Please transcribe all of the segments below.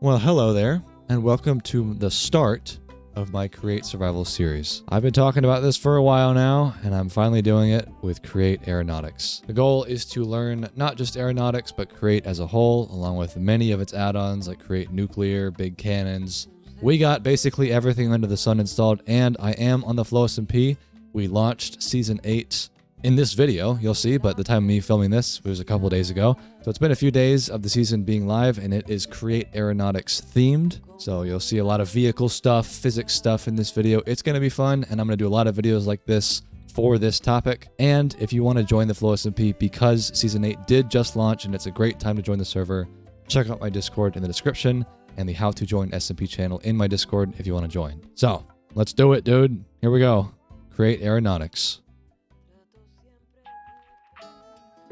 Well, hello there, and welcome to the start of my Create Survival series. I've been talking about this for a while now, and I'm finally doing it with Create Aeronautics. The goal is to learn not just Aeronautics, but Create as a whole, along with many of its add-ons like Create Nuclear, Big Cannons. We got basically everything under the sun installed, and I am on the flowstate. We launched Season 8 in this video, you'll see, but the time of me filming this was a couple days ago. So it's been a few days of the season being live, and it is Create Aeronautics themed. So you'll see a lot of vehicle stuff, physics stuff in this video. It's going to be fun, and I'm going to do a lot of videos like this for this topic. And if you want to join the flowstate, because Season 8 did just launch, and it's a great time to join the server, check out my Discord in the description, and the How to Join SMP channel in my Discord if you want to join. So, let's do it, dude. Here we go. Create Aeronautics.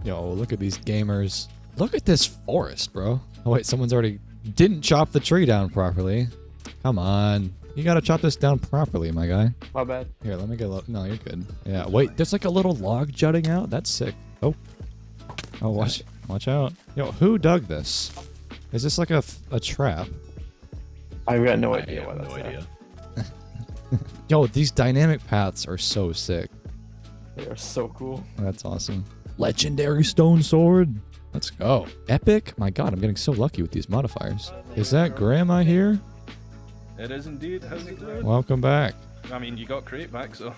Yo, look at these gamers. Look at this forest, bro. Oh, wait, someone's already didn't chop the tree down properly. Come on. You gotta chop this down properly, my guy. My bad. Here, let me get a look. No, you're good. Yeah, wait, there's like a little log jutting out? That's sick. Oh. Oh, watch out. Yo, who dug this? Is this like a trap? I've got no idea what that's. No idea. Yo, these dynamic paths are so sick. They are so cool. That's awesome. Legendary stone sword. Let's go. Epic? My god, I'm getting so lucky with these modifiers. Is that Grandma here? It is indeed. How's it going? Welcome back. I mean, you got Create back, so.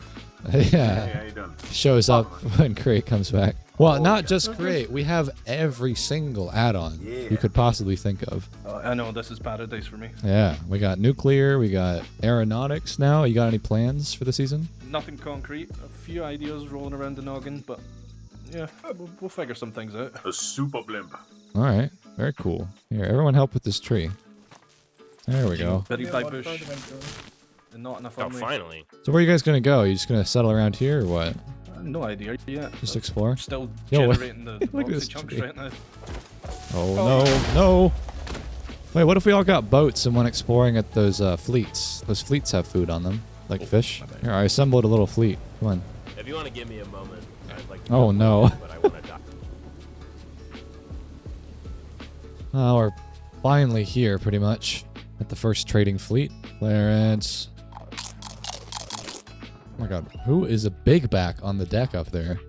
Yeah. How you doing? Shows up when Create comes back. Well, not just Create. We have every single add-on you could possibly think of. I know, this is paradise for me. Yeah. We got Nuclear. We got Aeronautics now. You got any plans for the season? Nothing concrete. A few ideas rolling around the noggin, but yeah, we'll figure some things out. A super blimp. All right. Very cool. Here, everyone help with this tree. There we go. Buried by bush. And not enough Oh, on me. finally. So where are you guys going to go? You just going to settle around here or what? No idea yet. Just explore? Still Yo, generating the look at boxy this chunks tree. right now. Oh, no. Wait, what if we all got boats and went exploring at those fleets? Those fleets have food on them, like fish. Here, I assembled a little fleet. Come on. If you want to give me a moment, I'd like to. Oh, no. But I want to die. Oh, we're finally here, pretty much, at the first trading fleet. Clarence. Oh my god, who is a big back on the deck up there?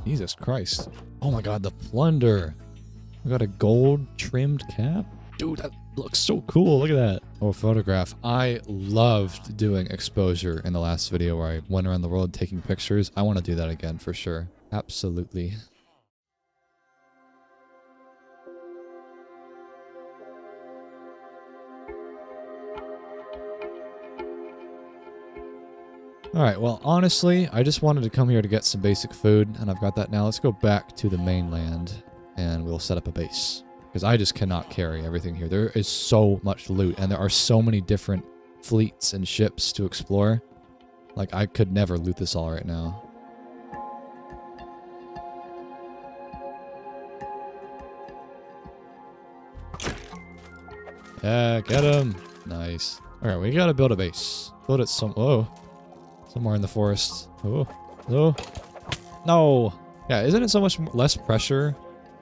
Jesus Christ. Oh my god, the plunder. We got a gold trimmed cap. Dude, that looks so cool. Look at that. Oh, photograph. I loved doing exposure in the last video where I went around the world taking pictures. I want to do that again for sure. Absolutely. Alright, well, honestly, I just wanted to come here to get some basic food, and I've got that now. Let's go back to the mainland, and we'll set up a base. Because I just cannot carry everything here. There is so much loot, and there are so many different fleets and ships to explore. Like, I could never loot this all right now. Yeah, get him! Nice. Alright, we gotta build a base. Build it somewhere in the forest. Oh, oh, no. Yeah, isn't it so much less pressure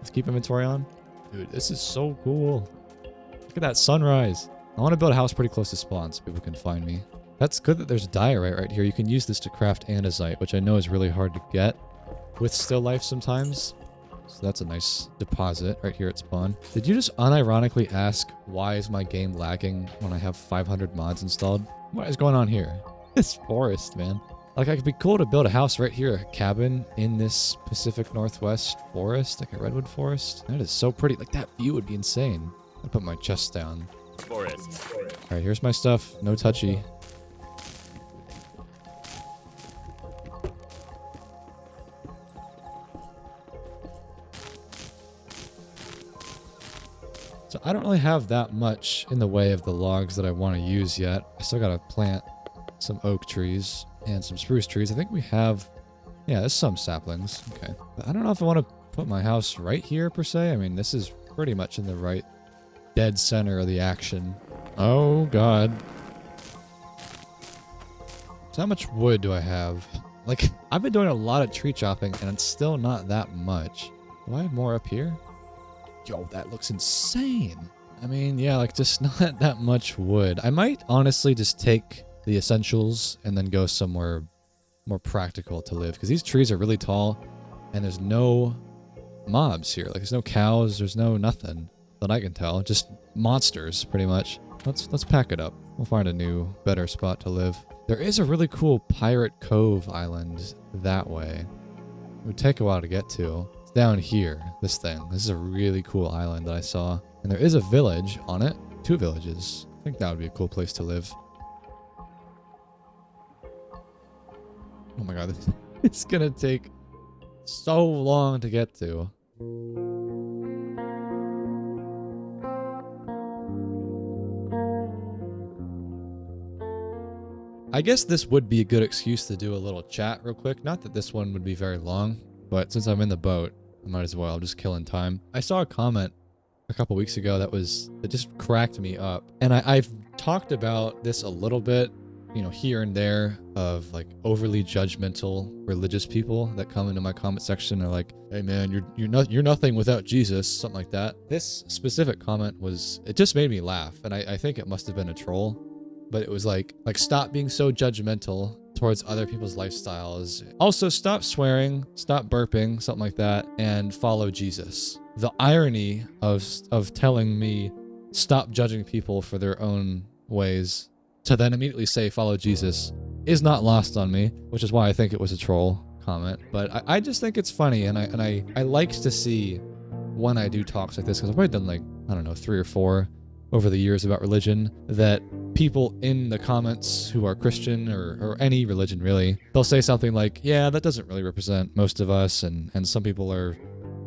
to keep inventory on? Dude, this is so cool. Look at that sunrise. I want to build a house pretty close to spawn so people can find me. That's good that there's diorite right here. You can use this to craft andesite, which I know is really hard to get with still life sometimes. So that's a nice deposit right here at spawn. Did you just unironically ask, why is my game lagging when I have 500 mods installed? What is going on here? This forest, man. Like, it could be cool to build a house right here, a cabin in this Pacific Northwest forest, like a redwood forest. That is so pretty. Like, that view would be insane. I put my chest down. Forest. All right, here's my stuff. No touchy. So I don't really have that much in the way of the logs that I want to use yet. I still gotta plant some oak trees and some spruce trees. I think we have, yeah, there's some saplings. Okay. But I don't know if I want to put my house right here per se. I mean, this is pretty much in the right dead center of the action. Oh god. So how much wood do I have? Like, I've been doing a lot of tree chopping and it's still not that much. Do I have more up here? Yo, that looks insane. I mean, yeah, like just not that much wood. I might honestly just take the essentials and then go somewhere more practical to live, because these trees are really tall and there's no mobs here. Like there's no cows, there's no nothing that I can tell. Just monsters, pretty much. Let's pack it up. We'll find a new, better spot to live. There is a really cool Pirate Cove island that way. It would take a while to get to. It's down here, this thing. This is a really cool island that I saw. And there is a village on it. 2 villages. I think that would be a cool place to live. Oh my god, it's gonna take so long to get to. I guess this would be a good excuse to do a little chat real quick. Not that this one would be very long, but since I'm in the boat, I might as well. I'm just killing time. I saw a comment a couple weeks ago that just cracked me up. And I've talked about this a little bit, you know, here and there, of like overly judgmental religious people that come into my comment section and are like, hey man, you're nothing without Jesus, something like that. This specific comment it just made me laugh, and I think it must have been a troll. But it was like stop being so judgmental towards other people's lifestyles. Also, stop swearing, stop burping, something like that, and follow Jesus. The irony of telling me stop judging people for their own ways to then immediately say follow Jesus is not lost on me, which is why I think it was a troll comment. But I just think it's funny, and I like to see when I do talks like this, because I've probably done like, I don't know, 3 or 4 over the years about religion, that people in the comments who are Christian or any religion really, they'll say something like, yeah, that doesn't really represent most of us, and some people are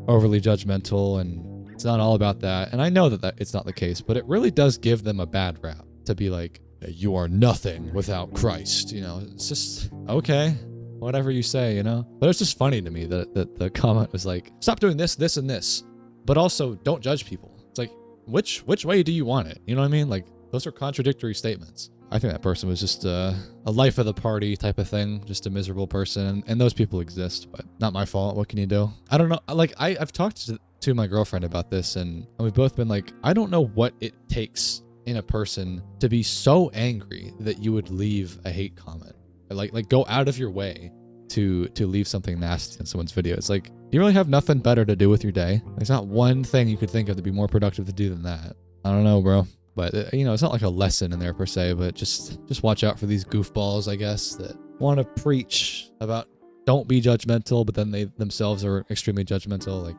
overly judgmental and it's not all about that. And I know that it's not the case, but it really does give them a bad rap to be like, you are nothing without Christ. You know, it's just, okay, whatever you say, you know? But it's just funny to me that the comment was like, stop doing this, this, and this, but also don't judge people. It's like, which way do you want it? You know what I mean? Like, those are contradictory statements. I think that person was just a life of the party type of thing, just a miserable person, and those people exist, but not my fault. What can you do? I don't know. Like, I've talked to my girlfriend about this, and we've both been like, I don't know what it takes in a person to be so angry that you would leave a hate comment. Like go out of your way to leave something nasty in someone's video. It's like, you really have nothing better to do with your day? There's not one thing you could think of to be more productive to do than that. I don't know, bro. But, you know, it's not like a lesson in there per se, but just watch out for these goofballs, I guess, that want to preach about don't be judgmental, but then they themselves are extremely judgmental. Like,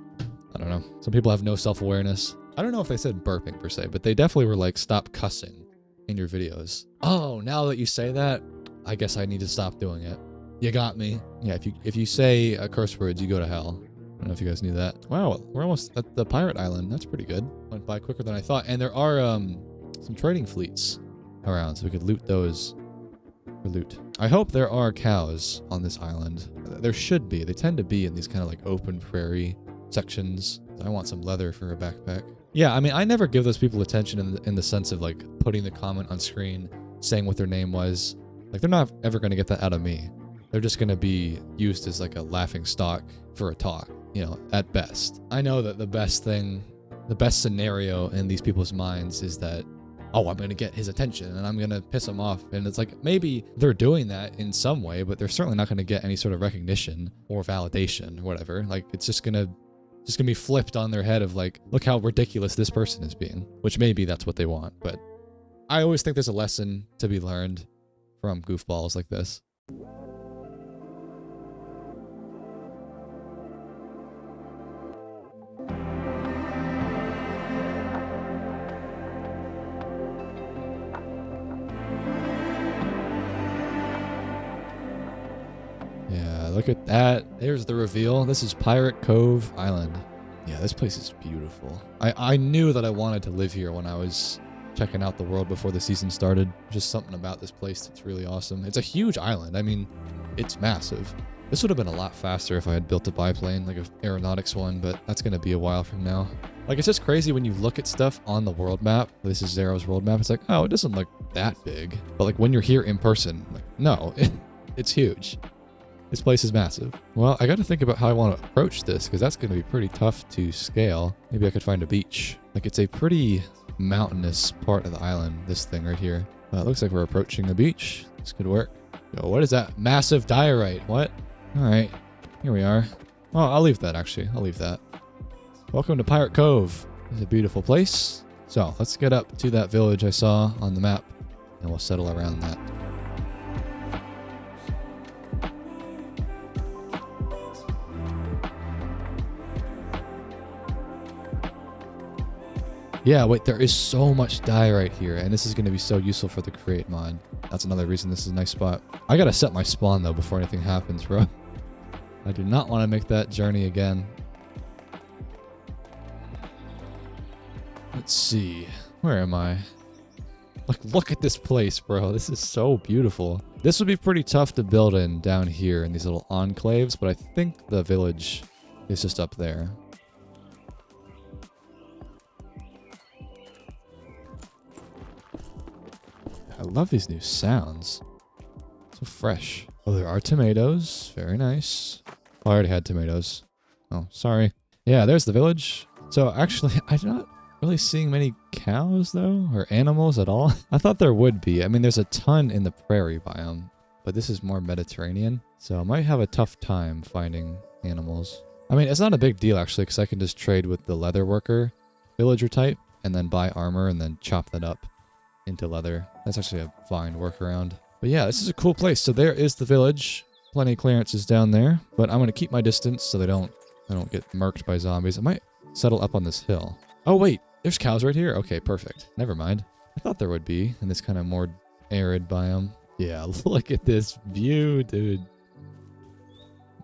I don't know. Some people have no self-awareness. I don't know if they said burping per se, but they definitely were like, stop cussing in your videos. Oh, now that you say that, I guess I need to stop doing it. You got me. Yeah, if you say curse words, you go to hell. I don't know if you guys knew that. Wow, we're almost at the pirate island. That's pretty good. Went by quicker than I thought. And there are some trading fleets around, so we could loot those for loot. I hope there are cows on this island. There should be. They tend to be in these kind of like open prairie sections. I want some leather for a backpack. Yeah, I mean, I never give those people attention in the sense of like putting the comment on screen, saying what their name was. Like, they're not ever going to get that out of me. They're just going to be used as like a laughing stock for a talk, you know, at best. I know that the best scenario in these people's minds is that, oh, I'm going to get his attention and I'm going to piss him off. And it's like, maybe they're doing that in some way, but they're certainly not going to get any sort of recognition or validation or whatever. Like, it's just going to be flipped on their head of like, look how ridiculous this person is being, which maybe that's what they want. But I always think there's a lesson to be learned from goofballs like this. Yeah, look at that. There's the reveal. This is Pirate Cove Island. Yeah, this place is beautiful. I knew that I wanted to live here when I was checking out the world before the season started. Just something about this place that's really awesome. It's a huge island. I mean, it's massive. This would have been a lot faster if I had built a biplane, like an Aeronautics one, but that's going to be a while from now. Like, it's just crazy when you look at stuff on the world map. This is Zero's world map. It's like, oh, it doesn't look that big. But like when you're here in person, like, no, it's huge. This place is massive. Well, I got to think about how I want to approach this, because that's going to be pretty tough to scale. Maybe I could find a beach. Like, it's a pretty mountainous part of the island, this thing right here. It looks like we're approaching the beach. This could work. Yo, what is that? Massive diorite. What? All right, here we are. Oh, I'll leave that actually. I'll leave that. Welcome to Pirate Cove. It's a beautiful place. So let's get up to that village I saw on the map and we'll settle around that. Yeah, wait, there is so much diorite here, and this is going to be so useful for the create mod. That's another reason this is a nice spot. I gotta set my spawn, though, before anything happens, bro. I do not want to make that journey again. Let's see. Where am I? Look at this place, bro. This is so beautiful. This would be pretty tough to build in down here in these little enclaves, but I think the village is just up there. I love these new sounds. So fresh. Oh, there are tomatoes. Very nice. Oh, I already had tomatoes. Oh, sorry. Yeah, there's the village. So actually, I'm not really seeing many cows, though, or animals at all. I thought there would be. I mean, there's a ton in the prairie biome, but this is more Mediterranean. So I might have a tough time finding animals. I mean, it's not a big deal, actually, because I can just trade with the leather worker villager type and then buy armor and then chop that up into leather. That's actually a fine workaround. But yeah, this is a cool place. So there is the village. Plenty of clearances down there, but I'm going to keep my distance so I don't get murked by zombies. I might settle up on this hill. Oh wait, there's cows right here. Okay, perfect. Never mind. I thought there would be in this kind of more arid biome. Yeah, look at this view, dude.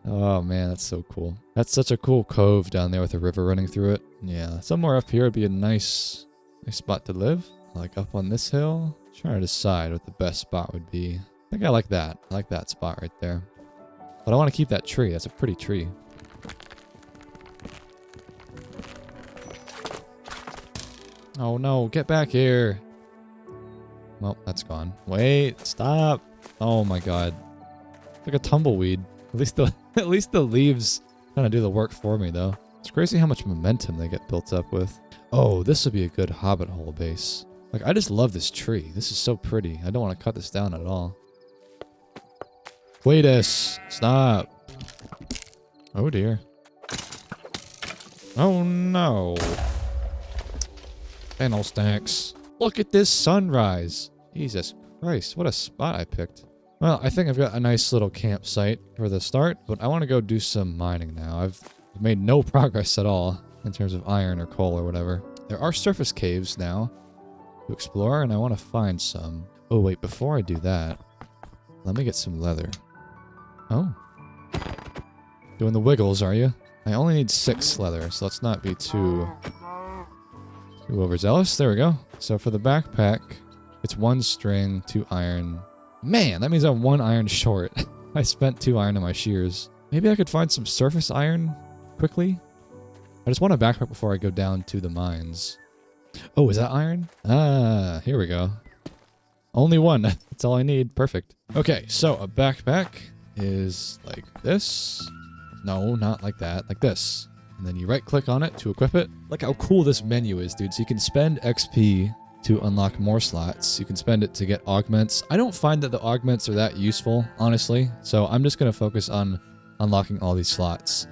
Oh man, that's so cool. That's such a cool cove down there with a river running through it. Yeah, somewhere up here would be a nice spot to live. Like up on this hill. Trying to decide what the best spot would be. I think I like that. I like that spot right there. But I want to keep that tree. That's a pretty tree. Oh no, get back here. Well, that's gone. Wait, stop. Oh my god. It's like a tumbleweed. At least the leaves kind of do the work for me though. It's crazy how much momentum they get built up with. Oh, this would be a good hobbit hole base. Like, I just love this tree. This is so pretty. I don't want to cut this down at all. Cletus, stop. Oh dear. Oh no. Panel stacks. Look at this sunrise. Jesus Christ, what a spot I picked. Well, I think I've got a nice little campsite for the start, but I want to go do some mining now. I've made no progress at all in terms of iron or coal or whatever. There are surface caves now to explore, and I want to find some. Oh wait, before I do that, let me get some leather. Oh. Doing the wiggles, are you? I only need 6 leather, so let's not be too overzealous. There we go. So for the backpack, it's 1 string, 2 iron. Man, that means I'm 1 iron short. I spent 2 iron on my shears. Maybe I could find some surface iron quickly. I just want a backpack before I go down to the mines. Oh, is that iron? Ah, here we go. Only 1. That's all I need. Perfect. Okay, so a backpack is like this. No, not like that. Like this. And then you right-click on it to equip it. Look how cool this menu is, dude. So you can spend XP to unlock more slots. You can spend it to get augments. I don't find that the augments are that useful, honestly. So I'm just going to focus on unlocking all these slots.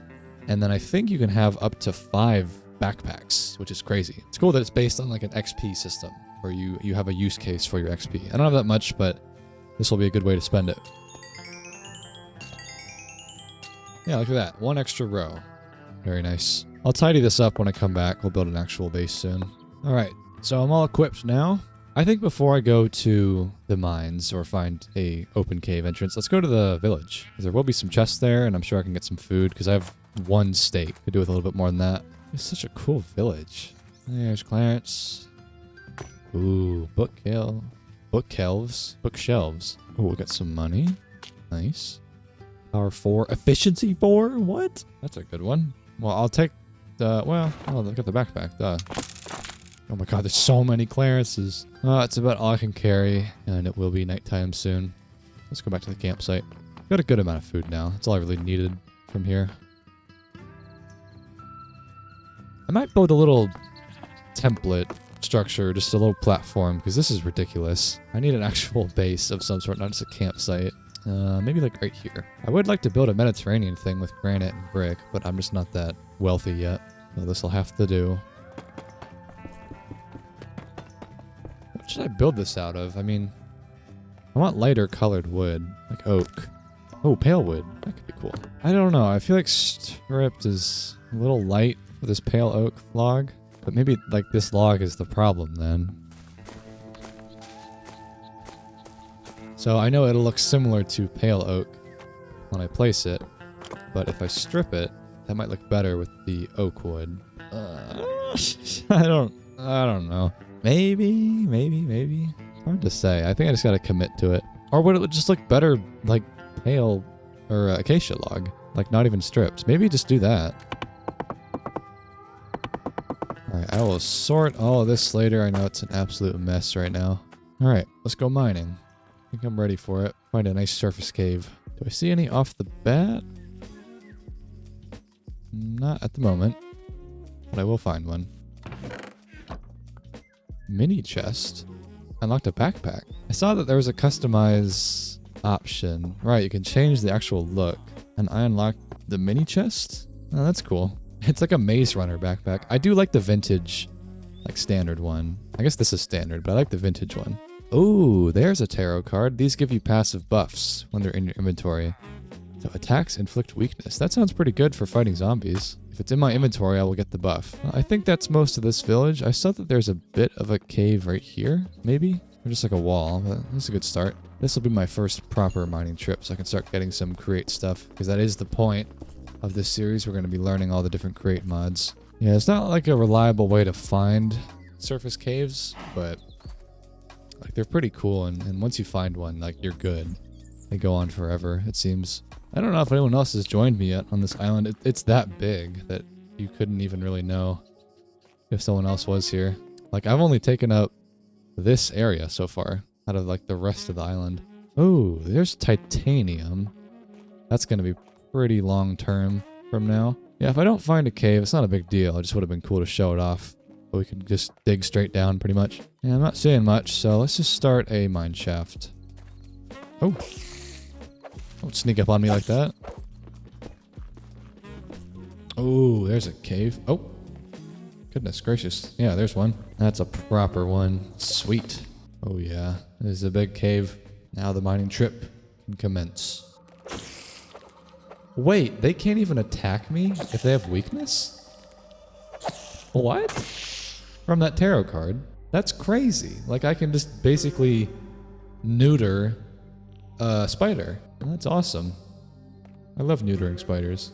And then I think you can have up to 5 backpacks, which is crazy. It's cool that it's based on like an XP system where you have a use case for your XP. I don't have that much, but this will be a good way to spend it. Yeah, look at that. 1 extra row. Very nice. I'll tidy this up when I come back. We'll build an actual base soon. All right. So I'm all equipped now. I think before I go to the mines or find a open cave entrance, let's go to the village. There will be some chests there, and I'm sure I can get some food because I have 1 steak. Could do with a little bit more than that. It's such a cool village. There's Clarence. Ooh, bookshelves. Oh, we got some money. Nice. Power 4. Efficiency 4? What? That's a good one. Well, I'll take the... Well, I'll get the backpack. Duh. Oh my god, there's so many clearances. It's about all I can carry, and it will be nighttime soon. Let's go back to the campsite. Got a good amount of food now. That's all I really needed from here. I might build a little template structure, just a little platform, because this is ridiculous. I need an actual base of some sort, not just a campsite. Maybe like right here. I would like to build a Mediterranean thing with granite and brick, but I'm just not that wealthy yet. So this will have to do. What should I build this out of? I mean, I want lighter colored wood, like oak. Oh, pale wood. That could be cool. I don't know. I feel like stripped is a little light for this pale oak log, but maybe like this log is the problem then. So I know it'll look similar to pale oak when I place it, but if I strip it, that might look better with the oak wood. I don't know. Maybe. Hard to say. I think I just gotta commit to it. Or would it just look better like pale or acacia log? Like not even stripped. Maybe just do that. Alright, I will sort all of this later. I know it's an absolute mess right now. Alright, let's go mining. I think I'm ready for it. Find a nice surface cave. Do I see any off the bat? Not at the moment. But I will find one. Mini chest. Unlocked a backpack. I saw that there was a customize option. Right, you can change the actual look. And I unlocked the mini chest? Oh, that's cool. It's like a Maze Runner backpack. I do like the vintage, like standard one. I guess this is standard, but I like the vintage one. Ooh, there's a tarot card. These give you passive buffs when they're in your inventory. So attacks inflict weakness. That sounds pretty good for fighting zombies. If it's in my inventory, I will get the buff. Well, I think that's most of this village. I saw that there's a bit of a cave right here, maybe? Or just like a wall, but this is a good start. This will be my first proper mining trip, so I can start getting some create stuff, because that is the point of this series. We're going to be learning all the different create mods. Yeah, it's not like a reliable way to find surface caves, but like they're pretty cool, and once you find one, like you're good. They go on forever, it seems. I don't know if anyone else has joined me yet on this island. It's that big that you couldn't even really know if someone else was here. Like I've only taken up this area so far out of like the rest of the island. Oh, there's titanium. That's going to be pretty long term from now. Yeah, if I don't find a cave, it's not a big deal. It just would have been cool to show it off. But we can just dig straight down pretty much. Yeah, I'm not seeing much, so let's just start a mine shaft. Oh. Don't sneak up on me like that. Oh, there's a cave. Oh. Goodness gracious. Yeah, there's one. That's a proper one. Sweet. Oh yeah, this is a big cave. Now the mining trip can commence. Wait, they can't even attack me if they have weakness? What? From that tarot card? That's crazy. Like I can just basically neuter a spider. That's awesome. I love neutering spiders.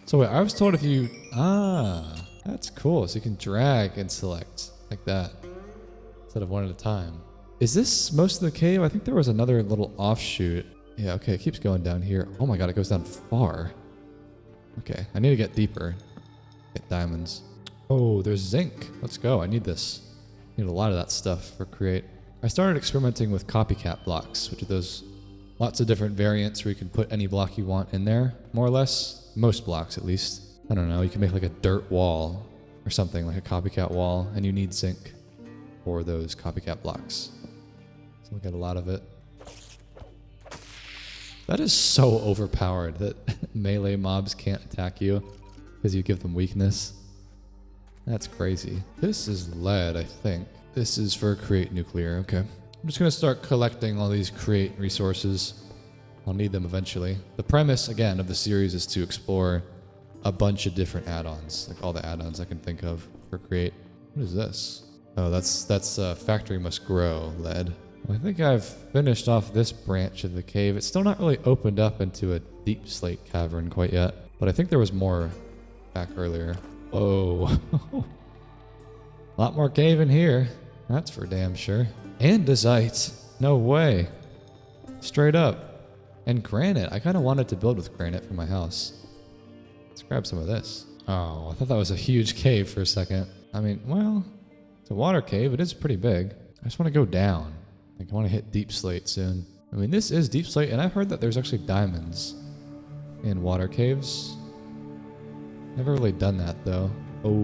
So wait, I was told if you... Ah, that's cool. So you can drag and select like that instead of one at a time. Is this most of the cave? I think there was another little offshoot. Yeah, okay, it keeps going down here. Oh my god, it goes down far. Okay, I need to get deeper. Get diamonds. Oh, there's zinc. Let's go. I need this. I need a lot of that stuff for create. I started experimenting with copycat blocks, which are those lots of different variants where you can put any block you want in there, more or less. Most blocks, at least. I don't know, you can make like a dirt wall or something, like a copycat wall, and you need zinc for those copycat blocks. So we'll get a lot of it. That is so overpowered that melee mobs can't attack you because you give them weakness. That's crazy. This is lead, I think. This is for create nuclear, okay. I'm just gonna start collecting all these create resources. I'll need them eventually. The premise, again, of the series is to explore a bunch of different add-ons, like all the add-ons I can think of for create. What is this? Oh, that's factory must grow lead. Well, I think I've finished off this branch of the cave. It's still not really opened up into a deep slate cavern quite yet, but I think there was more back earlier. Oh, a lot more cave in here. That's for damn sure. Andesite. No way. Straight up. And granite. I kind of wanted to build with granite for my house. Let's grab some of this. Oh, I thought that was a huge cave for a second. I mean, well, it's a water cave. It is pretty big. I just want to go down. Like, I want to hit deep slate soon. I mean, this is deep slate, and I've heard that there's actually diamonds in water caves. Never really done that though. Oh.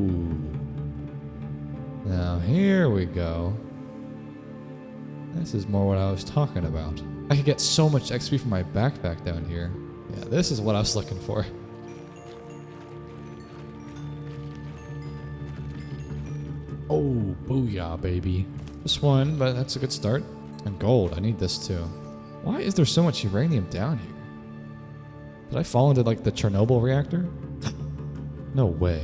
Now here we go. This is more what I was talking about. I could get so much XP from my backpack down here. Yeah, this is what I was looking for. Oh, booyah, baby. Just one, but that's a good start. And gold, I need this too. Why is there so much uranium down here? Did I fall into like the Chernobyl reactor? No way.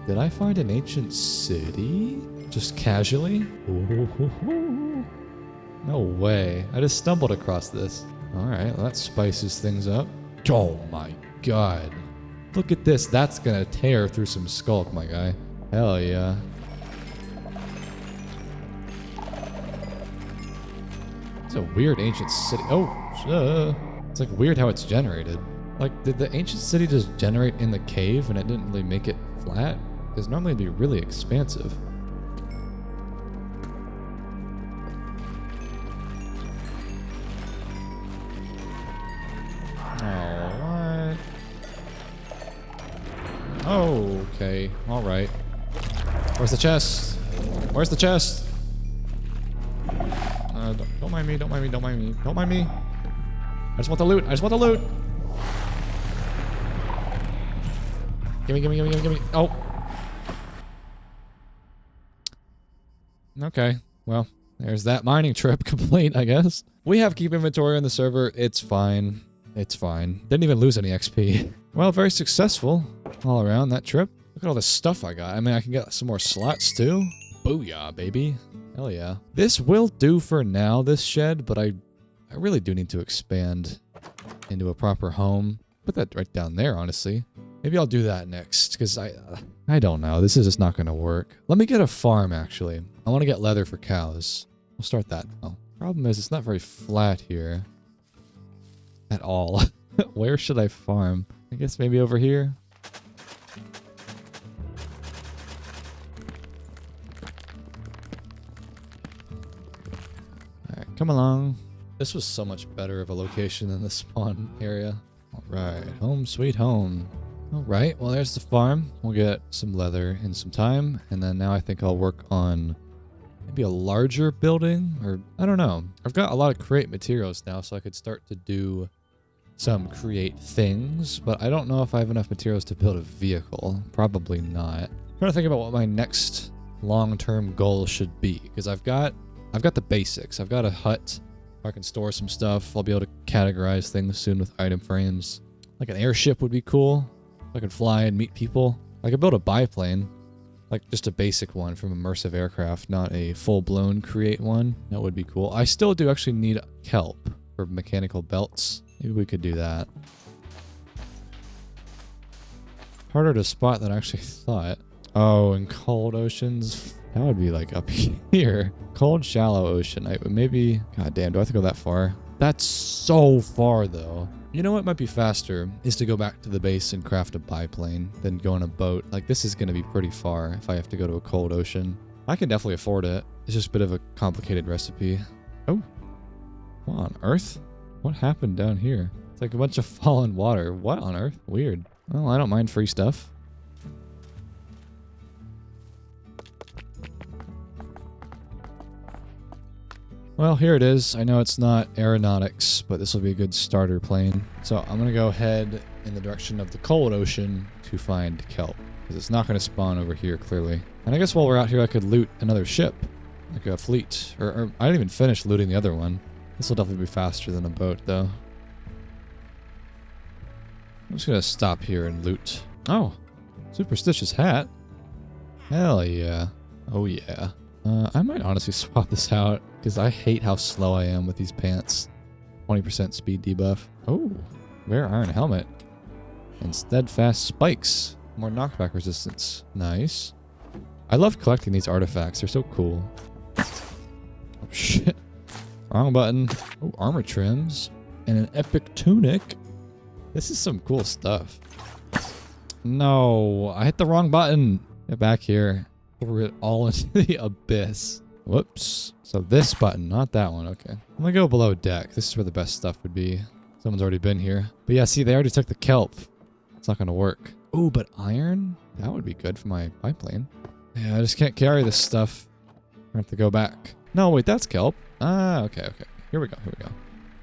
Did I find an ancient city? Just casually? Ooh. No way. I just stumbled across this. Alright, well that spices things up. Oh my god. Look at this. That's gonna tear through some skulk, my guy. Hell yeah. It's a weird ancient city. Oh, it's like weird how it's generated. Like, did the ancient city just generate in the cave and it didn't really make it flat? Because normally it'd be really expansive. Oh, what? Oh, okay. Alright. Where's the chest? Where's the chest? Don't mind me, don't mind me, don't mind me, don't mind me. I just want the loot, I just want the loot. Gimme, gimme, gimme, gimme, gimme. Oh. Okay, well, there's that mining trip complete, I guess. We have keep inventory on the server. It's fine. It's fine. Didn't even lose any XP. Well, very successful all around that trip. Look at all this stuff I got. I mean, I can get some more slots too. Booyah, baby. Hell yeah. This will do for now, this shed, but I really do need to expand into a proper home. Put that right down there, honestly. Maybe I'll do that next, because I don't know. This is just not going to work. Let me get a farm, actually. I want to get leather for cows. We'll start that now. Problem is, it's not very flat here. At all. Where should I farm? I guess maybe over here? Alright, come along. This was so much better of a location than the spawn area. Alright, home sweet home. Alright, well there's the farm. We'll get some leather in some time, and then now I think I'll work on maybe a larger building, or I don't know. I've got a lot of create materials now, so I could start to do some create things, but I don't know if I have enough materials to build a vehicle. Probably not. I'm trying to think about what my next long-term goal should be, because I've got the basics. I've got a hut where I can store some stuff. I'll be able to categorize things soon with item frames. Like an airship would be cool. I could fly and meet people. I could build a biplane, like just a basic one from immersive aircraft, not a full-blown create one. That would be cool. I still do actually need kelp for mechanical belts. Maybe we could do that. Harder to spot than I actually thought. Oh, in cold oceans, that would be like up here. Cold, shallow ocean. Maybe, god damn, do I have to go that far? That's so far though. You know what might be faster is to go back to the base and craft a biplane than go on a boat. Like, this is going to be pretty far if I have to go to a cold ocean. I can definitely afford it. It's just a bit of a complicated recipe. Oh, what on earth? What happened down here? It's like a bunch of fallen water. What on earth? Weird. Well, I don't mind free stuff. Well, here it is. I know it's not Aeronautics, but this will be a good starter plane. So I'm going to go head in the direction of the cold ocean to find kelp, because it's not going to spawn over here, clearly. And I guess while we're out here, I could loot another ship, like a fleet. Or I didn't even finish looting the other one. This will definitely be faster than a boat, though. I'm just going to stop here and loot. Oh, superstitious hat. Hell yeah. Oh yeah. I might honestly swap this out, because I hate how slow I am with these pants. 20% speed debuff. Oh, rare iron helmet. And steadfast spikes. More knockback resistance. Nice. I love collecting these artifacts. They're so cool. Oh, shit. Wrong button. Oh, armor trims. And an epic tunic. This is some cool stuff. No, I hit the wrong button. Get back here. Threw it all into the abyss. Whoops. So this button, not that one. Okay. I'm gonna go below deck. This is where the best stuff would be. Someone's already been here. But yeah, see, they already took the kelp. It's not going to work. Oh, but iron? That would be good for my biplane. Yeah, I just can't carry this stuff. I have to go back. No, wait, that's kelp. Ah, okay, okay. Here we go, here we go.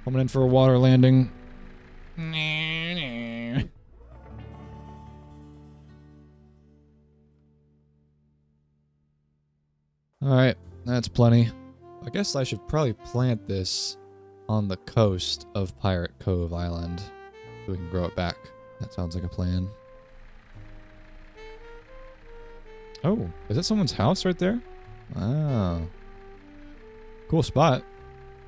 Coming in for a water landing. Alright, that's plenty. I guess I should probably plant this on the coast of Pirate Cove Island so we can grow it back. That sounds like a plan. Oh, is that someone's house right there? Wow. Cool spot.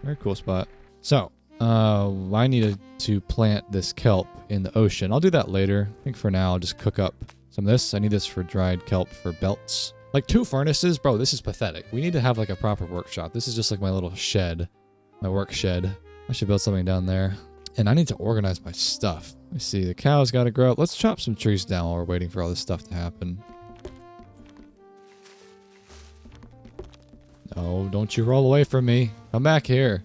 Very cool spot. So, I needed to plant this kelp in the ocean. I'll do that later. I think for now I'll just cook up some of this. I need this for dried kelp for belts. Like 2 furnaces? Bro, this is pathetic. We need to have like a proper workshop. This is just like my little shed. My work shed. I should build something down there. And I need to organize my stuff. Let me see. The cows got to grow up. Let's chop some trees down while we're waiting for all this stuff to happen. No, don't you roll away from me. Come back here.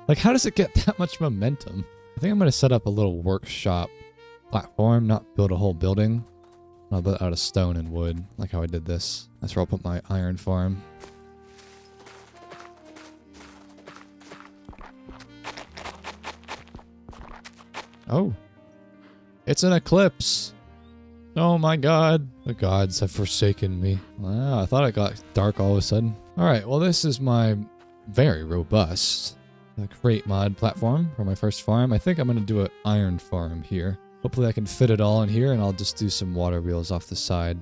Like, how does it get that much momentum? I think I'm going to set up a little workshop platform, not build a whole building. I'll build it out of stone and wood, like how I did this. That's where I'll put my iron farm. Oh. It's an eclipse. Oh my god. The gods have forsaken me. Wow, I thought it got dark all of a sudden. Alright, well this is my very robust crate mod platform for my first farm. I think I'm going to do an iron farm here. Hopefully I can fit it all in here and I'll just do some water wheels off the side.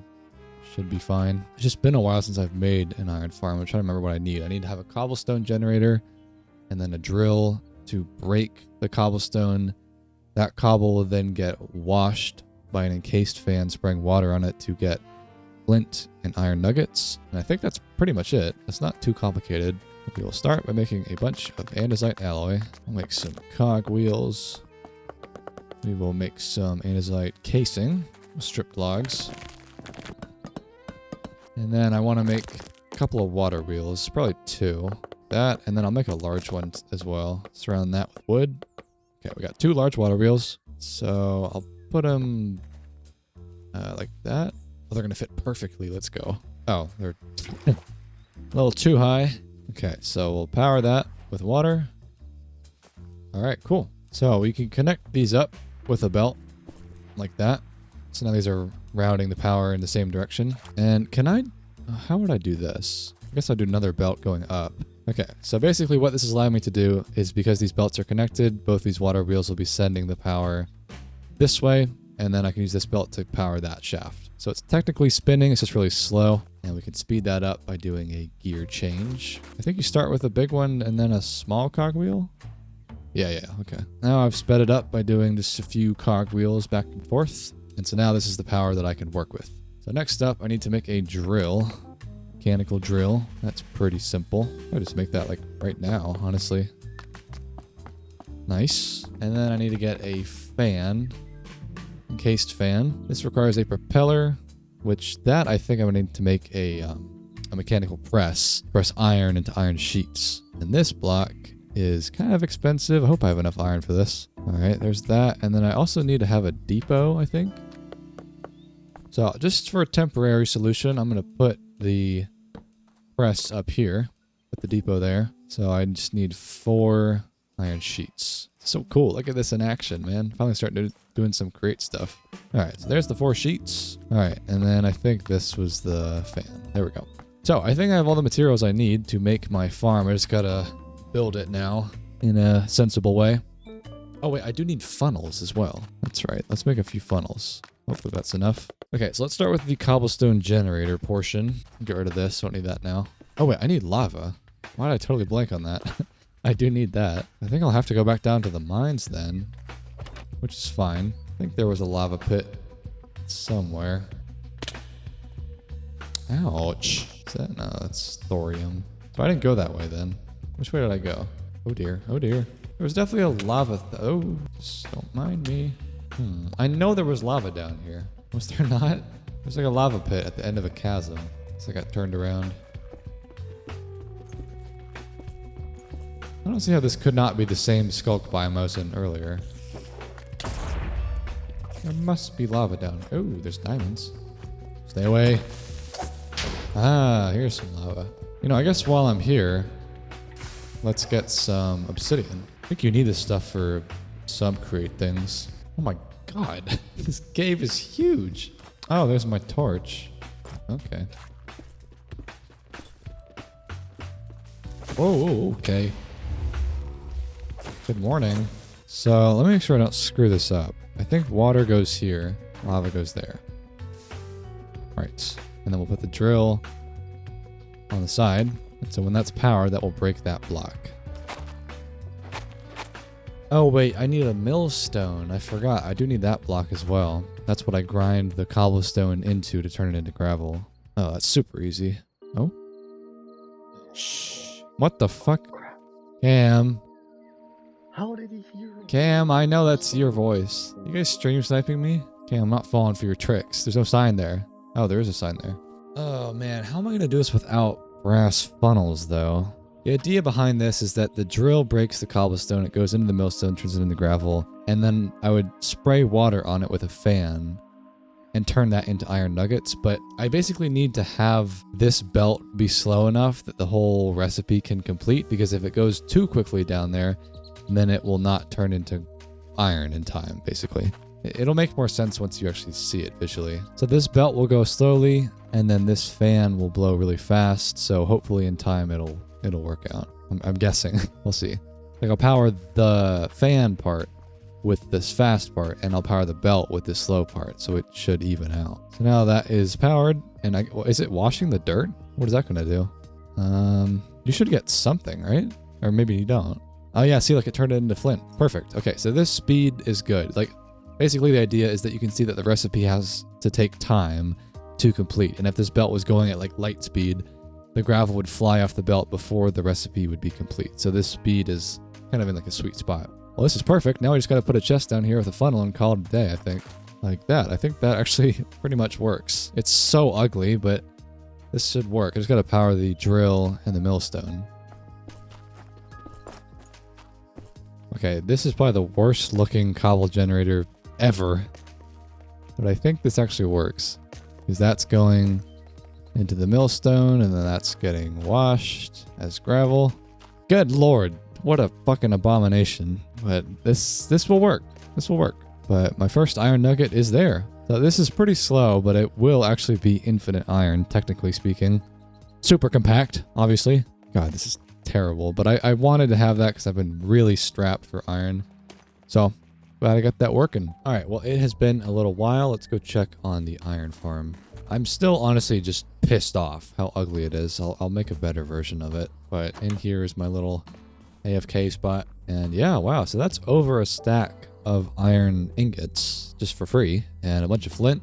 Should be fine. It's just been a while since I've made an iron farm. I'm trying to remember what I need. I need to have a cobblestone generator and then a drill to break the cobblestone. That cobble will then get washed by an encased fan spraying water on it to get flint and iron nuggets. And I think that's pretty much it. It's not too complicated. We will start by making a bunch of andesite alloy. We'll make some cog wheels. We will make some andesite casing, stripped logs. And then I want to make a couple of water wheels, probably 2. That, and then I'll make a large one as well. Surround that with wood. Okay, we got 2 large water wheels. So I'll put them like that. Oh, they're going to fit perfectly. Let's go. Oh, they're a little too high. Okay, so we'll power that with water. All right, cool. So we can connect these up with a belt like that. So now these are routing the power in the same direction. And can I, how would I do this? I guess I'll do another belt going up. Okay, so basically what this is allowing me to do is because these belts are connected, both these water wheels will be sending the power this way, and then I can use this belt to power that shaft. So it's technically spinning, it's just really slow, and we can speed that up by doing a gear change. I think you start with a big one and then a small cogwheel. Yeah, okay. Now I've sped it up by doing just a few cogwheels back and forth, and so now this is the power that I can work with. So next up, I need to make a drill. Mechanical drill. That's pretty simple. I'll just make that like right now, honestly. Nice. And then I need to get a fan. Encased fan. This requires a propeller, which that I think I'm going to need to make a mechanical press. Press iron into iron sheets. And this block is kind of expensive. I hope I have enough iron for this. All right, there's that. And then I also need to have a depot, I think. So just for a temporary solution, I'm going to put the press up here. Put the depot there. So I just need 4 iron sheets. So cool. Look at this in action, man. Finally starting doing some create stuff. All right, so there's the 4 sheets. All right, and then I think this was the fan. There we go. So I think I have all the materials I need to make my farm. I just gotta build it now in a sensible way. Oh wait, I do need funnels as well. That's right. Let's make a few funnels. Hopefully that's enough. Okay, so let's start with the cobblestone generator portion. Get rid of this. Don't need that now. Oh wait, I need lava. Why did I totally blank on that? I do need that. I think I'll have to go back down to the mines then, which is fine. I think there was a lava pit somewhere. Ouch. Is that? No, that's thorium. So I didn't go that way then. Which way did I go? Oh dear. Oh dear. There was definitely a lava. Oh, just don't mind me. I know there was lava down here. Was there not? There's like a lava pit at the end of a chasm. So I got turned around. I don't see how this could not be the same skulk biome I was in earlier. There must be lava down. Oh, there's diamonds. Stay away. Ah, here's some lava. You know, I guess while I'm here, let's get some obsidian. I think you need this stuff for some create things. Oh my god, this cave is huge. Oh, there's my torch. Okay. Whoa, okay. Good morning. So let me make sure I don't screw this up. I think water goes here, lava goes there. All right, and then we'll put the drill on the side. And so when that's powered, that will break that block. Oh wait, I need a millstone. I forgot, I do need that block as well. That's what I grind the cobblestone into to turn it into gravel. Oh, that's super easy. Oh. Shh. What the fuck? Cam. How did he hear it? Cam, I know that's your voice. You guys stream sniping me? Cam, I'm not falling for your tricks. There's no sign there. Oh, there is a sign there. Oh man, how am I gonna do this without brass funnels though? The idea behind this is that the drill breaks the cobblestone, it goes into the millstone, turns it into gravel, and then I would spray water on it with a fan and turn that into iron nuggets, but I basically need to have this belt be slow enough that the whole recipe can complete, because if it goes too quickly down there, then it will not turn into iron in time, basically. It'll make more sense once you actually see it visually. So this belt will go slowly, and then this fan will blow really fast, so hopefully in time it'll work out. I'm guessing. We'll see. Like I'll power the fan part with this fast part, and I'll power the belt with this slow part, so it should even out. So now that is powered, and is it washing the dirt? What is that gonna do? You should get something, right? Or maybe you don't. Oh yeah, see, like it turned it into flint. Perfect. Okay, so this speed is good. Like, basically the idea is that you can see that the recipe has to take time to complete. And if this belt was going at like light speed, the gravel would fly off the belt before the recipe would be complete. So this speed is kind of in like a sweet spot. Well, this is perfect. Now we just got to put a chest down here with a funnel and call it a day, I think. Like that. I think that actually pretty much works. It's so ugly, but this should work. I just got to power the drill and the millstone. Okay, this is probably the worst looking cobble generator ever. But I think this actually works. Because that's going into the millstone, and then that's getting washed as gravel. Good lord, what a fucking abomination. But this will work. This will work. But my first iron nugget is there. So this is pretty slow, but it will actually be infinite iron, technically speaking. Super compact, obviously. God, this is terrible, but I wanted to have that because I've been really strapped for iron. So glad I got that working. All right, well, it has been a little while. Let's go check on the iron farm. I'm still honestly just pissed off how ugly it is. I'll make a better version of it. But in here is my little AFK spot. And yeah, wow. So that's over a stack of iron ingots just for free and a bunch of flint.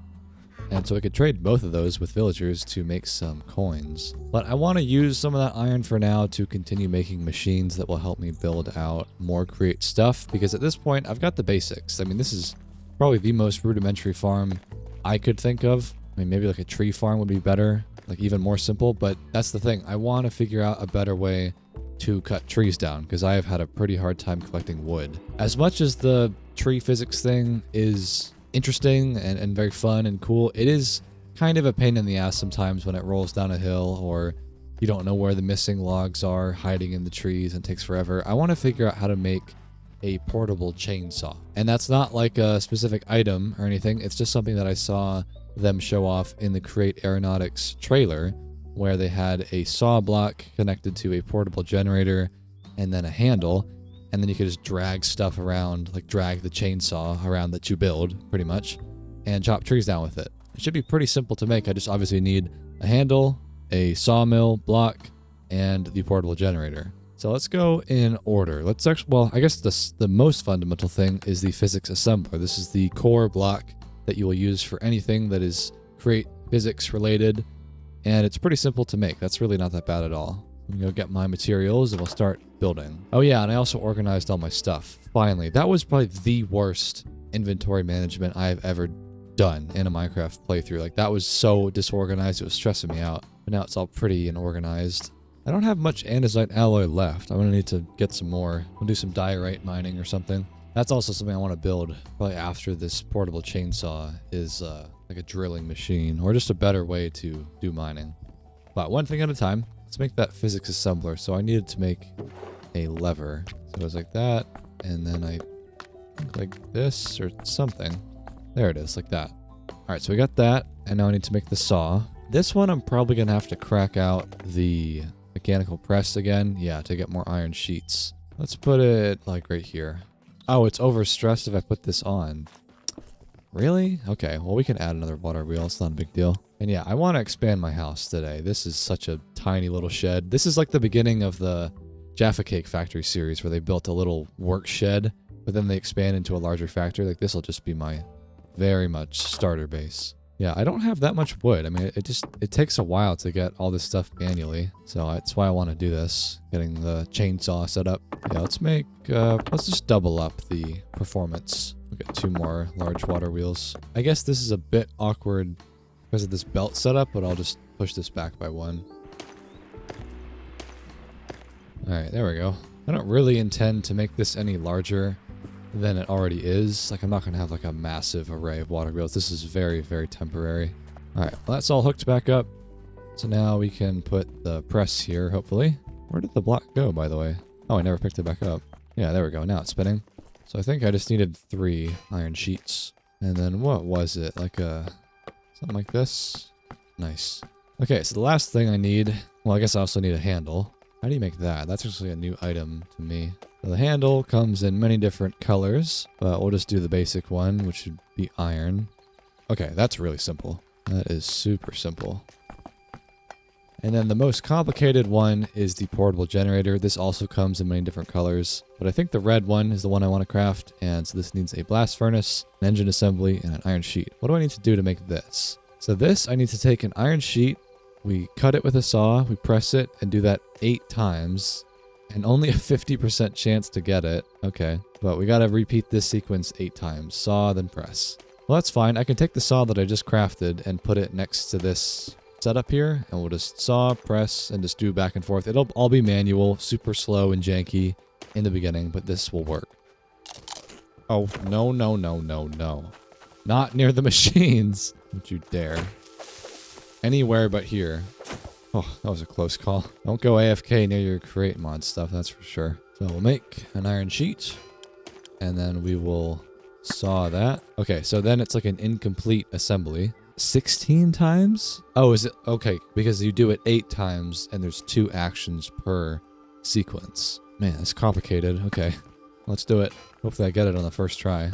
And so I could trade both of those with villagers to make some coins. But I want to use some of that iron for now to continue making machines that will help me build out more create stuff. Because at this point, I've got the basics. I mean, this is probably the most rudimentary farm I could think of. I mean, maybe like a tree farm would be better, like even more simple. But that's the thing. I want to figure out a better way to cut trees down because I have had a pretty hard time collecting wood. As much as the tree physics thing is interesting and very fun and cool, it is kind of a pain in the ass sometimes when it rolls down a hill or you don't know where the missing logs are hiding in the trees and it takes forever. I want to figure out how to make a portable chainsaw. And that's not like a specific item or anything. It's just something that I saw them show off in the Create Aeronautics trailer where they had a saw block connected to a portable generator and then a handle. And then you could just drag stuff around, like drag the chainsaw around that you build, pretty much, and chop trees down with it. It should be pretty simple to make. I just obviously need a handle, a sawmill block, and the portable generator. So let's go in order. Let's actually, well, I guess the most fundamental thing is the physics assembler. This is the core block that you will use for anything that is create physics related, and it's pretty simple to make. That's really not that bad at all. I'm gonna go get my materials and we'll start building. Oh yeah, and I also organized all my stuff. Finally, that was probably the worst inventory management I've ever done in a Minecraft playthrough. Like that was so disorganized, it was stressing me out. But now it's all pretty and organized. I don't have much andesite alloy left. I'm gonna need to get some more. We'll do some diorite mining or something. That's also something I want to build probably after this portable chainsaw is like a drilling machine or just a better way to do mining. But one thing at a time. Let's make that physics assembler. So I needed to make a lever. So it was like that, and then I think like this or something. There it is, like that. All right, so we got that, and now I need to make the saw. This one I'm probably gonna have to crack out the mechanical press again. Yeah, to get more iron sheets. Let's put it like right here. Oh, it's overstressed if I put this on. Really? Okay, well we can add another water wheel. It's not a big deal. And yeah, I want to expand my house today. This is such a tiny little shed. This is like the beginning of the Jaffa Cake Factory series where they built a little work shed, but then they expand into a larger factory. Like this will just be my very much starter base. Yeah, I don't have that much wood. I mean, it takes a while to get all this stuff manually. So that's why I want to do this, getting the chainsaw set up. Yeah, let's just double up the performance. We'll get 2 more large water wheels. I guess this is a bit awkward because of this belt setup, but I'll just push this back by 1. All right, there we go. I don't really intend to make this any larger than it already is. Like, I'm not going to have like a massive array of water wheels. This is very, very temporary. All right, well, that's all hooked back up. So now we can put the press here, hopefully. Where did the block go, by the way? Oh, I never picked it back up. Yeah, there we go. Now it's spinning. So I think I just needed 3 iron sheets. And then what was it? Like something like this? Nice. Okay, so the last thing I need... Well, I guess I also need a handle. How do you make that? That's actually a new item to me. So the handle comes in many different colors, but we'll just do the basic one, which should be iron. Okay, that's really simple. That is super simple. And then the most complicated one is the portable generator. This also comes in many different colors, but I think the red one is the one I want to craft. And so this needs a blast furnace, an engine assembly, and an iron sheet. What do I need to do to make this? So this, I need to take an iron sheet, we cut it with a saw, we press it, and do that 8 times. And only a 50% chance to get it. Okay, but we gotta repeat this sequence 8 times. Saw, then press. Well, that's fine. I can take the saw that I just crafted and put it next to this setup here, and we'll just saw, press, and just do back and forth. It'll all be manual, super slow and janky in the beginning, but this will work. Oh, no, no, no, no, no. Not near the machines. Don't you dare. Anywhere but here. Oh, that was a close call. Don't go AFK near your create mod stuff, that's for sure. So we'll make an iron sheet, and then we will saw that. Okay, so then it's like an incomplete assembly. 16 times? Oh, is it? Okay, because you do it 8 times, and there's 2 actions per sequence. Man, that's complicated. Okay, let's do it. Hopefully I get it on the first try.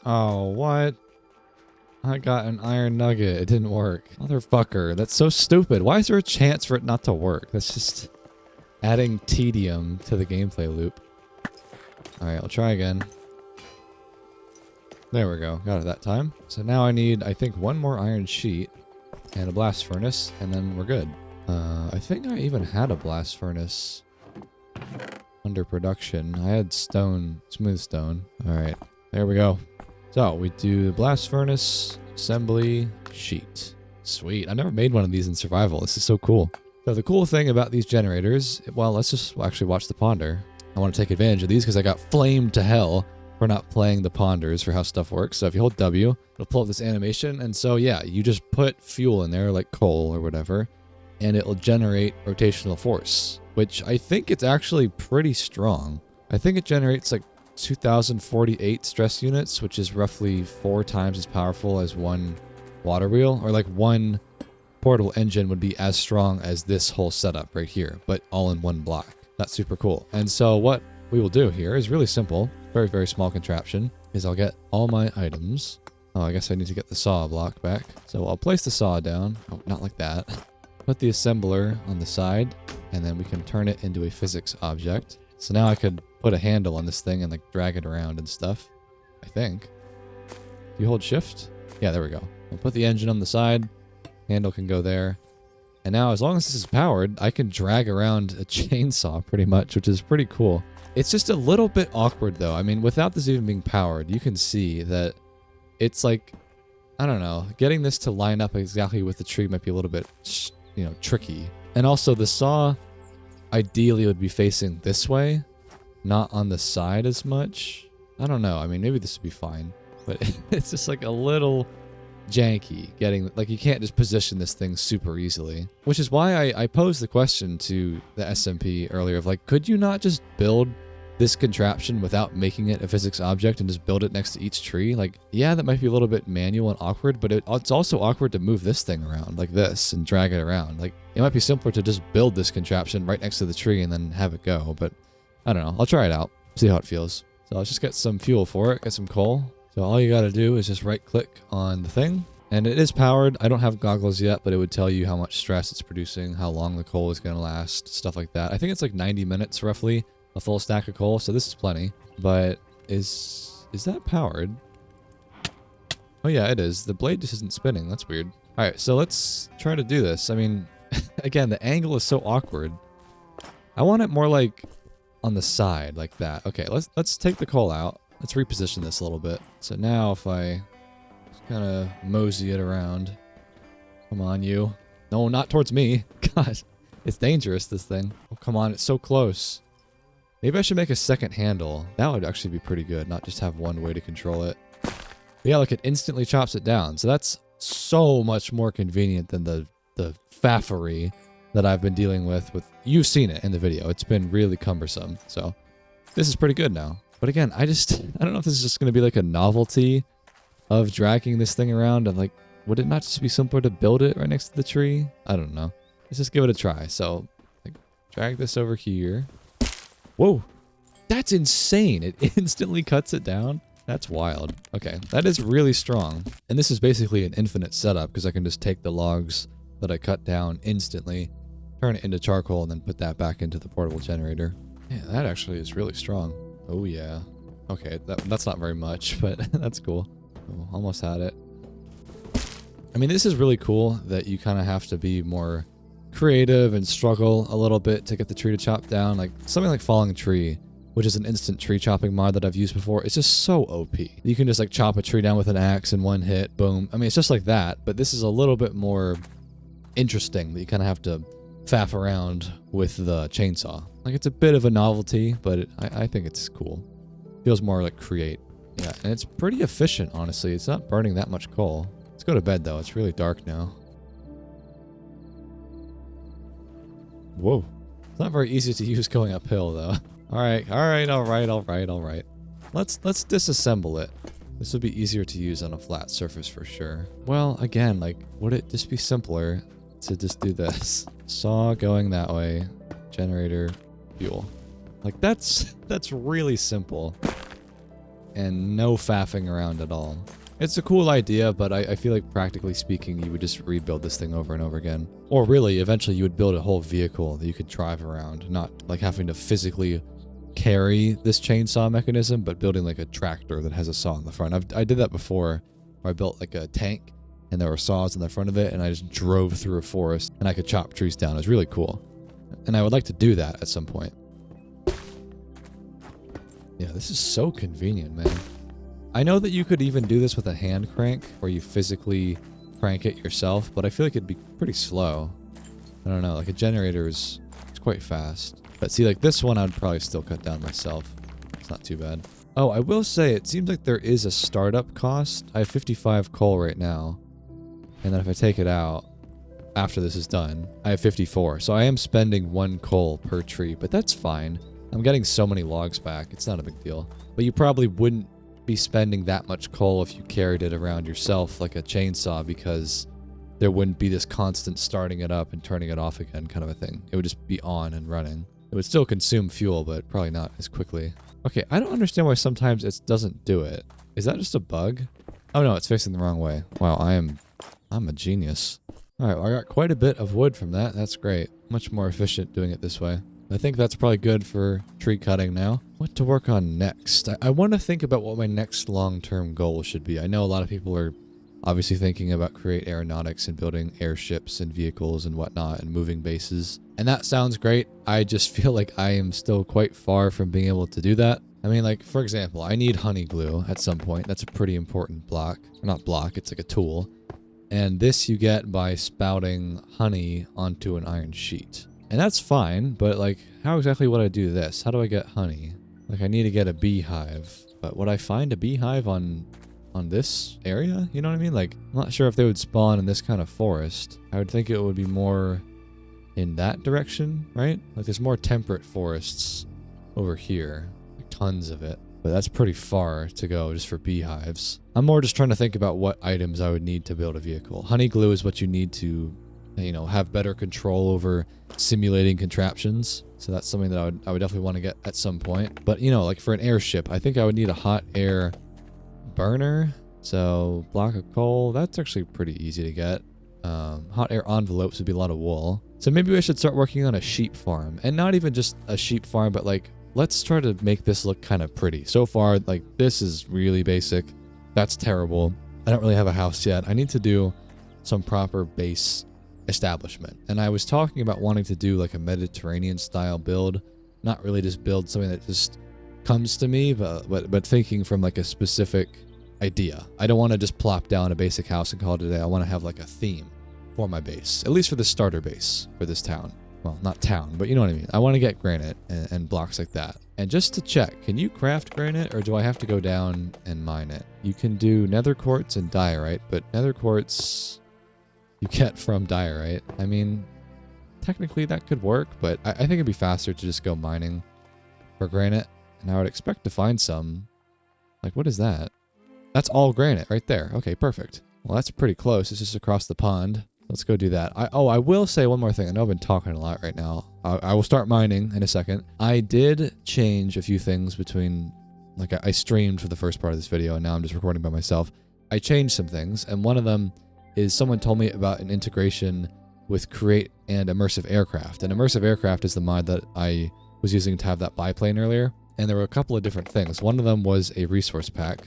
Oh, what? I got an iron nugget. It didn't work. Motherfucker, that's so stupid. Why is there a chance for it not to work? That's just adding tedium to the gameplay loop. Alright, I'll try again. There we go. Got it that time. So now I need, I think, 1 more iron sheet and a blast furnace, and then we're good. I think I even had a blast furnace under production. I had stone, smooth stone. Alright, there we go. So we do blast furnace, assembly, sheet. Sweet. I never made one of these in survival. This is so cool. So the cool thing about these generators, well, let's just actually watch the ponder. I want to take advantage of these because I got flamed to hell for not playing the ponders for how stuff works. So if you hold W, it'll pull up this animation. And so, yeah, you just put fuel in there, like coal or whatever, and it'll generate rotational force, which I think it's actually pretty strong. I think it generates like 2048 stress units, which is roughly 4 times as powerful as 1 water wheel, or like 1 portable engine would be as strong as this whole setup right here, but all in 1 block. That's super cool. And so what we will do here is really simple, very, very small contraption, is I'll get all my items. Oh, I guess I need to get the saw block back. So I'll place the saw down. Oh, not like that. Put the assembler on the side, and then we can turn it into a physics object. So now I could put a handle on this thing and like drag it around and stuff, I think. Do you hold shift? Yeah, there we go. I'll put the engine on the side. Handle can go there. And now as long as this is powered, I can drag around a chainsaw pretty much, which is pretty cool. It's just a little bit awkward though. I mean, without this even being powered, you can see that it's like, I don't know, getting this to line up exactly with the tree might be a little bit, tricky. And also the saw ideally would be facing this way, not on the side as much. I don't know. I mean, maybe this would be fine, but it's just like a little janky getting, like, you can't just position this thing super easily, which is why I posed the question to the SMP earlier of like, could you not just build this contraption without making it a physics object and just build it next to each tree? Like, yeah, that might be a little bit manual and awkward, but it's also awkward to move this thing around like this and drag it around. Like, it might be simpler to just build this contraption right next to the tree and then have it go, but I don't know. I'll try it out, see how it feels. So let's just get some fuel for it, get some coal. So all you gotta do is just right click on the thing, and it is powered. I don't have goggles yet, but it would tell you how much stress it's producing, how long the coal is gonna last, stuff like that. I think it's like 90 minutes roughly, a full stack of coal, so this is plenty. But is that powered? Oh yeah, it is. The blade just isn't spinning. That's weird. All right, so let's try to do this. I mean, again, the angle is so awkward. I want it more like on the side, like that. Okay, let's take the coal out. Let's reposition this a little bit. So now if I just kind of mosey it around. Come on, you. No, not towards me. God, it's dangerous, this thing. Oh, come on, it's so close. Maybe I should make a second handle. That would actually be pretty good, not just have one way to control it. But yeah, look, it instantly chops it down. So that's so much more convenient than the faffery that I've been dealing with. You've seen it in the video. It's been really cumbersome. So this is pretty good now. But again, I don't know if this is just going to be like a novelty of dragging this thing around. And like, would it not just be simpler to build it right next to the tree? I don't know. Let's just give it a try. So like, drag this over here. Whoa, that's insane. It instantly cuts it down. That's wild. Okay, that is really strong. And this is basically an infinite setup because I can just take the logs that I cut down instantly, turn it into charcoal, and then put that back into the portable generator. Yeah, that actually is really strong. Oh yeah. Okay, that's not very much, but that's cool. Oh, almost had it. I mean, this is really cool that you kind of have to be more creative and struggle a little bit to get the tree to chop down. Like something like Falling Tree, which is an instant tree chopping mod that I've used before. It's just so OP. You can just like chop a tree down with an axe in one hit, boom. I mean, it's just like that, but this is a little bit more interesting that you kind of have to faff around with the chainsaw. Like, it's a bit of a novelty, but I think it's cool. Feels more like Create. Yeah, and it's pretty efficient, honestly. It's not burning that much coal. Let's go to bed, though. It's really dark now. Whoa. It's not very easy to use going uphill, though. All right. Let's disassemble it. This would be easier to use on a flat surface for sure. Well, again, like, would it just be simpler to just do this? Saw going that way. Generator, fuel. Like, that's really simple. And no faffing around at all. It's a cool idea, but I feel like practically speaking, you would just rebuild this thing over and over again. Or really, eventually you would build a whole vehicle that you could drive around, not like having to physically carry this chainsaw mechanism, but building like a tractor that has a saw in the front. I did that before, where I built like a tank and there were saws in the front of it, and I just drove through a forest and I could chop trees down. It was really cool. And I would like to do that at some point. Yeah, this is so convenient, man. I know that you could even do this with a hand crank, where you physically crank it yourself, but I feel like it'd be pretty slow. I don't know, like a generator is quite fast. But see, like this one, I'd probably still cut down myself. It's not too bad. Oh, I will say, it seems like there is a startup cost. I have 55 coal right now. And then if I take it out, after this is done, I have 54. So I am spending 1 coal per tree, but that's fine. I'm getting so many logs back. It's not a big deal. But you probably wouldn't be spending that much coal if you carried it around yourself like a chainsaw, because there wouldn't be this constant starting it up and turning it off again kind of a thing. It would just be on and running. It would still consume fuel, but probably not as quickly. Okay, I don't understand why sometimes it doesn't do it. Is that just a bug? Oh no, it's facing the wrong way. Wow, I'm a genius. All right, well, I got quite a bit of wood from that. That's great. Much more efficient doing it this way. I think that's probably good for tree cutting now. What to work on next? I want to think about what my next long-term goal should be. I know a lot of people are obviously thinking about Create Aeronautics and building airships and vehicles and whatnot and moving bases. And that sounds great. I just feel like I am still quite far from being able to do that. I mean, like, for example, I need honey glue at some point. That's a pretty important block. Or not block, it's like a tool. And this you get by spouting honey onto an iron sheet. And that's fine, but like, how exactly would I do this? How do I get honey? Like, I need to get a beehive. But would I find a beehive on this area? You know what I mean? Like, I'm not sure if they would spawn in this kind of forest. I would think it would be more in that direction, right? Like, there's more temperate forests over here. Like, tons of it. But that's pretty far to go just for beehives. I'm more just trying to think about what items I would need to build a vehicle. Honey glue is what you need to, you know, have better control over simulating contraptions. So that's something that I would definitely want to get at some point. But, you know, like for an airship, I think I would need a hot air burner. So block of coal, that's actually pretty easy to get. Hot air envelopes would be a lot of wool. So maybe I should start working on a sheep farm. And not even just a sheep farm, but like, let's try to make this look kind of pretty. So far, like, this is really basic. That's terrible. I don't really have a house yet. I need to do some proper base establishment. And I was talking about wanting to do like a Mediterranean style build. Not really just build something that just comes to me, but thinking from like a specific idea. I don't want to just plop down a basic house and call it a day. I want to have like a theme for my base, at least for the starter base for this town. Well, not town, but you know what I mean. I want to get granite and blocks like that. And just to check, can you craft granite or do I have to go down and mine it? You can do nether quartz and diorite, but nether quartz you get from diorite. I mean, technically that could work, but I think it'd be faster to just go mining for granite. And I would expect to find some. Like, what is that? That's all granite right there. Okay, perfect. Well, that's pretty close. It's just across the pond. Let's go do that. I will say one more thing. I know I've been talking a lot right now. I will start mining in a second. I did change a few things between, like, I streamed for the first part of this video, and now I'm just recording by myself. I changed some things, and one of them is someone told me about an integration with Create and Immersive Aircraft. And Immersive Aircraft is the mod that I was using to have that biplane earlier. And there were a couple of different things. One of them was a resource pack.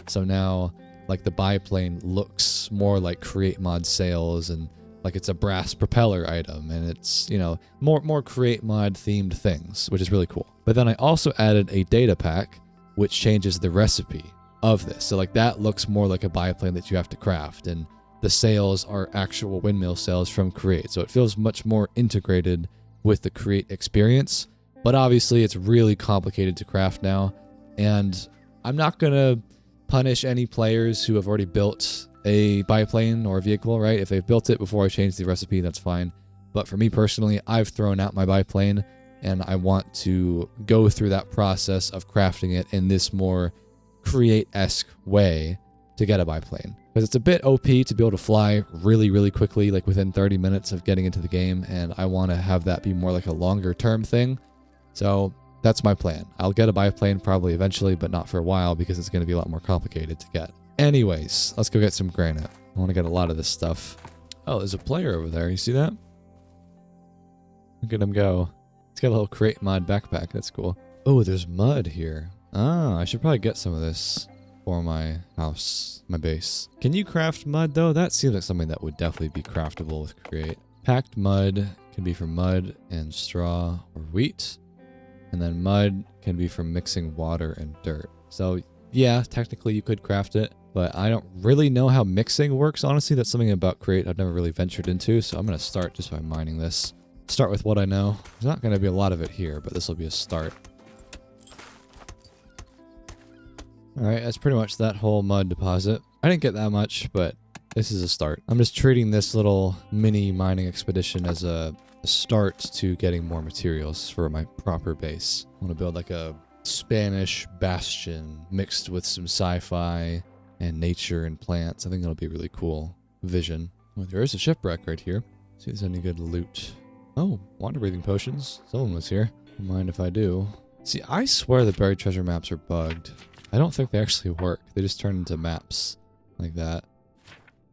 So now, like, the biplane looks more like Create mod sails, and like it's a brass propeller item, and it's, you know, more Create mod themed things, which is really cool. But then I also added a data pack which changes the recipe of this. So like that looks more like a biplane that you have to craft, and the sails are actual windmill sails from Create. So it feels much more integrated with the Create experience. But obviously it's really complicated to craft now, and I'm not gonna punish any players who have already built a biplane or a vehicle, right? If they've built it before I change the recipe, that's fine. But for me personally, I've thrown out my biplane, and I want to go through that process of crafting it in this more Create-esque way to get a biplane. Because it's a bit OP to be able to fly really, really quickly, like within 30 minutes of getting into the game, and I want to have that be more like a longer term thing. So that's my plan. I'll get a biplane probably eventually, but not for a while because it's going to be a lot more complicated to get. Anyways, let's go get some granite. I want to get a lot of this stuff. Oh, there's a player over there. You see that? Look at him go. He's got a little Create mod backpack. That's cool. Oh, there's mud here. Ah, I should probably get some of this for my house, my base. Can you craft mud though? That seems like something that would definitely be craftable with Create. Packed mud can be from mud and straw or wheat. And then mud can be from mixing water and dirt. So yeah, technically you could craft it, but I don't really know how mixing works. Honestly, that's something about Create I've never really ventured into. So I'm going to start just by mining this. Start with what I know. There's not going to be a lot of it here, but this will be a start. All right, that's pretty much that whole mud deposit. I didn't get that much, but this is a start. I'm just treating this little mini mining expedition as a start to getting more materials for my proper base. I want to build like a Spanish bastion mixed with some sci-fi and nature and plants. I think that'll be a really cool vision. Oh, there is a shipwreck right here. See if there's any good loot. Oh, water breathing potions. Someone was here. Don't mind if I do. See, I swear the buried treasure maps are bugged. I don't think they actually work. They just turn into maps like that.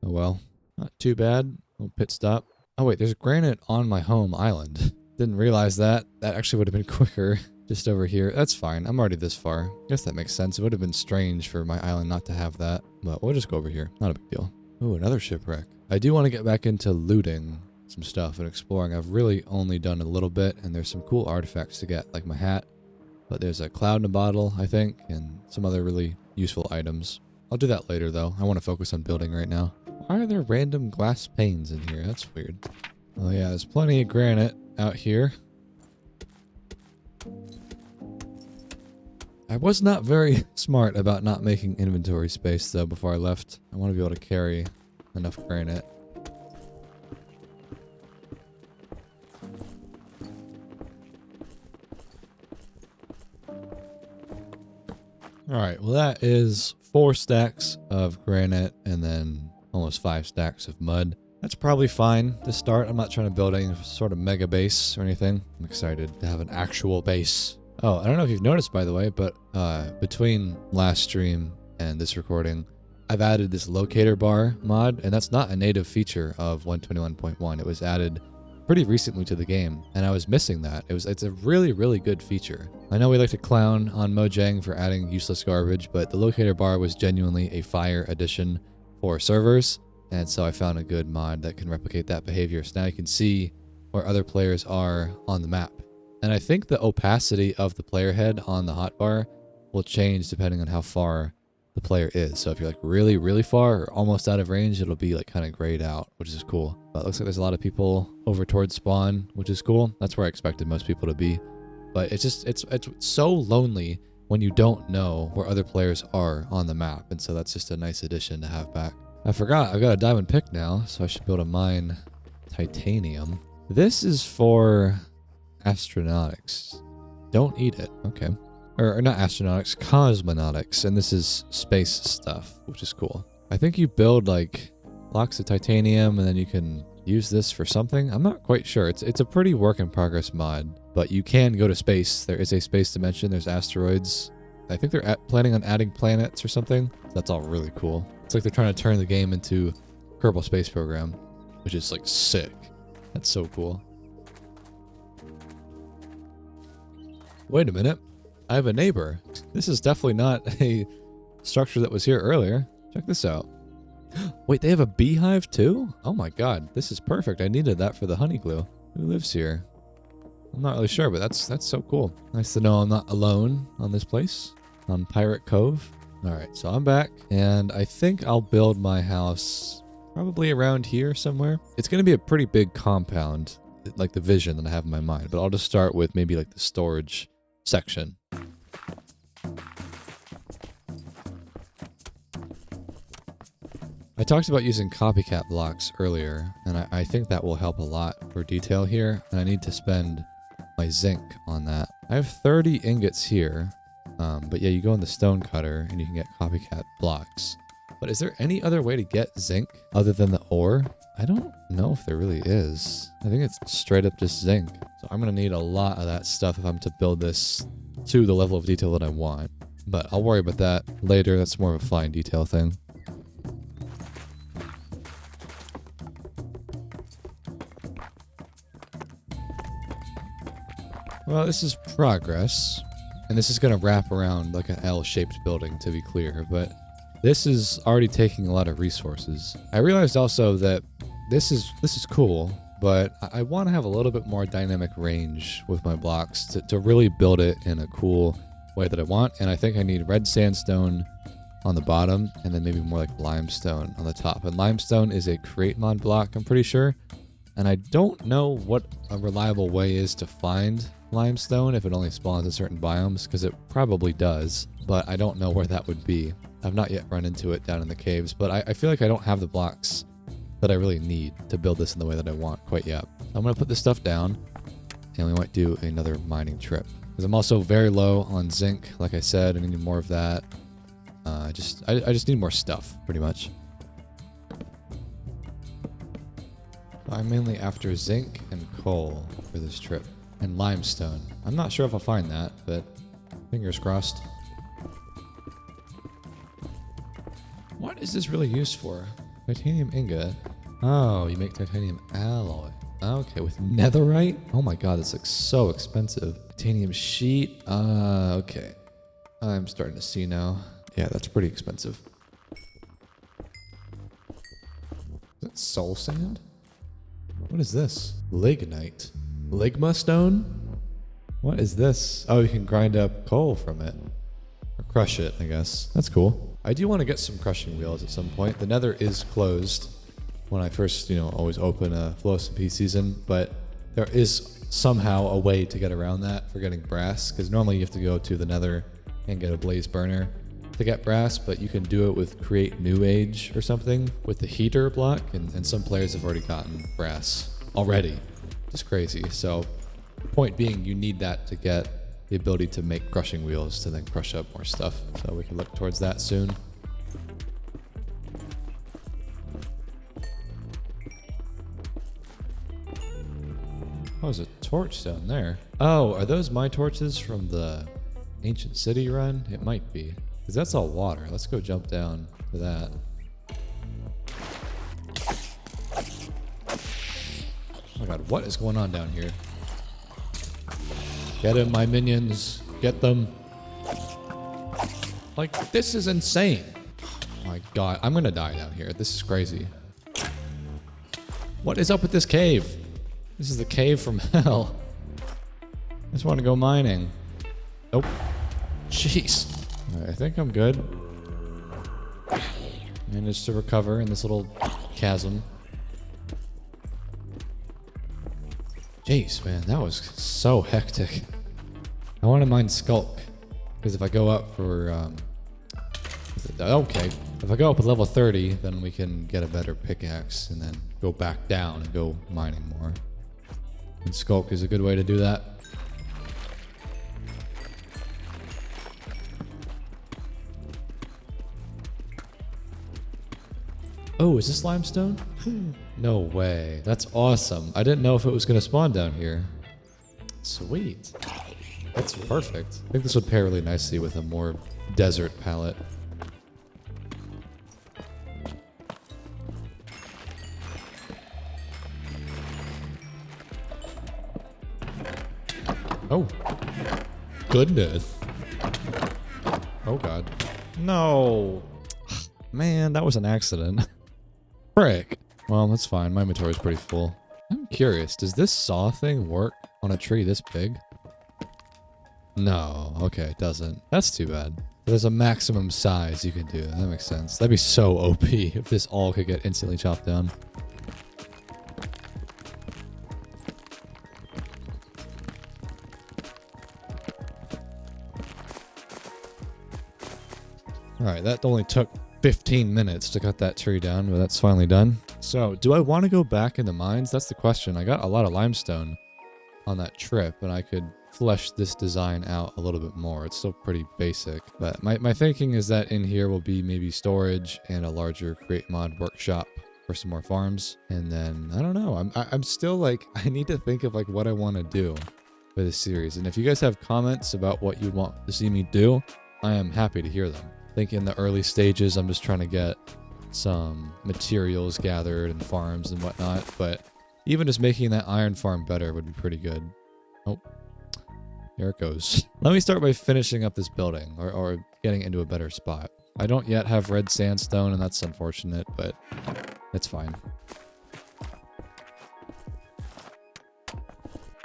Oh well, not too bad. Little pit stop. Oh wait, there's granite on my home island. Didn't realize that. That actually would have been quicker. Just over here. That's fine. I'm already this far. Guess that makes sense. It would have been strange for my island not to have that. But we'll just go over here. Not a big deal. Oh, another shipwreck. I do want to get back into looting some stuff and exploring. I've really only done a little bit, and there's some cool artifacts to get, like my hat. But there's a cloud in a bottle, I think, and some other really useful items. I'll do that later, though. I want to focus on building right now. Why are there random glass panes in here? That's weird. Oh yeah, there's plenty of granite out here. I was not very smart about not making inventory space though before I left. I want to be able to carry enough granite. Alright, well that is 4 stacks of granite and then almost 5 stacks of mud. That's probably fine to start. I'm not trying to build any sort of mega base or anything. I'm excited to have an actual base. Oh, I don't know if you've noticed, by the way, but between last stream and this recording, I've added this locator bar mod, and that's not a native feature of 121.1. It was added pretty recently to the game, and I was missing that. It's a really, really good feature. I know we like to clown on Mojang for adding useless garbage, but the locator bar was genuinely a fire addition for servers, and so I found a good mod that can replicate that behavior. So now you can see where other players are on the map. And I think the opacity of the player head on the hotbar will change depending on how far the player is. So if you're like really, really far or almost out of range, it'll be like kind of grayed out, which is cool. But it looks like there's a lot of people over towards spawn, which is cool. That's where I expected most people to be. But it's just, it's so lonely when you don't know where other players are on the map. And so that's just a nice addition to have back. I forgot, I've got a diamond pick now, so I should be able to mine titanium. This is for Aeronautics. Don't eat it. Okay. Or not Aeronautics, cosmonautics. And this is space stuff, which is cool. I think you build like blocks of titanium and then you can use this for something. I'm not quite sure. It's a pretty work in progress mod, but you can go to space. There is a space dimension. There's asteroids. I think they're planning on adding planets or something. That's all really cool. It's like they're trying to turn the game into Kerbal Space Program, which is like sick. That's so cool. Wait a minute. I have a neighbor. This is definitely not a structure that was here earlier. Check this out. Wait, they have a beehive too? Oh my god, this is perfect. I needed that for the honey glue. Who lives here? I'm not really sure, but that's so cool. Nice to know I'm not alone on this place, on Pirate Cove. Alright, so I'm back, and I think I'll build my house probably around here somewhere. It's going to be a pretty big compound, like the vision that I have in my mind, but I'll just start with maybe like the storage section. I talked about using copycat blocks earlier, and I think that will help a lot for detail here, and I need to spend my zinc on that. I have 30 ingots here, but yeah, you go in the stone cutter and you can get copycat blocks. But is there any other way to get zinc other than the ore? I don't know if there really is. I think it's straight up just zinc. So I'm going to need a lot of that stuff if I'm to build this to the level of detail that I want. But I'll worry about that later. That's more of a fine detail thing. Well, this is progress. And this is going to wrap around like an L-shaped building, to be clear. But this is already taking a lot of resources. I realized also that this is cool, but I want to have a little bit more dynamic range with my blocks to really build it in a cool way that I want. And I think I need red sandstone on the bottom and then maybe more like limestone on the top. And limestone is a create mod block, I'm pretty sure. And I don't know what a reliable way is to find limestone if it only spawns in certain biomes, because it probably does, but I don't know where that would be. I've not yet run into it down in the caves, but I feel like I don't have the blocks that I really need to build this in the way that I want quite yet. I'm going to put this stuff down, and we might do another mining trip, because I'm also very low on zinc. Like I said, I need more of that. I just need more stuff, pretty much. I'm mainly after zinc and coal for this trip. And limestone. I'm not sure if I'll find that, but fingers crossed. What is this really used for? Titanium ingot. Oh, you make titanium alloy. Okay, with netherite? Oh my god, this looks so expensive. Titanium sheet. Okay. I'm starting to see now. Yeah, that's pretty expensive. Is that soul sand? What is this? Lignite. Ligma stone? What is this? Oh, you can grind up coal from it. Or crush it, I guess. That's cool. I do want to get some crushing wheels at some point. The nether is closed when I first, always open a flowstate season, but there is somehow a way to get around that for getting brass, because normally you have to go to the nether Can't get a blaze burner to get brass, but you can do it with create new age or something with the heater block, and some players have already gotten brass already. Just crazy. So point being, you need that to get the ability to make crushing wheels to then crush up more stuff. So we can look towards that soon. Oh, there's a torch down there. Oh, are those my torches from the ancient city run? It might be, because that's all water. Let's go jump down to that. Oh my god, what is going on down here? Get him, my minions. Get them. Like, this is insane. Oh my god, I'm gonna die down here. This is crazy. What is up with this cave? This is the cave from hell. I just want to go mining. Nope. Jeez. Alright, I think I'm good. Managed to recover in this little chasm. Jeez, man, that was so hectic. I want to mine Skulk, because if I go up for, okay, if I go up with level 30, then we can get a better pickaxe and then go back down and go mining more. And Skulk is a good way to do that. Oh, is this limestone? No way. That's awesome. I didn't know if it was going to spawn down here. Sweet. That's perfect. I think this would pair really nicely with a more desert palette. Oh. Goodness. Oh god. No. Man, that was an accident. Frick. Well, that's fine. My inventory is pretty full. I'm curious, does this saw thing work on a tree this big? No. Okay, it doesn't. That's too bad. There's a maximum size you can do. That makes sense. That'd be so OP if this all could get instantly chopped down. Alright, that only took 15 minutes to cut that tree down, but that's finally done. So, do I want to go back in the mines? That's the question. I got a lot of limestone on that trip, and I could flesh this design out a little bit more. It's still pretty basic, but my thinking is that in here will be maybe storage and a larger create mod workshop for some more farms. And then, I don't know, I'm still like, I need to think of like what I want to do for this series. And if you guys have comments about what you want to see me do, I am happy to hear them. I think in the early stages, I'm just trying to get some materials gathered and farms and whatnot, but even just making that iron farm better would be pretty good. Oh, here it goes. Let me start by finishing up this building or getting into a better spot. I don't yet have red sandstone, and that's unfortunate, but it's fine.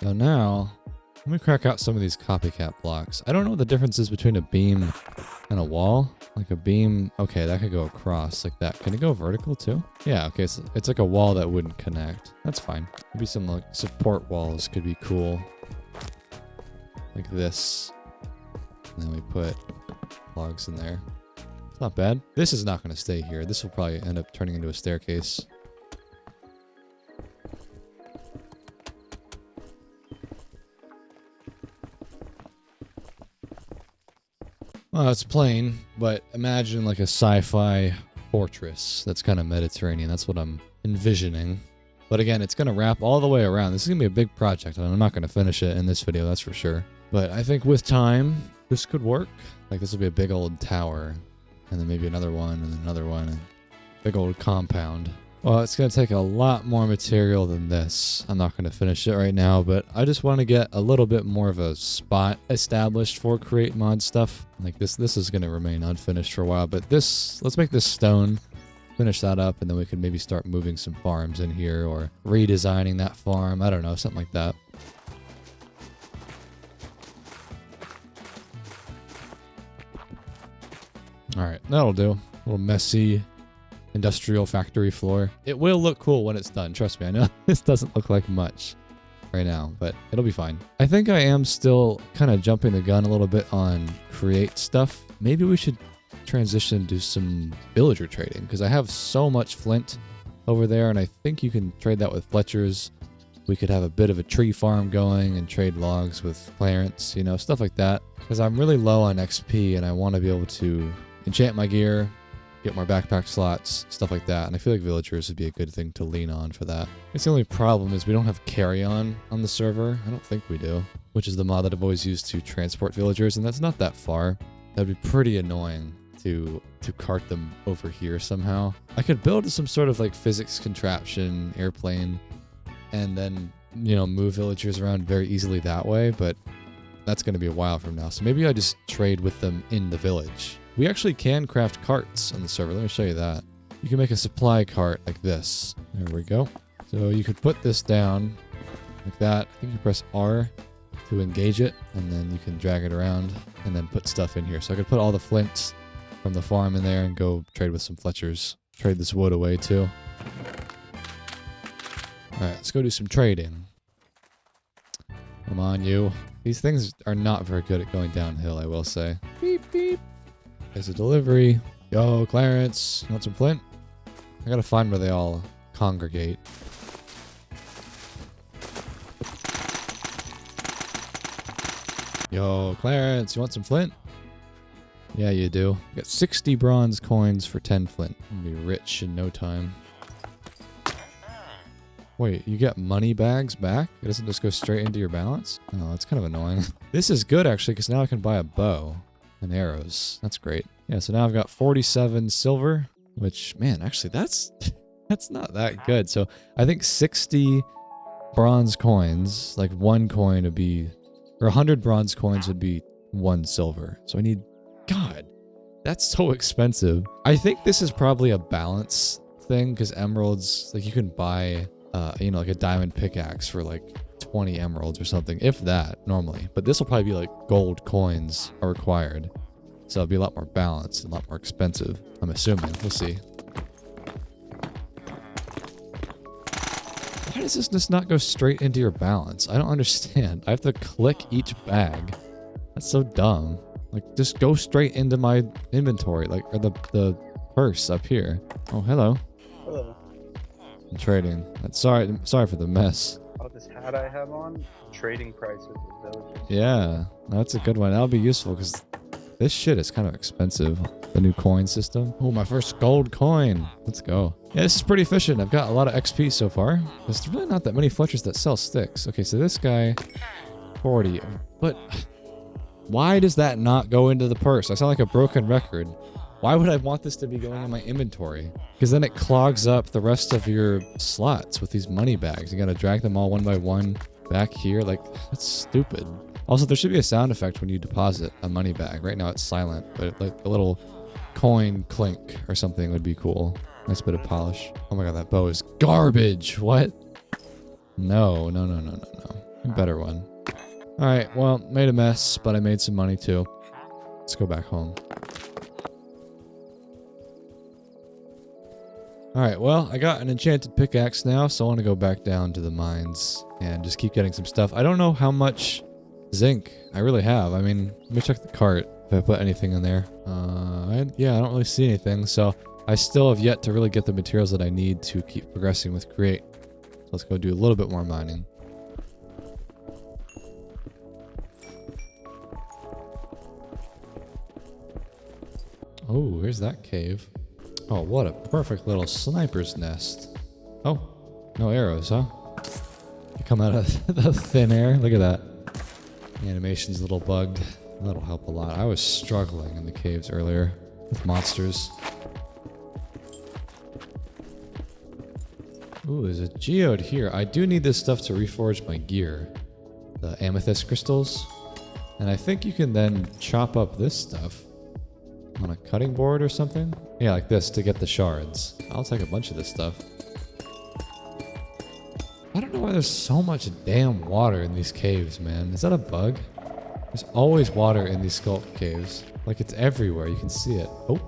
So now, let me crack out some of these copycat blocks. I don't know what the difference is between a beam and a wall. Like a beam, okay, that could go across like that. Can it go vertical too? Yeah, okay, so it's like a wall that wouldn't connect. That's fine. Maybe some like support walls could be cool. Like this. And then we put logs in there. It's not bad. This is not going to stay here. This will probably end up turning into a staircase. Well, it's plain, but imagine like a sci-fi fortress that's kind of Mediterranean. That's what I'm envisioning. But again, it's going to wrap all the way around. This is going to be a big project, and I'm not going to finish it in this video, that's for sure. But I think with time, this could work. Like this will be a big old tower, and then maybe another one, and then another one, and big old compound. Well, it's going to take a lot more material than this. I'm not going to finish it right now, but I just want to get a little bit more of a spot established for create mod stuff. Like this is going to remain unfinished for a while, but let's make this stone, finish that up, and then we could maybe start moving some farms in here or redesigning that farm. I don't know, something like that. All right, that'll do. A little messy industrial factory floor. It will look cool when it's done. Trust me, I know this doesn't look like much, right now, but it'll be fine. I think I am still kind of jumping the gun a little bit on create stuff. Maybe we should transition to some villager trading because I have so much flint over there, and I think you can trade that with Fletchers. We could have a bit of a tree farm going and trade logs with Clarence, you know, stuff like that. Because I'm really low on XP and I want to be able to enchant my gear, get more backpack slots, stuff like that. And I feel like villagers would be a good thing to lean on for that. I guess the only problem is we don't have carry-on the server. I don't think we do, which is the mod that I've always used to transport villagers, and that's not that far. That'd be pretty annoying to cart them over here somehow. I could build some sort of like physics contraption, airplane, and then, you know, move villagers around very easily that way, but that's going to be a while from now. So maybe I just trade with them in the village. We actually can craft carts on the server. Let me show you that. You can make a supply cart like this. There we go. So you could put this down like that. I think you press R to engage it, and then you can drag it around and then put stuff in here. So I could put all the flints from the farm in there and go trade with some Fletchers. Trade this wood away too. Alright, let's go do some trading. Come on, you. These things are not very good at going downhill, I will say. Beep, beep. There's a delivery. Yo, Clarence. You want some flint? I gotta find where they all congregate. Yo, Clarence. You want some flint? Yeah, you do. You got 60 bronze coins for 10 flint. You'll be rich in no time. Wait, you get money bags back? It doesn't just go straight into your balance? Oh, that's kind of annoying. This is good, actually, because now I can buy a bow and arrows. That's great. Yeah, so now I've got 47 silver, which, man, actually, that's not that good. So I think 60 bronze coins, like one coin would be, or 100 bronze coins would be 1 silver. So I need, God, that's so expensive. I think this is probably a balance thing, because emeralds, like you can buy... you know, like a diamond pickaxe for like 20 emeralds or something, if that, normally. But this will probably be like gold coins are required. So it'll be a lot more balanced and a lot more expensive, I'm assuming. We'll see. Why does this just not go straight into your balance? I don't understand. I have to click each bag. That's so dumb. Like, just go straight into my inventory, like, or the purse up here. Oh, hello. Hello. Trading. Sorry for the mess. Oh, this hat I have on, trading prices with villagers. Yeah, that's a good one. That'll be useful because this shit is kind of expensive. The new coin system. Oh, my first gold coin. Let's go. Yeah, this is pretty efficient. I've got a lot of XP so far. There's really not that many Fletchers that sell sticks. Okay, so this guy, 40. But why does that not go into the purse? I sound like a broken record. Why would I want this to be going in my inventory? Because then it clogs up the rest of your slots with these money bags. You gotta drag them all one by one back here. Like, that's stupid. Also, there should be a sound effect when you deposit a money bag. Right now it's silent, but like a little coin clink or something would be cool. Nice bit of polish. Oh my god, that bow is garbage. What? No. A better one. Alright, well, made a mess, but I made some money too. Let's go back home. Alright, well, I got an enchanted pickaxe now, so I want to go back down to the mines and just keep getting some stuff. I don't know how much zinc I really have. I mean, let me check the cart if I put anything in there. Yeah, I don't really see anything, so I still have yet to really get the materials that I need to keep progressing with Create. So let's go do a little bit more mining. Oh, here's that cave. Oh, what a perfect little sniper's nest. Oh, no arrows, huh? They come out of the thin air. Look at that. The animation's a little bugged. That'll help a lot. I was struggling in the caves earlier with monsters. Ooh, there's a geode here. I do need this stuff to reforge my gear. The amethyst crystals. And I think you can then chop up this stuff on a cutting board or something? Yeah, like this to get the shards. I'll take a bunch of this stuff. I don't know why there's so much damn water in these caves, man. Is that a bug? There's always water in these sculpt caves. Like it's everywhere. You can see it. Oh.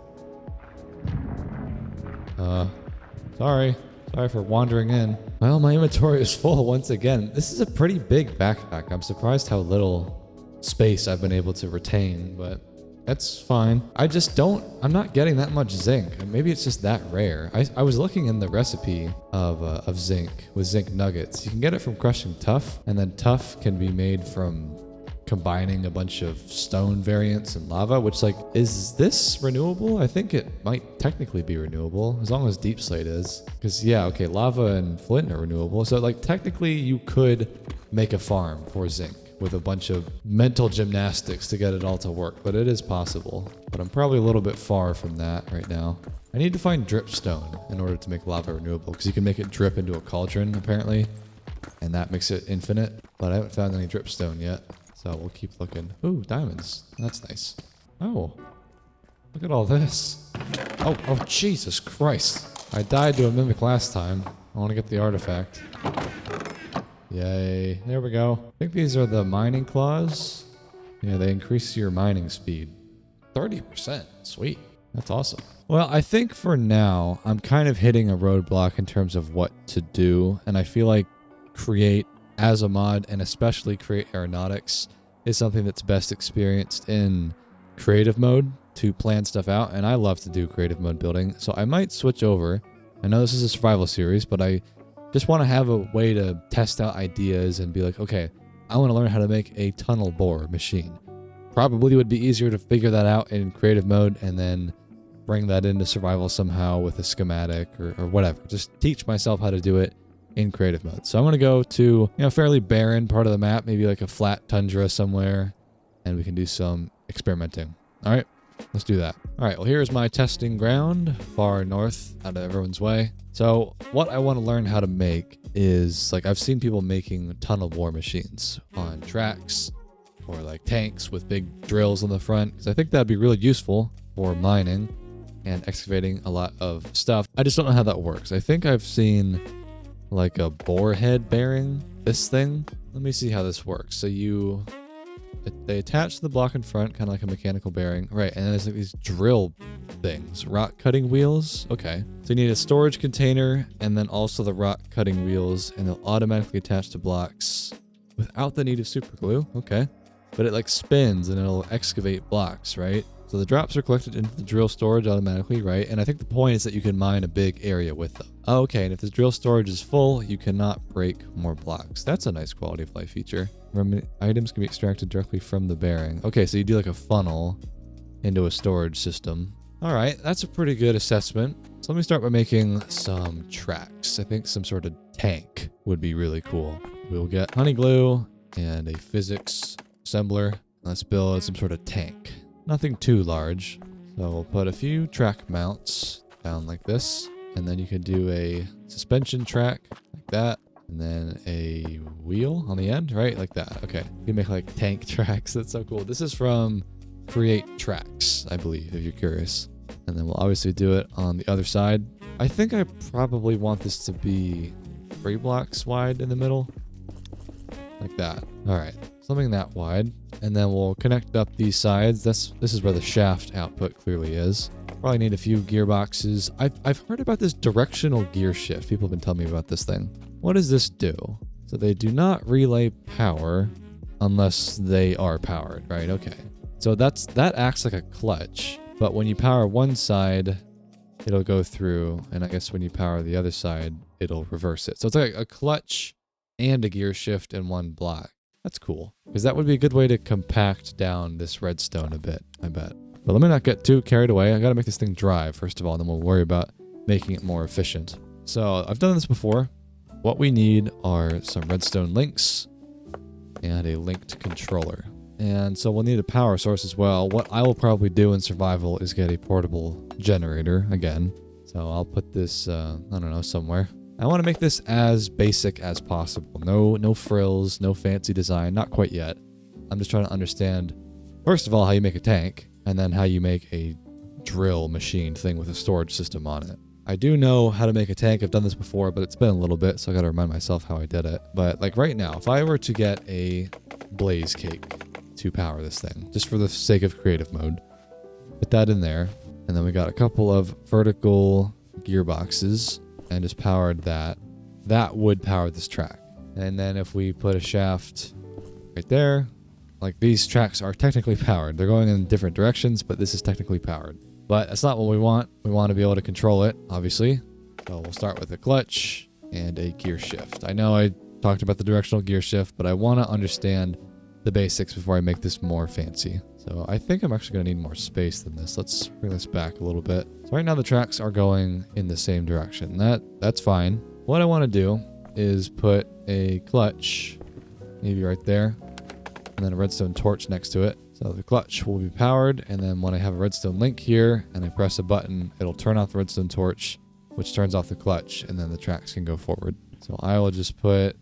Sorry. Sorry for wandering in. Well, my inventory is full once again. This is a pretty big backpack. I'm surprised how little space I've been able to retain, but that's fine. I'm not getting that much zinc. Maybe it's just that rare. I was looking in the recipe of zinc with zinc nuggets. You can get it from crushing tuff, and then tuff can be made from combining a bunch of stone variants and lava, which like, is this renewable? I think it might technically be renewable as long as deep slate is. Because yeah, okay, lava and flint are renewable. So like technically you could make a farm for zinc with a bunch of mental gymnastics to get it all to work, but it is possible. But I'm probably a little bit far from that right now. I need to find dripstone in order to make lava renewable, because you can make it drip into a cauldron apparently, and that makes it infinite. But I haven't found any dripstone yet. So we'll keep looking. Ooh, diamonds. That's nice. Oh, look at all this. Oh, Jesus Christ. I died to a mimic last time. I want to get the artifact. Yay. There we go. I think these are the mining claws. Yeah, they increase your mining speed. 30%. Sweet. That's awesome. Well, I think for now, I'm kind of hitting a roadblock in terms of what to do. And I feel like create as a mod, and especially create aeronautics, is something that's best experienced in creative mode to plan stuff out. And I love to do creative mode building, so I might switch over. I know this is a survival series, but I just want to have a way to test out ideas and be like, okay, I want to learn how to make a tunnel bore machine. Probably would be easier to figure that out in creative mode and then bring that into survival somehow with a schematic or whatever. Just teach myself how to do it in creative mode. So I'm going to go to, a fairly barren part of the map, maybe like a flat tundra somewhere, and we can do some experimenting. All right, let's do that. All right, well, here's my testing ground, far north, out of everyone's way. So what I want to learn how to make is, like, I've seen people making tunnel bore machines on tracks or like tanks with big drills on the front, because I think that'd be really useful for mining and excavating a lot of stuff. I just don't know how that works. I think I've seen like a bore head bearing this thing. Let me see how this works. So they attach to the block in front, kind of like a mechanical bearing, right? And then there's like these drill things, rock cutting wheels. Okay, so you need a storage container and then also the rock cutting wheels, and they'll automatically attach to blocks without the need of super glue. Okay, but it like spins and it'll excavate blocks, right? So the drops are collected into the drill storage automatically, right? And I think the point is that you can mine a big area with them. Oh, okay, and if the drill storage is full, you cannot break more blocks. That's a nice quality of life feature. Remember, items can be extracted directly from the bearing. Okay, so you do like a funnel into a storage system. All right, that's a pretty good assessment. So let me start by making some tracks. I think some sort of tank would be really cool. We'll get honey glue and a physics assembler. Let's build some sort of tank. Nothing too large. So we'll put a few track mounts down like this. And then you can do a suspension track like that. And then a wheel on the end, right? Like that. Okay. You can make like tank tracks. That's so cool. This is from Create Tracks, I believe, if you're curious. And then we'll obviously do it on the other side. I think I probably want this to be 3 blocks wide in the middle. Like that. All right. Something that wide. And then we'll connect up these sides. This is where the shaft output clearly is. Probably need a few gearboxes. I've heard about this directional gear shift. People have been telling me about this thing. What does this do? So they do not relay power unless they are powered, right? Okay. So that acts like a clutch. But when you power one side, it'll go through. And I guess when you power the other side, it'll reverse it. So it's like a clutch and a gear shift in one block. That's cool, because that would be a good way to compact down this redstone a bit, I bet. But let me not get too carried away. I gotta make this thing drive first of all, and then we'll worry about making it more efficient. So I've done this before. What we need are some redstone links and a linked controller. And so we'll need a power source as well. What I will probably do in survival is get a portable generator again. So I'll put this, I don't know, somewhere. I want to make this as basic as possible. No frills, no fancy design, not quite yet. I'm just trying to understand, first of all, how you make a tank, and then how you make a drill machine thing with a storage system on it. I do know how to make a tank. I've done this before, but it's been a little bit, so I got to remind myself how I did it. But like right now, if I were to get a blaze cake to power this thing, just for the sake of creative mode, put that in there. And then we got a couple of vertical gearboxes. and just powered that, that would power this track. And then if we put a shaft right there, like these tracks are technically powered. They're going in different directions, but this is technically powered. But that's not what we want. We want to be able to control it, obviously. So we'll start with a clutch and a gear shift. I know I talked about the directional gear shift, but I want to understand the basics before I make this more fancy. So I think I'm actually going to need more space than this. Let's bring this back a little bit. So right now the tracks are going in the same direction. That's fine. What I want to do is put a clutch, maybe right there, and then a redstone torch next to it. So the clutch will be powered, and then when I have a redstone link here and I press a button, it'll turn off the redstone torch, which turns off the clutch, and then the tracks can go forward. So I will just put,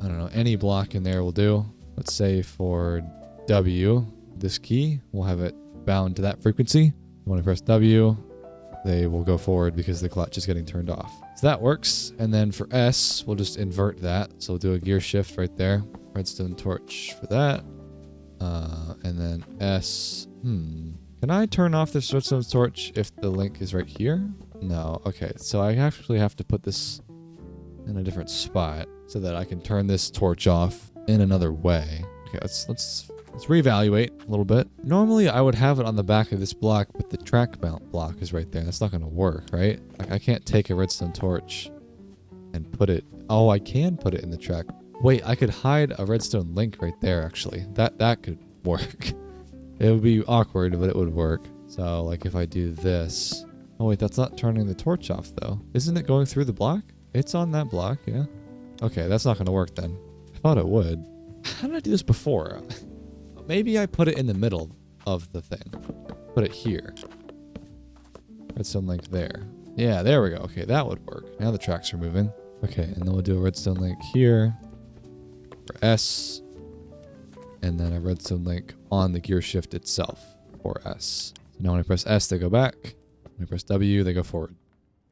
I don't know, any block in there will do. Let's say for W, this key, we'll have it bound to that frequency. When I press W, they will go forward because the clutch is getting turned off. So that works. And then for S, we'll just invert that. So we'll do a gear shift right there. Redstone torch for that. And then S. Can I turn off this redstone torch if the link is right here? No. Okay. So I actually have to put this in a different spot so that I can turn this torch off in another way. Okay. Let's reevaluate a little bit. Normally I would have it on the back of this block, but the track mount block is right there. That's not going to work, right? Like I can't take a redstone torch and put it. Oh, I can put it in the track. Wait, I could hide a redstone link right there, actually. That could work. It would be awkward, but it would work. So, like, if I do this... Oh, wait, that's not turning the torch off, though. Isn't it going through the block? It's on that block, yeah. Okay, that's not going to work, then. I thought it would. How did I do this before? Maybe I put it in the middle of the thing. Put it here. Redstone link there. Yeah, there we go. Okay, that would work. Now the tracks are moving. Okay, and then we'll do a redstone link here. For S, and then a redstone link on the gear shift itself for S. So now when I press S, they go back. When I press W, they go forward.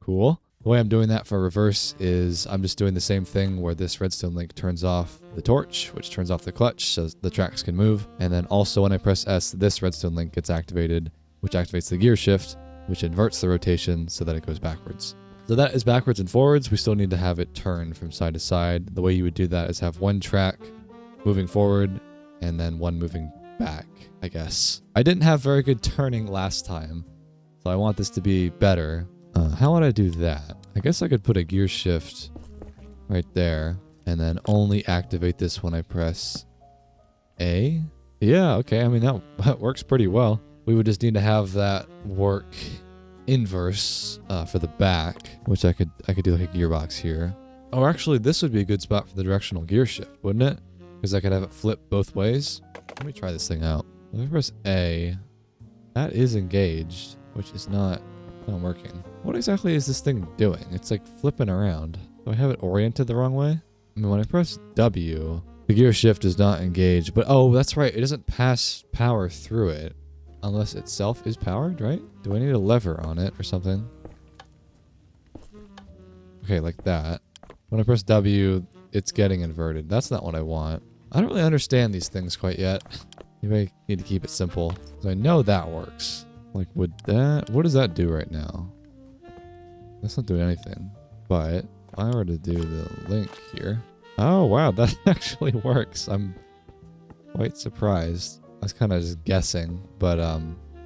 Cool. The way I'm doing that for reverse is I'm just doing the same thing where this redstone link turns off the torch, which turns off the clutch so the tracks can move. And then also when I press S, this redstone link gets activated, which activates the gear shift, which inverts the rotation so that it goes backwards. So that is backwards and forwards. We still need to have it turn from side to side. The way you would do that is have one track moving forward and then one moving back, I guess. I didn't have very good turning last time, so I want this to be better. How would I do that? I guess I could put a gear shift right there and then only activate this when I press A. Yeah, okay. I mean, that works pretty well. We would just need to have that work inverse for the back, which I could do like a gearbox here. Oh, actually, this would be a good spot for the directional gear shift, wouldn't it? Because I could have it flip both ways. Let me try this thing out. Let me press A. That is engaged, which is not working. What exactly is this thing doing? It's like flipping around. Do I have it oriented the wrong way? I mean, when I press W, the gear shift is not engaged, but oh, that's right. It doesn't pass power through it unless itself is powered, right? Do I need a lever on it or something? Okay, like that. When I press W, it's getting inverted. That's not what I want. I don't really understand these things quite yet. Maybe I need to keep it simple. So I know that works. Like, what does that do right now? That's not doing anything. But if I were to do the link here. Oh, wow, that actually works. I'm quite surprised. I was kind of just guessing, but,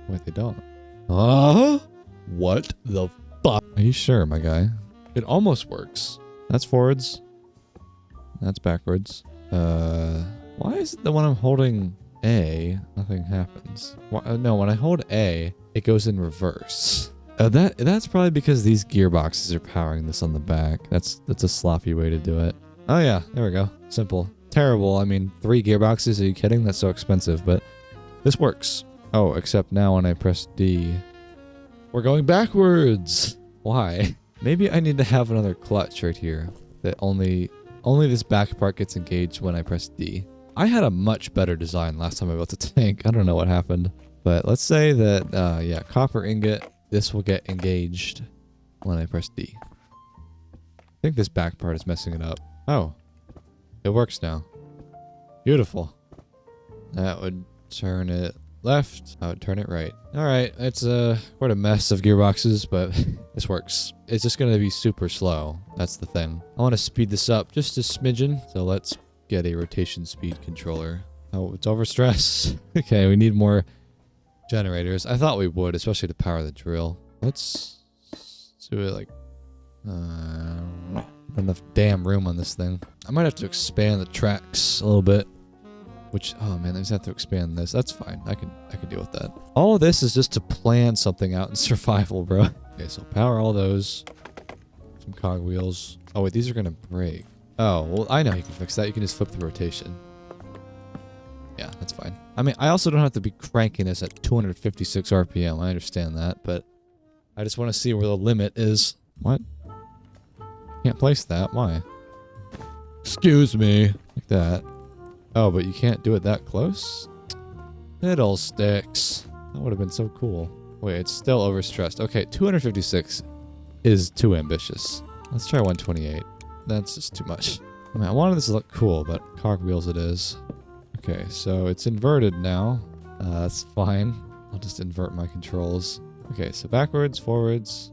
wait, they don't. What the fuck? Are you sure, my guy? It almost works. That's forwards. That's backwards. Why is it that when I'm holding A, nothing happens? No, when I hold A, it goes in reverse. That's probably because these gearboxes are powering this on the back. That's a sloppy way to do it. Oh yeah, there we go. Simple. Terrible. I mean, 3 gearboxes, are you kidding? That's so expensive, but this works. Oh, except now when I press D, we're going backwards. Why? Maybe I need to have another clutch right here that only this back part gets engaged when I press D. I had a much better design last time I built a tank. I don't know what happened, but let's say that, yeah, copper ingot, this will get engaged when I press D. I think this back part is messing it up. Oh, it works now. Beautiful. That would turn it left. I would turn it right. All right, it's quite a mess of gearboxes, but This works. It's just going to be super slow. That's the thing. I want to speed this up just a smidgen. So let's get a rotation speed controller. Oh, it's overstressed. Okay, we need more generators. I thought we would, especially to power the drill. Let's do it like... not enough damn room on this thing. I might have to expand the tracks a little bit. Which, oh man, I just have to expand this. That's fine. I can deal with that. All of this is just to plan something out in survival, bro. Okay, so power all those. Some cogwheels. Oh wait, these are gonna break. Oh, well, I know you can fix that. You can just flip the rotation. Yeah, that's fine. I mean, I also don't have to be cranking this at 256 RPM. I understand that, but I just want to see where the limit is. What? Can't place that. Why? Excuse me. Like that. Oh, but you can't do it that close? Fiddlesticks. That would have been so cool. Wait, it's still overstressed. Okay, 256 is too ambitious. Let's try 128. That's just too much. I mean, I wanted this to look cool, but cogwheels it is. Okay, so it's inverted now. That's fine. I'll just invert my controls. Okay, so backwards, forwards.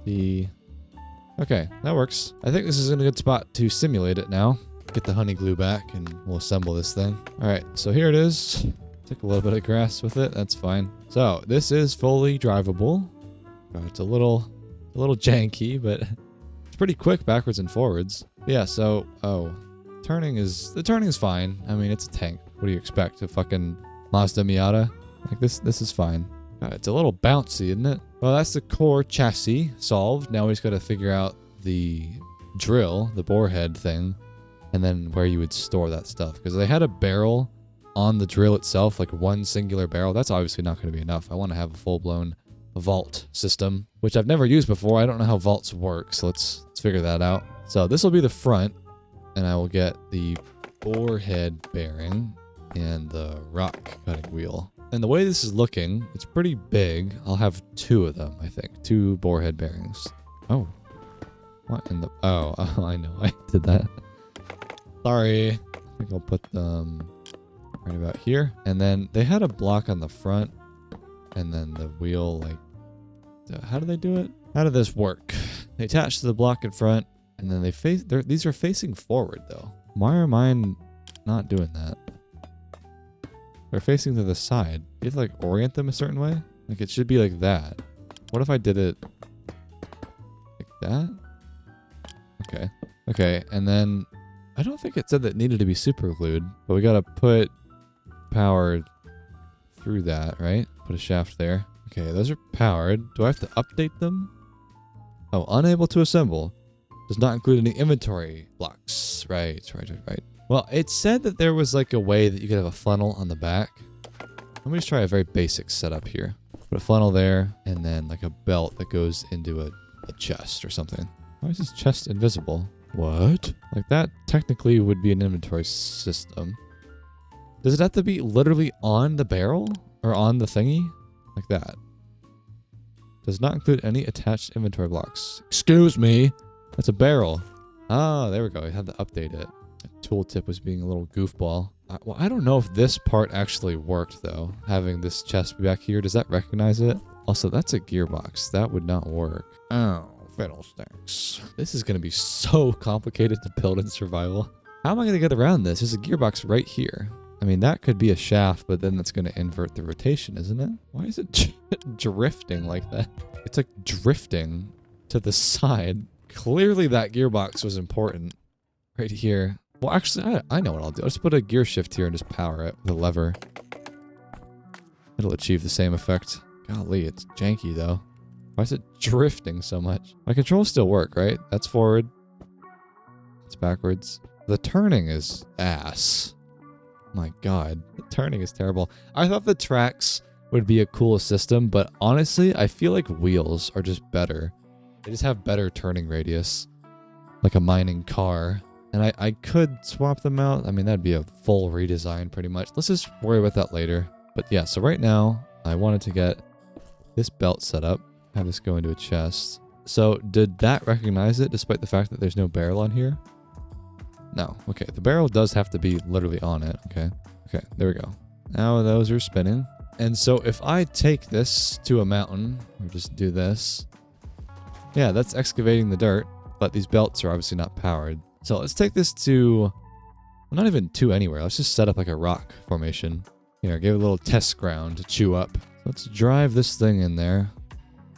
Okay, that works. I think this is a good spot to simulate it now. Get the honey glue back and we'll assemble this thing. Alright, so here it is. Took a little bit of grass with it. That's fine. So, this is fully drivable. It's a little janky, but it's pretty quick backwards and forwards. Yeah, so, the turning is fine. I mean, it's a tank. What do you expect? A fucking Mazda Miata? Like, this is fine. It's a little bouncy, isn't it? Well, that's the core chassis solved. Now we just got to figure out the drill, the bore head thing, and then where you would store that stuff. Because they had a barrel on the drill itself, like one singular barrel. That's obviously not going to be enough. I want to have a full-blown vault system, which I've never used before. I don't know how vaults work, so let's figure that out. So this will be the front, and I will get the bore head bearing and the rock cutting wheel. And the way this is looking, it's pretty big. I'll have two of them, I think. 2 bore head bearings. Oh. What in the... Oh, I know. I did that. Sorry. I think I'll put them right about here. And then they had a block on the front. And then the wheel, like... How do they do it? How did this work? They attach to the block in front. And then they face... These are facing forward, though. Why are mine not doing that? They're facing to the side. You have to like orient them a certain way? Like it should be like that. What if I did it like that? Okay. Okay, and then I don't think it said that it needed to be super glued, but we gotta put power through that, right? Put a shaft there. Okay, those are powered. Do I have to update them? Oh, unable to assemble. Does not include any inventory blocks. Right. Well, it said that there was like a way that you could have a funnel on the back. Let me just try a very basic setup here. Put a funnel there, and then like a belt that goes into a chest or something. Why is this chest invisible? What? Like that technically would be an inventory system. Does it have to be literally on the barrel? Or on the thingy? Like that. Does not include any attached inventory blocks. Excuse me! That's a barrel. Oh, there we go. I had to update it. Tooltip was being a little goofball. Well, I don't know if this part actually worked, though. Having this chest be back here. Does that recognize it? Also, that's a gearbox. That would not work. Oh, fiddlesticks. This is going to be so complicated to build in survival. How am I going to get around this? There's a gearbox right here. I mean, that could be a shaft, but then that's going to invert the rotation, isn't it? Why is it drifting like that? It's like drifting to the side. Clearly, that gearbox was important right here. Well, actually, I know what I'll do. I'll just put a gear shift here and just power it with a lever. It'll achieve the same effect. Golly, it's janky, though. Why is it drifting so much? My controls still work, right? That's forward. It's backwards. The turning is ass. My god, the turning is terrible. I thought the tracks would be a cool system, but honestly, I feel like wheels are just better. They just have better turning radius. Like a mining car. And I could swap them out. I mean, that'd be a full redesign pretty much. Let's just worry about that later. But yeah, so right now, I wanted to get this belt set up. Have this go into a chest. So did that recognize it despite the fact that there's no barrel on here? No. Okay, the barrel does have to be literally on it. Okay. Okay, there we go. Now those are spinning. And so if I take this to a mountain, or just do this, Yeah, that's excavating the dirt, but these belts are obviously not powered. So let's take this to, well, not even to anywhere. Let's just set up like a rock formation. Here, give it a little test ground to chew up. Let's drive this thing in there.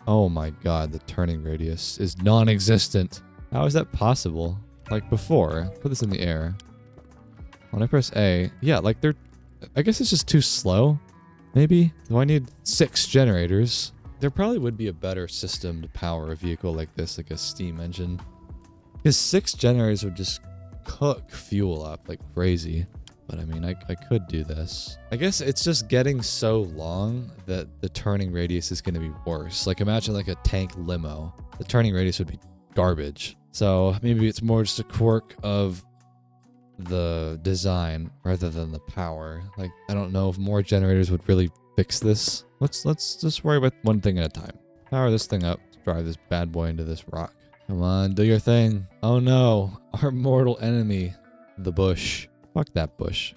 Oh my god, the turning radius is non-existent. How is that possible? Like before, put this in the air. When I press A, yeah, like I guess it's just too slow. Maybe? Do I need 6 generators? There probably would be a better system to power a vehicle like this, like a steam engine. Because 6 generators would just cook fuel up like crazy. But I mean, I could do this. I guess it's just getting so long that the turning radius is going to be worse. Like imagine like a tank limo. The turning radius would be garbage. So maybe it's more just a quirk of the design rather than the power. Like I don't know if more generators would really fix this. Let's just worry about one thing at a time. Power this thing up to drive this bad boy into this rock. Come on, do your thing. Oh no, our mortal enemy, the bush. Fuck that bush.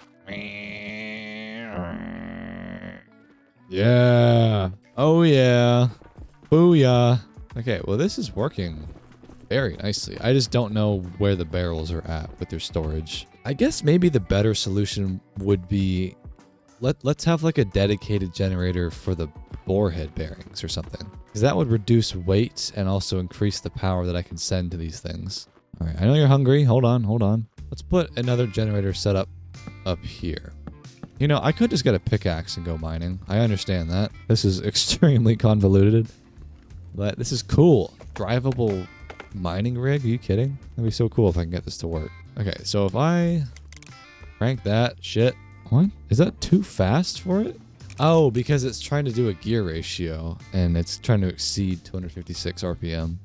Yeah. Oh yeah. Booyah. Okay, well this is working very nicely. I just don't know where the barrels are at with their storage. I guess maybe the better solution would be let's have like a dedicated generator for the bore head bearings or something. Because that would reduce weight and also increase the power that I can send to these things. All right, I know you're hungry. Hold on. Let's put another generator set up here. You know, I could just get a pickaxe and go mining. I understand that. This is extremely convoluted. But this is cool. Drivable mining rig? Are you kidding? That'd be so cool if I can get this to work. Okay, so if I crank that shit. What? Is that too fast for it? Oh, because it's trying to do a gear ratio and it's trying to exceed 256 RPM.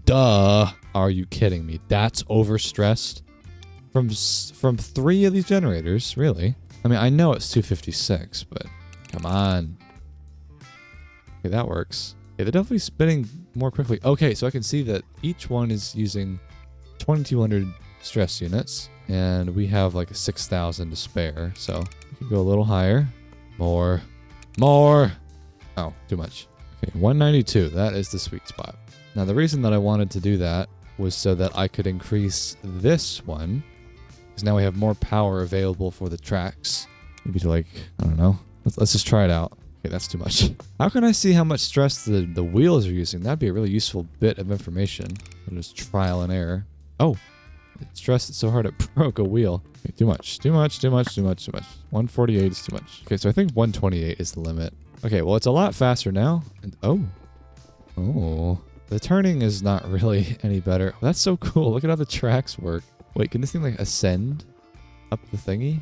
Duh. Are you kidding me? That's overstressed? From 3 of these generators, really? I mean, I know it's 256, but come on. Okay, that works. Okay, they're definitely spinning more quickly. Okay, so I can see that each one is using 2200 stress units, and we have like a 6,000 to spare, so we can go a little higher. More. Oh, too much. Okay, 192. That is the sweet spot. Now, the reason that I wanted to do that was so that I could increase this one, because now we have more power available for the tracks. Maybe to like, I don't know. Let's just try it out. Okay, that's too much. How can I see how much stress the wheels are using? That'd be a really useful bit of information. I'll just trial and error. Oh, it stressed it so hard it broke a wheel. Okay, too much. 148 is too much. Okay, so I think 128 is the limit. Okay, well, it's a lot faster now. And oh. The turning is not really any better. That's so cool. Look at how the tracks work. Wait, can this thing like ascend up the thingy?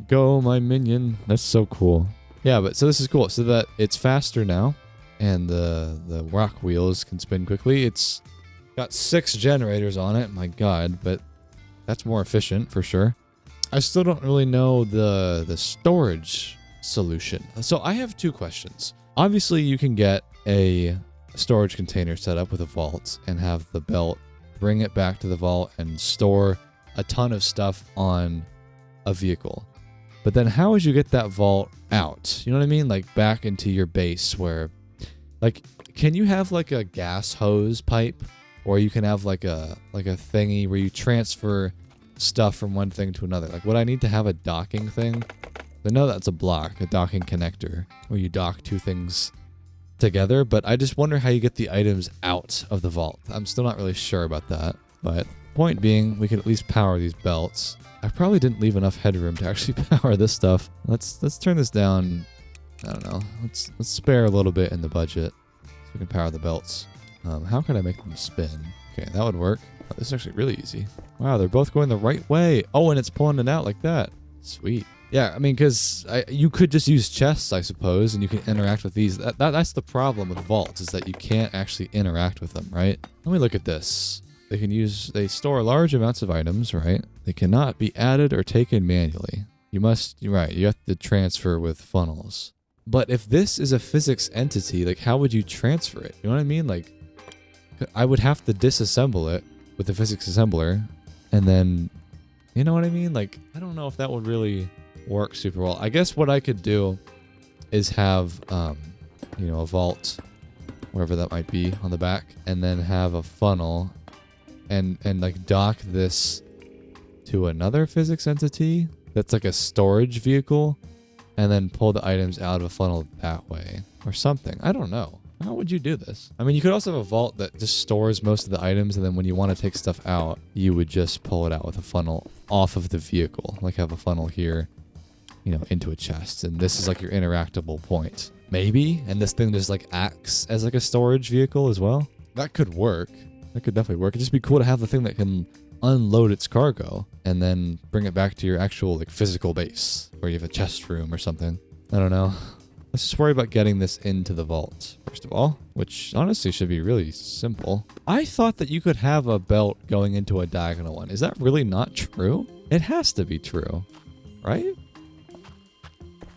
Go, my minion. That's so cool. Yeah, but so this is cool. So that it's faster now and the rock wheels can spin quickly. It's got 6 generators on it. My god, but that's more efficient for sure. I still don't really know the storage solution. So I have 2 questions. Obviously, you can get a storage container set up with a vault and have the belt bring it back to the vault and store a ton of stuff on a vehicle. But then how would you get that vault out? You know what I mean? Like back into your base where, like, can you have like a gas hose pipe, or you can have like a thingy where you transfer stuff from one thing to another? Like, would I need to have a docking thing? I know that's a block, a docking connector, where you dock 2 things together, but I just wonder how you get the items out of the vault. I'm still not really sure about that, but point being, we could at least power these belts. I probably didn't leave enough headroom to actually power this stuff. Let's turn this down. I don't know. Let's spare a little bit in the budget so we can power the belts. How can I make them spin? Okay, that would work. Oh, this is actually really easy. Wow, they're both going the right way. Oh, and it's pulling it out like that. Sweet. Yeah, I mean, because you could just use chests, I suppose, and you can interact with these. That's the problem with vaults, is that you can't actually interact with them, right? Let me look at this. They store large amounts of items, right? They cannot be added or taken manually. You have to transfer with funnels. But if this is a physics entity, like, how would you transfer it? You know what I mean? Like, I would have to disassemble it with the physics assembler, and then, you know what I mean? Like, I don't know if that would really work super well. I guess what I could do is have, a vault wherever that might be on the back, and then have a funnel and like dock this to another physics entity that's like a storage vehicle, and then pull the items out of a funnel that way or something. I don't know. How would you do this? I mean, you could also have a vault that just stores most of the items, and then when you want to take stuff out, you would just pull it out with a funnel off of the vehicle. Like have a funnel here, you know, into a chest, and this is like your interactable point. Maybe, and this thing just like acts as like a storage vehicle as well. That could work. That could definitely work. It'd just be cool to have the thing that can unload its cargo and then bring it back to your actual like physical base where you have a chest room or something. I don't know. Let's just worry about getting this into the vault, first of all, which honestly should be really simple. I thought that you could have a belt going into a diagonal one. Is that really not true? It has to be true, right?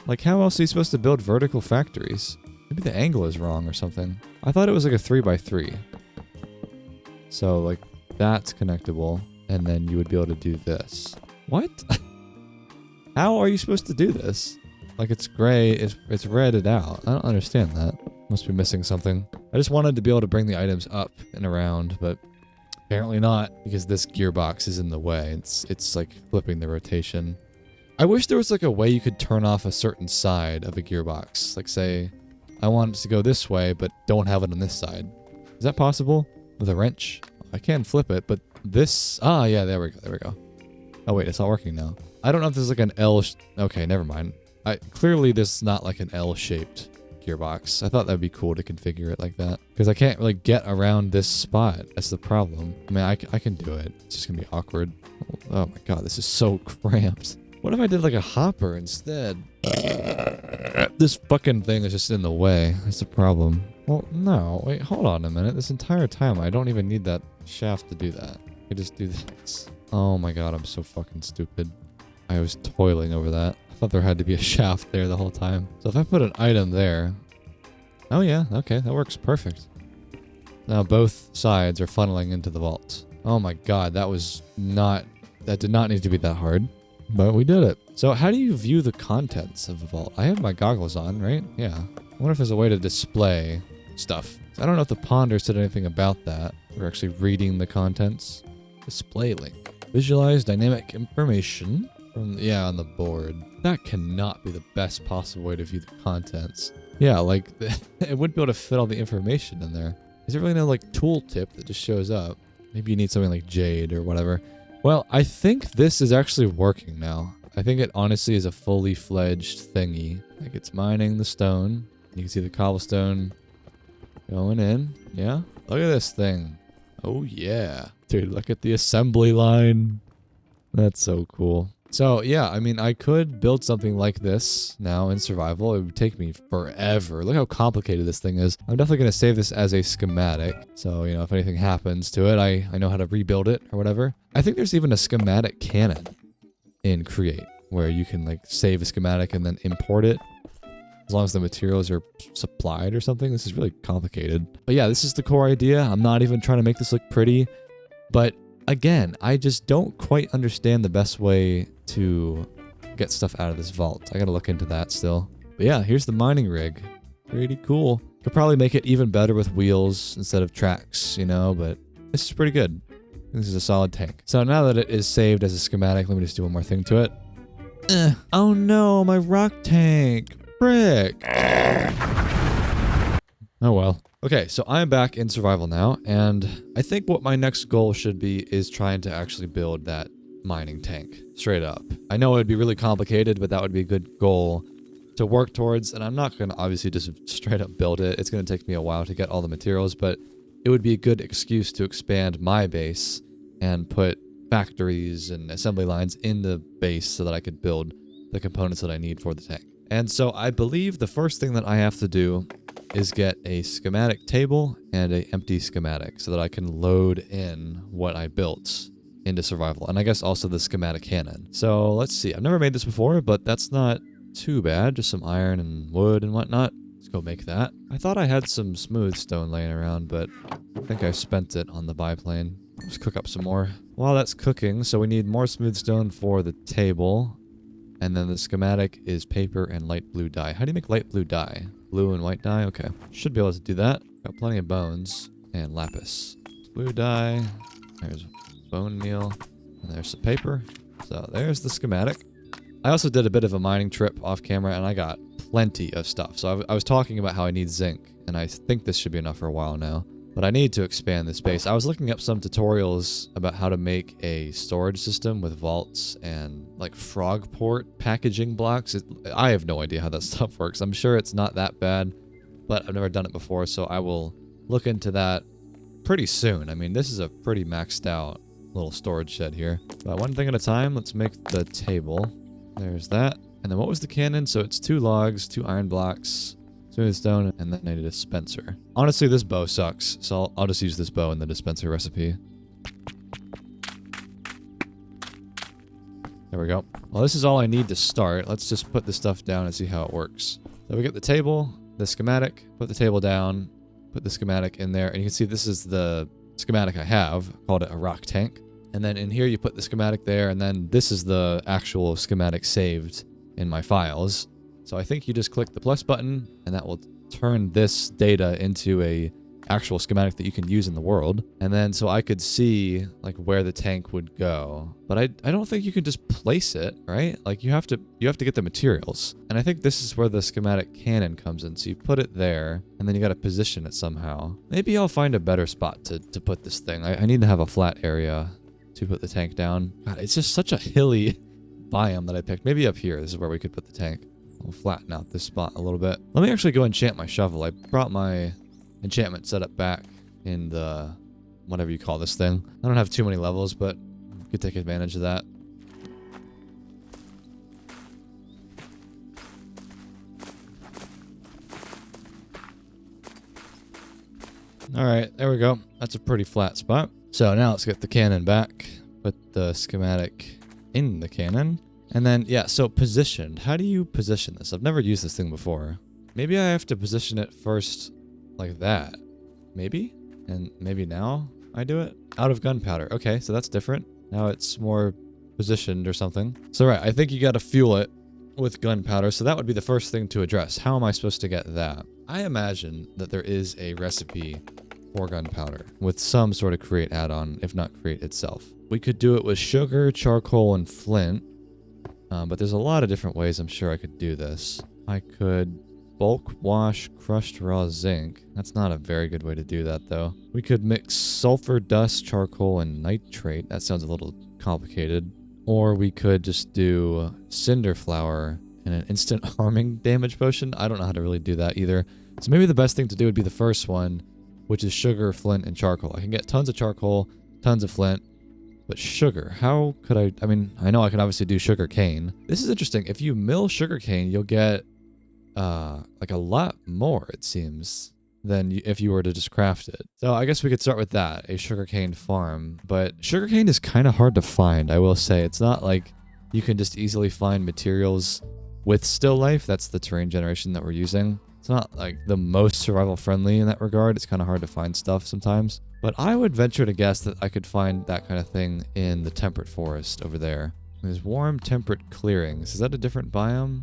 Like, how else are you supposed to build vertical factories? Maybe the angle is wrong or something. I thought it was like a 3x3. So, like, that's connectable, and then you would be able to do this. What? How are you supposed to do this? Like, it's gray, it's redded out. I don't understand that. Must be missing something. I just wanted to be able to bring the items up and around, but apparently not, because this gearbox is in the way. It's like flipping the rotation. I wish there was like a way you could turn off a certain side of a gearbox. Like say, I want it to go this way, but don't have it on this side. Is that possible? With a wrench? I can flip it, but this... Ah, yeah, there we go. Oh wait, it's not working now. I don't know if there's like an L... Okay, never mind. Clearly this is not like an L-shaped gearbox. I thought that'd be cool to configure it like that. Because I can't really get around this spot. That's the problem. I mean, I can do it. It's just gonna be awkward. Oh my god, this is so cramped. What if I did like a hopper instead? This fucking thing is just in the way. That's the problem. Well, no. Wait, hold on a minute. This entire time, I don't even need that shaft to do that. I just do this. Oh my god, I'm so fucking stupid. I was toiling over that. I thought there had to be a shaft there the whole time. So if I put an item there... Oh yeah, okay, that works perfect. Now both sides are funneling into the vault. Oh my god, that did not need to be that hard. But we did it. So how do you view the contents of the vault? I have my goggles on, right? Yeah. I wonder if there's a way to display stuff. I don't know if the ponder said anything about that. We're actually reading the contents. Display link. Visualize dynamic information from, yeah, on the board. That cannot be the best possible way to view the contents. Yeah, like, it wouldn't be able to fit all the information in there. Is there really no, like, tooltip that just shows up? Maybe you need something like Jade or whatever. Well, I think this is actually working now. I think it honestly is a fully fledged thingy. Like, it's mining the stone. You can see the cobblestone going in. Yeah. Look at this thing. Oh, yeah. Dude, look at the assembly line. That's so cool. So, yeah, I mean, I could build something like this now in survival. It would take me forever. Look how complicated this thing is. I'm definitely going to save this as a schematic. So, you know, if anything happens to it, I know how to rebuild it or whatever. I think there's even a schematic cannon in Create where you can, like, save a schematic and then import it. As long as the materials are supplied or something. This is really complicated. But yeah, this is the core idea. I'm not even trying to make this look pretty. But again, I just don't quite understand the best way to get stuff out of this vault. I gotta look into that still. But yeah, here's the mining rig. Pretty cool. Could probably make it even better with wheels instead of tracks, you know, but this is pretty good. This is a solid tank. So now that it is saved as a schematic, let me just do one more thing to it. Oh no, my rock tank. Frick. Oh well. Okay, so I'm back in survival now, and I think what my next goal should be is trying to actually build that mining tank. Straight up. I know it would be really complicated, but that would be a good goal to work towards, and I'm not going to obviously just straight up build it. It's going to take me a while to get all the materials, but it would be a good excuse to expand my base and put factories and assembly lines in the base so that I could build the components that I need for the tank. And so I believe the first thing that I have to do is get a schematic table and an empty schematic so that I can load in what I built into survival. And I guess also the schematic cannon. So let's see. I've never made this before, but that's not too bad. Just some iron and wood and whatnot. Let's go make that. I thought I had some smooth stone laying around, but I think I spent it on the biplane. Let's cook up some more. While that's cooking, so we need more smooth stone for the table. And then the schematic is paper and light blue dye. How do you make light blue dye? blue and white dye. Okay. Should be able to do that. Got plenty of bones and lapis. Blue dye. There's bone meal. And there's some paper. So there's the schematic. I also did a bit of a mining trip off camera, and I got plenty of stuff. So I was talking about how I need zinc, and I think this should be enough for a while now. But I need to expand this base. I was looking up some tutorials about how to make a storage system with vaults and like frog port packaging blocks. I have no idea how that stuff works. I'm sure it's not that bad, but I've never done it before, so I will look into that pretty soon. I mean, this is a pretty maxed out little storage shed here. But one thing at a time, let's make the table. There's that. And then what was the cannon? So it's 2 logs, 2 iron blocks, smooth stone, and then a dispenser. Honestly, this bow sucks, so I'll just use this bow in the dispenser recipe. There we go. Well, this is all I need to start. Let's just put this stuff down and see how it works. So we get the table, the schematic, put the table down, put the schematic in there, and you can see this is the schematic I have. Called it a rock tank. And then in here you put the schematic there, and then this is the actual schematic saved in my files. So I think you just click the plus button, and that will turn this data into a actual schematic that you can use in the world. And then so I could see like where the tank would go. But I don't think you can just place it, right? Like you have to get the materials. And I think this is where the schematic cannon comes in. So you put it there, and then you got to position it somehow. Maybe I'll find a better spot to put this thing. I need to have a flat area to put the tank down. God, it's just such a hilly biome that I picked. Maybe up here, this is where we could put the tank. I'll flatten out this spot a little bit. Let me actually go enchant my shovel. I brought my enchantment setup back in the whatever you call this thing. I don't have too many levels, but you could take advantage of that. Alright, there we go. That's a pretty flat spot. So now let's get the cannon back. Put the schematic in the cannon. And then, yeah, so positioned. How do you position this? I've never used this thing before. Maybe I have to position it first like that. Maybe? And maybe now I do it? Out of gunpowder. Okay, so that's different. Now it's more positioned or something. So right, I think you gotta fuel it with gunpowder. So that would be the first thing to address. How am I supposed to get that? I imagine that there is a recipe for gunpowder with some sort of create add-on, if not create itself. We could do it with sugar, charcoal, and flint. But there's a lot of different ways I'm sure I could do this. I could bulk wash crushed raw zinc. That's not a very good way to do that, though. We could mix sulfur dust, charcoal, and nitrate. That sounds a little complicated. Or we could just do cinder flour and an instant harming damage potion. I don't know how to really do that either. So maybe the best thing to do would be the first one, which is sugar, flint, and charcoal. I can get tons of charcoal, tons of flint. But sugar, how could I mean, I know I can obviously do sugar cane. This is interesting. If you mill sugar cane, you'll get like a lot more, it seems, than if you were to just craft it. So I guess we could start with that, a sugarcane farm. But sugarcane is kind of hard to find, I will say. It's not like you can just easily find materials with still life. That's the terrain generation that we're using. It's not like the most survival friendly in that regard. It's kind of hard to find stuff sometimes. But I would venture to guess that I could find that kind of thing in the temperate forest over there. There's warm temperate clearings. Is that a different biome?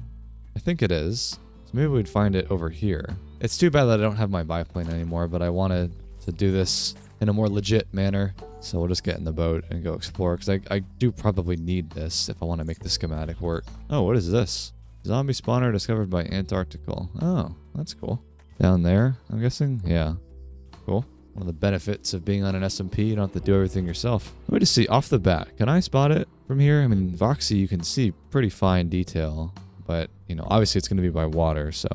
I think it is. So maybe we'd find it over here. It's too bad that I don't have my biplane anymore, but I wanted to do this in a more legit manner. So we'll just get in the boat and go explore, because I do probably need this if I want to make the schematic work. Oh, what is this? Zombie spawner discovered by Antarctical. Oh, that's cool. Down there, I'm guessing? Yeah. Cool. One of the benefits of being on an SMP, you don't have to do everything yourself. Let me just see, off the bat, can I spot it from here? I mean, Voxy, you can see pretty fine detail, but, you know, obviously it's going to be by water, so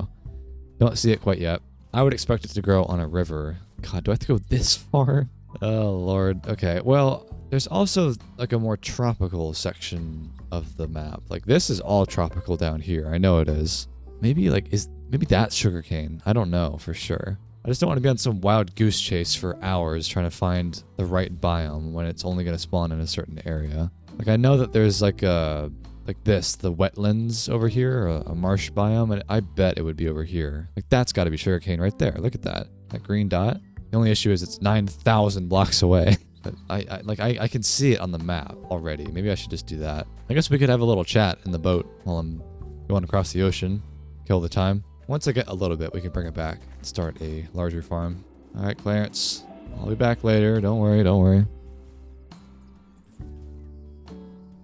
don't see it quite yet. I would expect it to grow on a river. God, do I have to go this far? Oh, Lord. Okay, well, there's also, like, a more tropical section of the map. Like, this is all tropical down here. I know it is. Maybe, like, maybe that's sugarcane. I don't know for sure. I just don't want to be on some wild goose chase for hours trying to find the right biome when it's only going to spawn in a certain area. Like, I know that there's like the wetlands over here, a marsh biome, and I bet it would be over here. Like, that's got to be sugarcane right there. Look at that green dot. The only issue is it's 9,000 blocks away. But I can see it on the map already. Maybe I should just do that. I guess we could have a little chat in the boat while I'm going across the ocean. Kill the time. Once I get a little bit, we can bring it back and start a larger farm. All right, Clarence. I'll be back later. Don't worry, don't worry.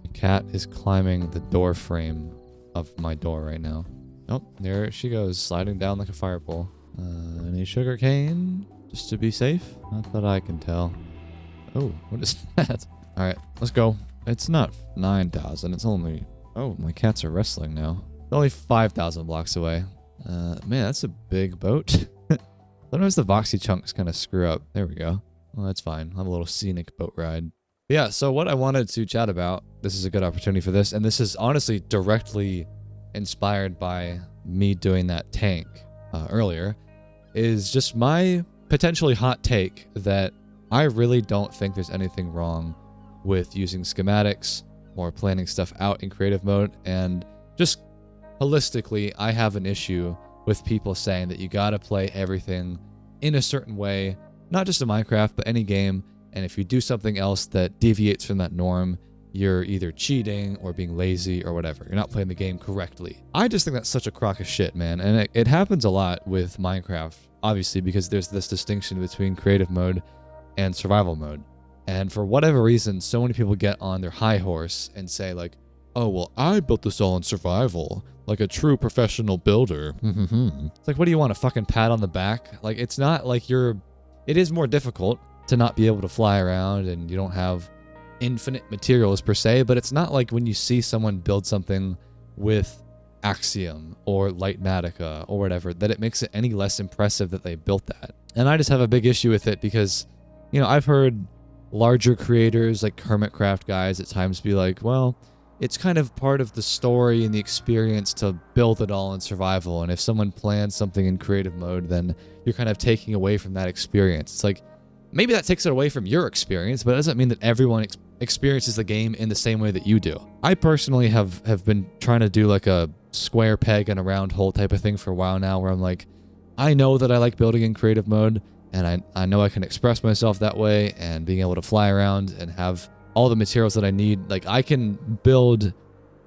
The cat is climbing the door frame of my door right now. Oh, there she goes, sliding down like a fireball. Any sugar cane? Just to be safe? Not that I can tell. Oh, what is that? All right, let's go. It's not 9,000. It's only... Oh, my cats are wrestling now. It's only 5,000 blocks away. Man, that's a big boat. Sometimes the voxy chunks kind of screw up. There we go. Well, that's fine. I'll have a little scenic boat ride. But yeah, so what I wanted to chat about, this is a good opportunity for this, and this is honestly directly inspired by me doing that tank earlier, is just my potentially hot take that I really don't think there's anything wrong with using schematics or planning stuff out in creative mode. And just holistically, I have an issue with people saying that you gotta play everything in a certain way, not just in Minecraft, but any game. And if you do something else that deviates from that norm, you're either cheating or being lazy or whatever. You're not playing the game correctly. I just think that's such a crock of shit, man. And it happens a lot with Minecraft, obviously, because there's this distinction between creative mode and survival mode. And for whatever reason, so many people get on their high horse and say like, oh, well, I built this all in survival, like a true professional builder. It's like, what do you want, a fucking pat on the back? Like, it's not like it is more difficult to not be able to fly around and you don't have infinite materials per se, but it's not like when you see someone build something with Axiom or Lightmatica or whatever, that it makes it any less impressive that they built that. And I just have a big issue with it because, you know, I've heard larger creators like Hermitcraft guys at times be like, well, it's kind of part of the story and the experience to build it all in survival. And if someone plans something in creative mode, then you're kind of taking away from that experience. It's like, maybe that takes it away from your experience, but it doesn't mean that everyone experiences the game in the same way that you do. I personally have been trying to do like a square peg and a round hole type of thing for a while now, where I'm like, I know that I like building in creative mode, and I know I can express myself that way, and being able to fly around and have all the materials that I need. Like, I can build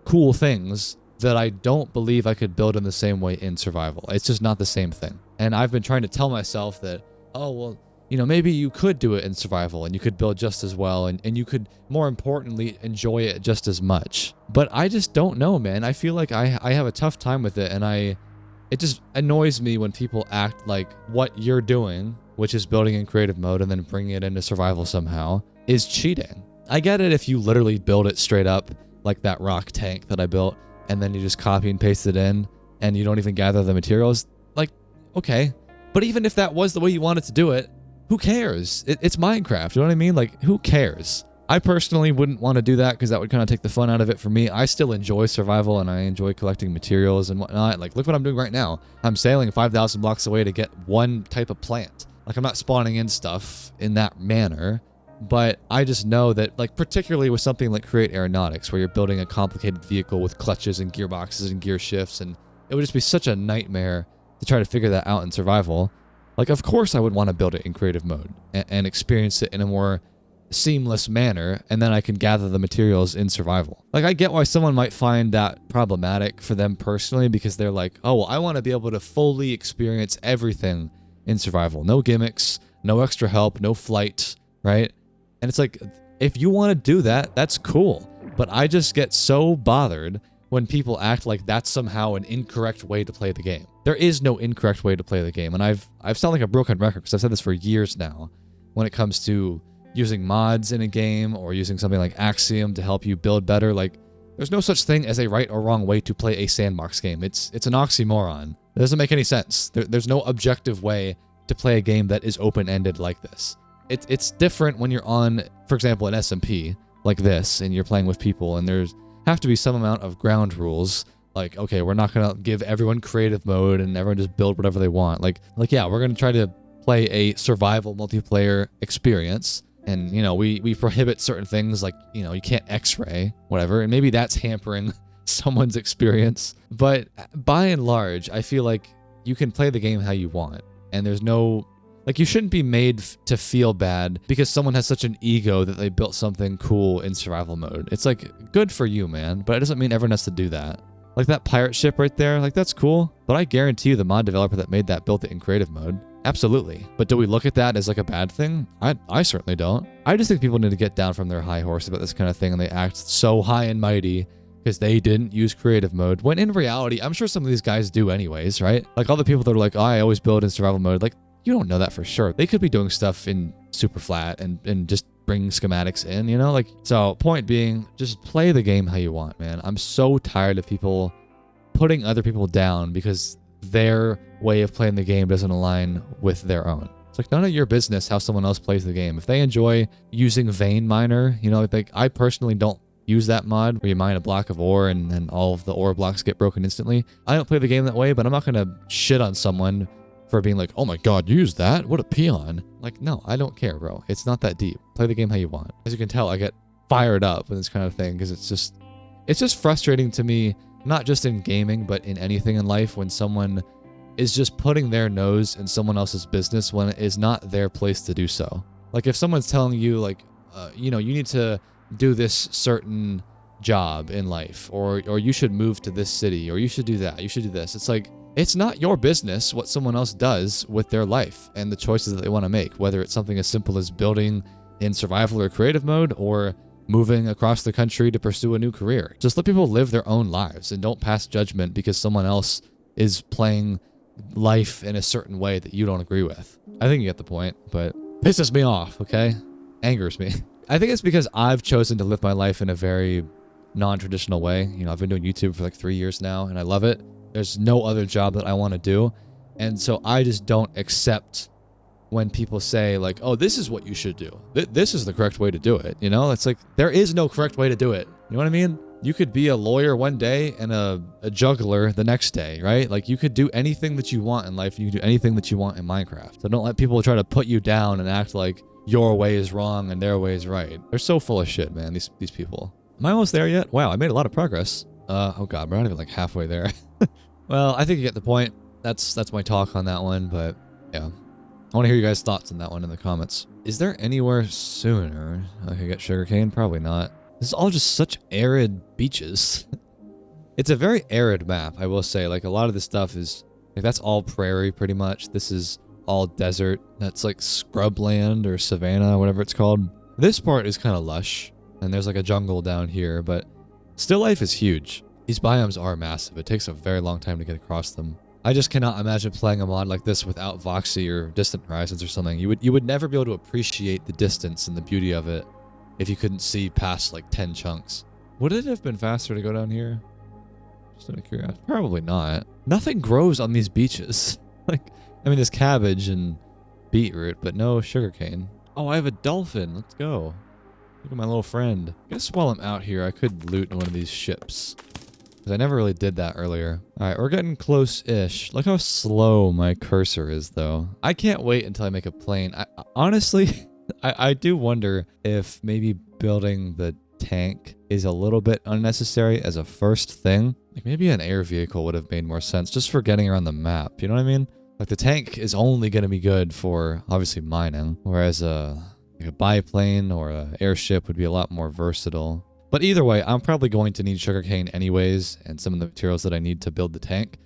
cool things that I don't believe I could build in the same way in survival. It's just not the same thing. And I've been trying to tell myself that, oh, well, you know, maybe you could do it in survival and you could build just as well, and you could, more importantly, enjoy it just as much. But I just don't know, man. I feel like I have a tough time with it, and it just annoys me when people act like what you're doing, which is building in creative mode and then bringing it into survival somehow, is cheating. I get it if you literally build it straight up, like that rock tank that I built, and then you just copy and paste it in, and you don't even gather the materials. Like, okay. But even if that was the way you wanted to do it, who cares? It's Minecraft, you know what I mean? Like, who cares? I personally wouldn't want to do that because that would kind of take the fun out of it for me. I still enjoy survival and I enjoy collecting materials and whatnot. Like, look what I'm doing right now. I'm sailing 5,000 blocks away to get one type of plant. Like, I'm not spawning in stuff in that manner, but I just know that, like, particularly with something like Create Aeronautics, where you're building a complicated vehicle with clutches and gearboxes and gear shifts, and it would just be such a nightmare to try to figure that out in survival. Like, of course I would want to build it in creative mode and experience it in a more seamless manner, and then I can gather the materials in survival. Like, I get why someone might find that problematic for them personally, because they're like, oh, well, I want to be able to fully experience everything in survival. No gimmicks, no extra help, no flight, right? And it's like, if you want to do that, that's cool. But I just get so bothered when people act like that's somehow an incorrect way to play the game. There is no incorrect way to play the game. And I've sounded like a broken record because I've said this for years now when it comes to using mods in a game or using something like Axiom to help you build better. Like, there's no such thing as a right or wrong way to play a sandbox game. It's an oxymoron. It doesn't make any sense. There's no objective way to play a game that is open-ended like this. It's different when you're on, for example, an SMP like this, and you're playing with people, and there's have to be some amount of ground rules. Like, okay, we're not gonna give everyone creative mode and everyone just build whatever they want. Like yeah, we're gonna try to play a survival multiplayer experience, and you know, we prohibit certain things, like, you know, you can't X-ray, whatever, and maybe that's hampering someone's experience. But by and large, I feel like you can play the game how you want, and there's no, like, you shouldn't be made to feel bad because someone has such an ego that they built something cool in survival mode. It's like, good for you, man, but it doesn't mean everyone has to do that. Like that pirate ship right there, like that's cool. But I guarantee you the mod developer that made that built it in creative mode. Absolutely. But do we look at that as like a bad thing? I certainly don't. I just think people need to get down from their high horse about this kind of thing and they act so high and mighty because they didn't use creative mode. When in reality, I'm sure some of these guys do anyways, right? Like all the people that are like, oh, I always build in survival mode. Like you don't know that for sure. They could be doing stuff in super flat and just bring schematics in, you know? Like, so point being, just play the game how you want, man. I'm so tired of people putting other people down because their way of playing the game doesn't align with their own. It's like none of your business how someone else plays the game. If they enjoy using vein miner, you know, like I personally don't use that mod where you mine a block of ore and then all of the ore blocks get broken instantly. I don't play the game that way, but I'm not gonna shit on someone for being like, oh my god, use that? What a peon. Like, no, I don't care, bro. It's not that deep. Play the game how you want. As you can tell, I get fired up with this kind of thing because it's just frustrating to me, not just in gaming, but in anything in life when someone is just putting their nose in someone else's business when it is not their place to do so. Like if someone's telling you like, you know, you need to do this certain job in life, or you should move to this city, or you should do that, you should do this. It's like, it's not your business what someone else does with their life and the choices that they want to make, whether it's something as simple as building in survival or creative mode or moving across the country to pursue a new career. Just let people live their own lives and don't pass judgment because someone else is playing life in a certain way that you don't agree with. I think you get the point, but pisses me off, okay? Angers me. I think it's because I've chosen to live my life in a very non-traditional way. You know, I've been doing YouTube for like 3 years now and I love it. There's no other job that I want to do. And so I just don't accept when people say like, oh, this is what you should do. This is the correct way to do it. You know, it's like, there is no correct way to do it. You know what I mean? You could be a lawyer one day and a juggler the next day, right? Like you could do anything that you want in life. You can do anything that you want in Minecraft. So don't let people try to put you down and act like your way is wrong and their way is right. They're so full of shit, man, these people. Am I almost there yet? Wow, I made a lot of progress. Oh god, we're not even like halfway there. Well, I think you get the point. That's my talk on that one, but yeah. I want to hear you guys' thoughts on that one in the comments. Is there anywhere sooner I could get sugarcane? Probably not. This is all just such arid beaches. It's a very arid map, I will say. Like a lot of this stuff is, like that's all prairie pretty much. This is all desert. That's like scrubland or savanna, whatever it's called. This part is kind of lush, and there's like a jungle down here, but still life is huge. These biomes are massive. It takes a very long time to get across them. I just cannot imagine playing a mod like this without Voxy or Distant Horizons or something. You would never be able to appreciate the distance and the beauty of it if you couldn't see past like 10 chunks. Would it have been faster to go down here? Just out of curiosity. Probably not. Nothing grows on these beaches. Like, I mean, there's cabbage and beetroot, but no sugarcane. Oh, I have a dolphin. Let's go. Look at my little friend. I guess while I'm out here, I could loot one of these ships. I never really did that earlier. Alright, we're getting close-ish. Look how slow my cursor is, though. I can't wait until I make a plane. Honestly, I do wonder if maybe building the tank is a little bit unnecessary as a first thing. Like, maybe an air vehicle would have made more sense just for getting around the map. You know what I mean? Like, the tank is only going to be good for, obviously, mining. Whereas like a biplane or an airship would be a lot more versatile. But either way, I'm probably going to need sugarcane anyways, and some of the materials that I need to build the tank.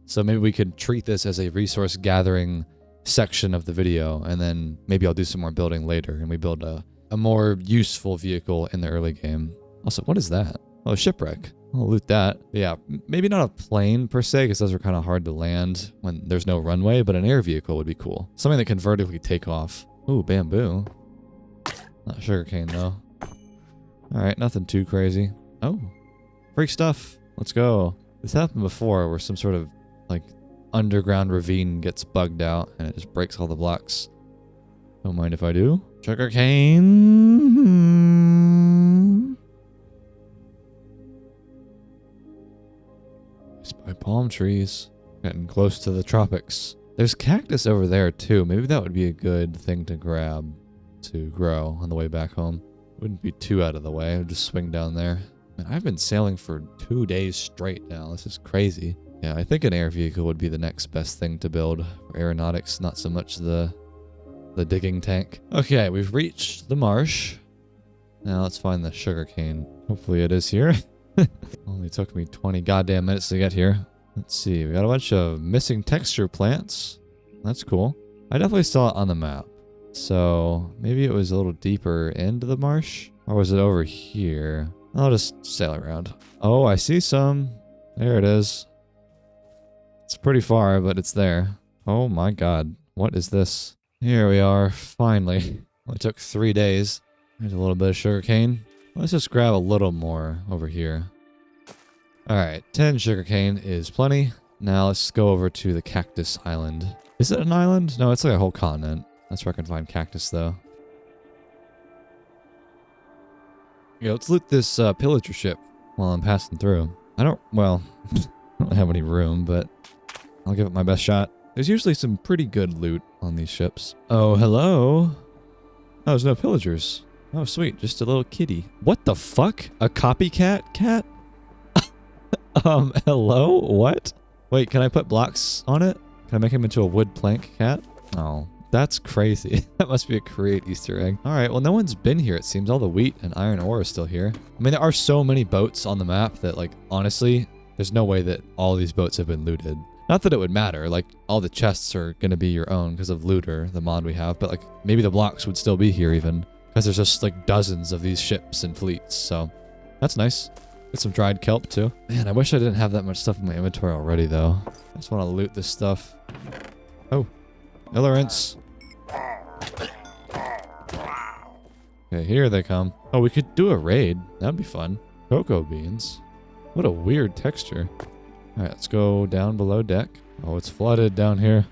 So maybe we could treat this as a resource gathering section of the video, and then maybe I'll do some more building later, and we build a more useful vehicle in the early game. Also, what is that? Oh, a shipwreck. I'll loot that. But yeah, maybe not a plane per se, because those are kind of hard to land when there's no runway, but an air vehicle would be cool. Something that can vertically take off. Ooh, bamboo. Not sugarcane, though. Alright, nothing too crazy. Oh, free stuff. Let's go. This happened before where some sort of, like, underground ravine gets bugged out and it just breaks all the blocks. Don't mind if I do. Sugarcane. By palm trees. Getting close to the tropics. There's cactus over there, too. Maybe that would be a good thing to grab to grow on the way back home. Wouldn't be too out of the way. I'd just swing down there. Man, I've been sailing for 2 days straight now. This is crazy. Yeah, I think an air vehicle would be the next best thing to build for aeronautics, not so much the digging tank. Okay, we've reached the marsh. Now let's find the sugarcane. Hopefully it is here. Only took me 20 goddamn minutes to get here. Let's see. We got a bunch of missing texture plants. That's cool. I definitely saw it on the map. So maybe it was a little deeper into the marsh. Or was it over here? I'll just sail around. Oh, I see some. There it is. It's pretty far, but it's there. Oh my god. What is this? Here we are. Finally. It took 3 days. There's a little bit of sugarcane. Let's just grab a little more over here. Alright, 10 sugarcane is plenty. Now let's go over to the cactus island. Is it an island? No, it's like a whole continent. That's where I can find cactus, though. Yeah, let's loot this pillager ship while I'm passing through. I don't have any room, but I'll give it my best shot. There's usually some pretty good loot on these ships. Oh, hello. Oh, there's no pillagers. Oh, sweet. Just a little kitty. What the fuck? A copycat cat? Hello? What? Wait, can I put blocks on it? Can I make him into a wood plank cat? Oh, that's crazy. That must be a create Easter egg. All right, well, no one's been here, it seems. All the wheat and iron ore is still here. I mean, there are so many boats on the map that, like, honestly, there's no way that all these boats have been looted. Not that it would matter. Like, all the chests are going to be your own because of Looter, the mod we have. But, like, maybe the blocks would still be here even. Because there's just, like, dozens of these ships and fleets. So, that's nice. Get some dried kelp, too. Man, I wish I didn't have that much stuff in my inventory already, though. I just want to loot this stuff. Oh. Illerants. Okay, here they come. Oh, we could do a raid. That'd be fun. Cocoa beans. What a weird texture. Alright, let's go down below deck. Oh, it's flooded down here.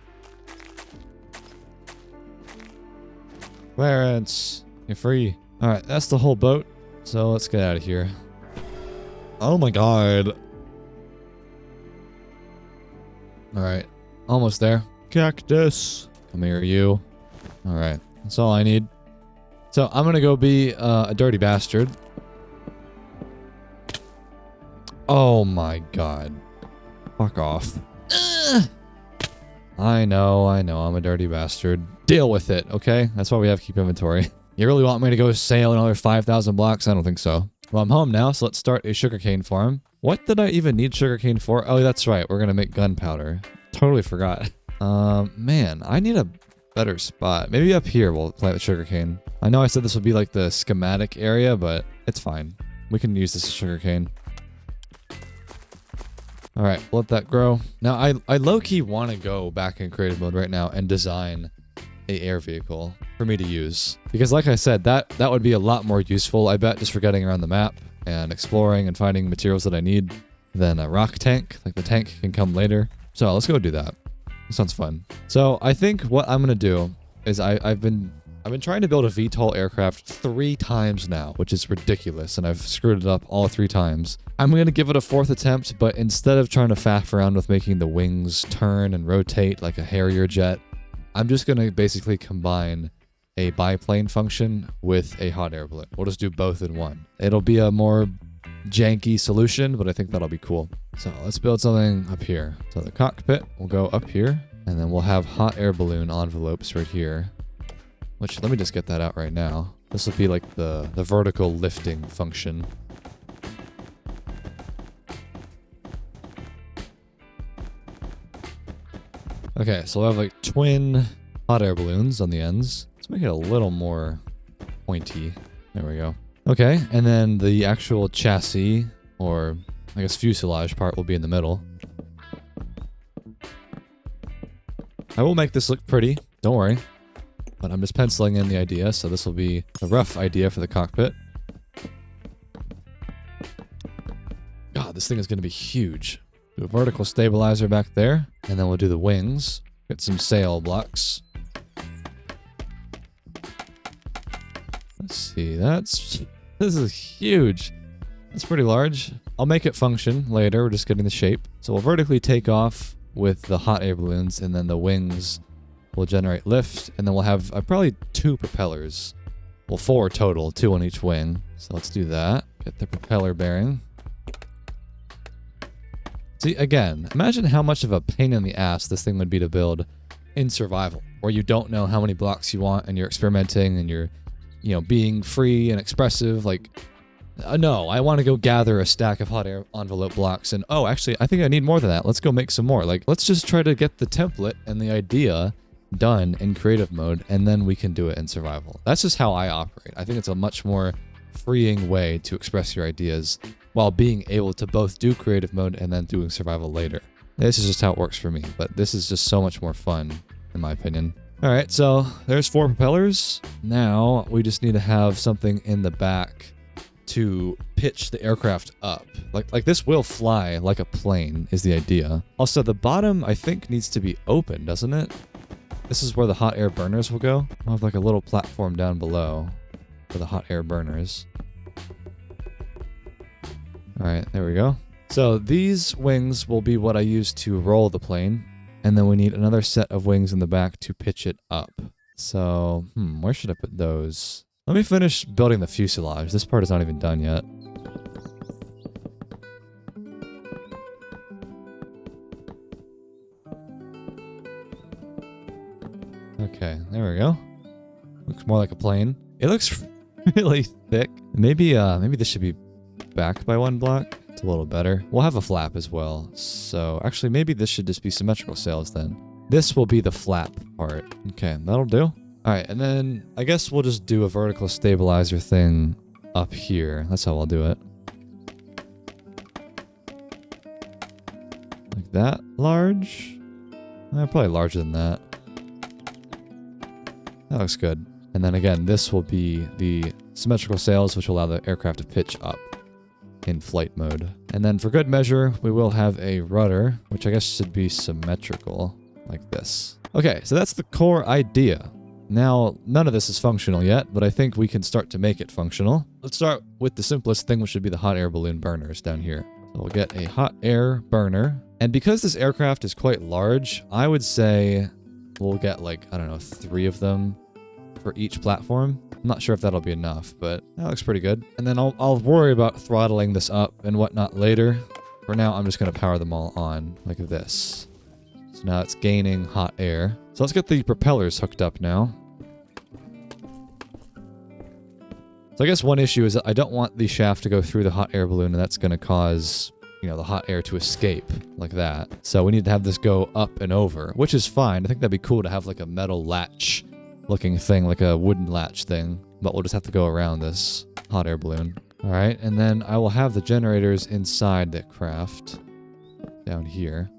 Clarence, you're free. Alright, that's the whole boat. So let's get out of here. Oh my god. Alright, almost there. Cactus. Come here, you. Alright, that's all I need. So I'm gonna go be a dirty bastard. Oh my god. Fuck off. I know, I'm a dirty bastard. Deal with it, okay? That's why we have keep inventory. You really want me to go sail another 5,000 blocks? I don't think so. Well, I'm home now, so let's start a sugarcane farm. What did I even need sugarcane for? Oh, that's right. We're gonna make gunpowder. Totally forgot. Man, I need a better spot. Maybe up here we'll plant the sugarcane. I know I said this would be like the schematic area, but it's fine. We can use this as sugarcane. All right, let that grow. Now, I low-key want to go back in creative mode right now and design a air vehicle for me to use. Because like I said, that would be a lot more useful, I bet, just for getting around the map and exploring and finding materials that I need than a rock tank. Like, the tank can come later. So let's go do that. It sounds fun. So I think what I'm going to do is I've been trying to build a VTOL aircraft 3 times now, which is ridiculous, and I've screwed it up all 3 times. I'm going to give it a 4th attempt, but instead of trying to faff around with making the wings turn and rotate like a Harrier jet, I'm just going to basically combine a biplane function with a hot air balloon. We'll just do both in one. It'll be a more janky solution, but I think that'll be cool. So let's build something up here. So the cockpit will go up here, and then we'll have hot air balloon envelopes right here. Which, let me just get that out right now. This will be like the vertical lifting function. Okay, so we'll have like twin hot air balloons on the ends. Let's make it a little more pointy. There we go. Okay, and then the actual chassis, or I guess fuselage part, will be in the middle. I will make this look pretty, don't worry. But I'm just penciling in the idea, so this will be a rough idea for the cockpit. God, this thing is going to be huge. Do a vertical stabilizer back there, and then we'll do the wings. Get some sail blocks. Let's see, this is huge. That's pretty large. I'll make it function later, we're just getting the shape. So we'll vertically take off with the hot air balloons, and then the wings will generate lift, and then we'll have probably 2 propellers. Well, 4 total, 2 on each wing. So let's do that. Get the propeller bearing. See, again, imagine how much of a pain in the ass this thing would be to build in survival, where you don't know how many blocks you want, and you're experimenting, and you're, being free and expressive. Like, No, I want to go gather a stack of hot air envelope blocks and, oh, actually, I think I need more than that. Let's go make some more. Like, let's just try to get the template and the idea done in creative mode, and then we can do it in survival. That's just how I operate. I think it's a much more freeing way to express your ideas while being able to both do creative mode and then doing survival later. This is just how it works for me, but this is just so much more fun, in my opinion. All right, so there's 4 propellers. Now we just need to have something in the back to pitch the aircraft up. Like this will fly like a plane is the idea. Also, the bottom, I think, needs to be open, doesn't it? This is where the hot air burners will go. I'll have like a little platform down below for the hot air burners. All right, there we go. So these wings will be what I use to roll the plane. And then we need another set of wings in the back to pitch it up. So, where should I put those? Let me finish building the fuselage. This part is not even done yet. Okay, there we go. Looks more like a plane. It looks really thick. Maybe this should be back by 1 block. It's a little better. We'll have a flap as well. So actually, maybe this should just be symmetrical sails then. This will be the flap part. Okay, that'll do. All right, and then I guess we'll just do a vertical stabilizer thing up here. That's how I'll do it. Like that large? Probably larger than that. That looks good. And then again, this will be the symmetrical sails, which will allow the aircraft to pitch up in flight mode. And then for good measure, we will have a rudder, which I guess should be symmetrical, like this. Okay, so that's the core idea. Now, none of this is functional yet, but I think we can start to make it functional. Let's start with the simplest thing, which should be the hot air balloon burners down here. So we'll get a hot air burner. And because this aircraft is quite large, I would say we'll get like, I don't know, 3 of them for each platform. I'm not sure if that'll be enough, but that looks pretty good. And then I'll worry about throttling this up and whatnot later. For now, I'm just going to power them all on like this. So now it's gaining hot air. So let's get the propellers hooked up now. So I guess one issue is that I don't want the shaft to go through the hot air balloon, and that's going to cause, the hot air to escape like that. So we need to have this go up and over, which is fine. I think that'd be cool to have like a metal latch looking thing, like a wooden latch thing, but we'll just have to go around this hot air balloon. All right, and then I will have the generators inside the craft down here.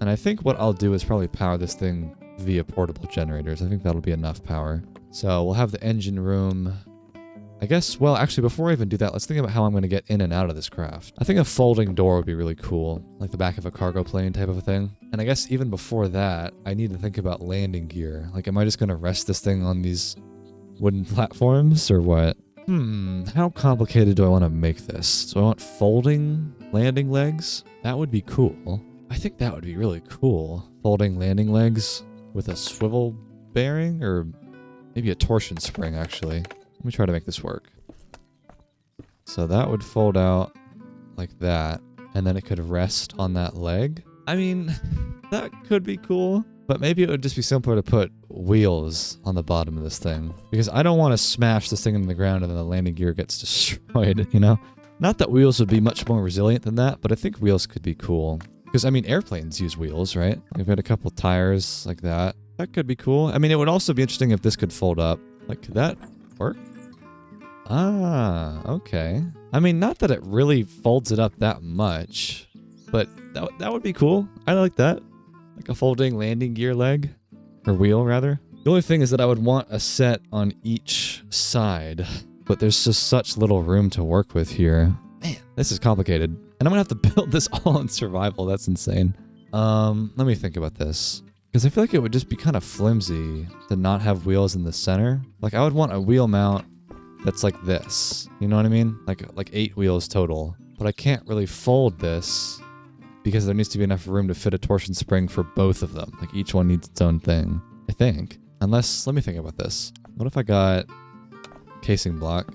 And I think what I'll do is probably power this thing via portable generators. I think that'll be enough power. So we'll have the engine room. I guess, well, actually, before I even do that, let's think about how I'm going to get in and out of this craft. I think a folding door would be really cool, like the back of a cargo plane type of a thing. And I guess even before that, I need to think about landing gear. Like, am I just going to rest this thing on these wooden platforms or what? How complicated do I want to make this? So I want folding landing legs? That would be cool. I think that would be really cool. Folding landing legs with a swivel bearing or maybe a torsion spring, actually. Let me try to make this work. So that would fold out like that, and then it could rest on that leg. I mean, that could be cool, but maybe it would just be simpler to put wheels on the bottom of this thing, because I don't want to smash this thing into the ground and then the landing gear gets destroyed, Not that wheels would be much more resilient than that, but I think wheels could be cool. Because, I mean, airplanes use wheels, right? We've got a couple tires like that. That could be cool. I mean, it would also be interesting if this could fold up. Like, could that work? Ah, okay. I mean, not that it really folds it up that much, but that would be cool. I like that. Like a folding landing gear leg, or wheel rather. The only thing is that I would want a set on each side, but there's just such little room to work with here. Man, this is complicated. And I'm gonna have to build this all in survival. That's insane. Let me think about this. Because I feel like it would just be kind of flimsy to not have wheels in the center. Like, I would want a wheel mount that's like this. You know what I mean? Like 8 wheels total. But I can't really fold this because there needs to be enough room to fit a torsion spring for both of them. Like, each one needs its own thing, I think. Unless, let me think about this. What if I got casing block?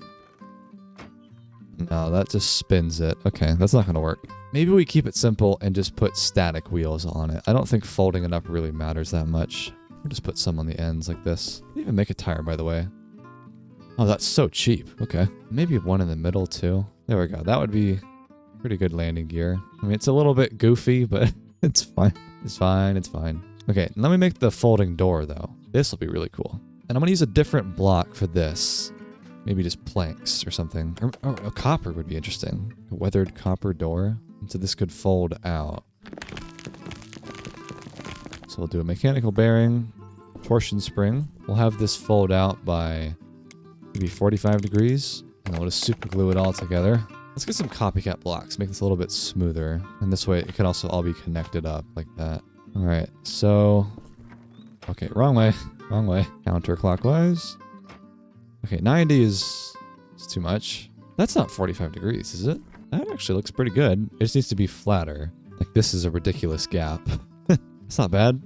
No, that just spins it. Okay, that's not gonna work. Maybe we keep it simple and just put static wheels on it. I don't think folding it up really matters that much. We'll just put some on the ends like this. Didn't even make a tire, by the way. Oh, that's so cheap. Okay. Maybe one in the middle, too. There we go. That would be pretty good landing gear. I mean, it's a little bit goofy, but it's fine. It's fine. It's fine. Okay, let me make the folding door, though. This will be really cool. And I'm going to use a different block for this. Maybe just planks or something. Or a copper would be interesting. A weathered copper door. So this could fold out. So we'll do a mechanical bearing, torsion spring. We'll have this fold out by maybe 45 degrees. And then we'll just super glue it all together. Let's get some copycat blocks, make this a little bit smoother. And this way it can also all be connected up like that. All right, so... Okay, wrong way. Wrong way. Counterclockwise. Okay, 90 is too much. That's not 45 degrees, is it? That actually looks pretty good. It just needs to be flatter. Like, this is a ridiculous gap. It's not bad.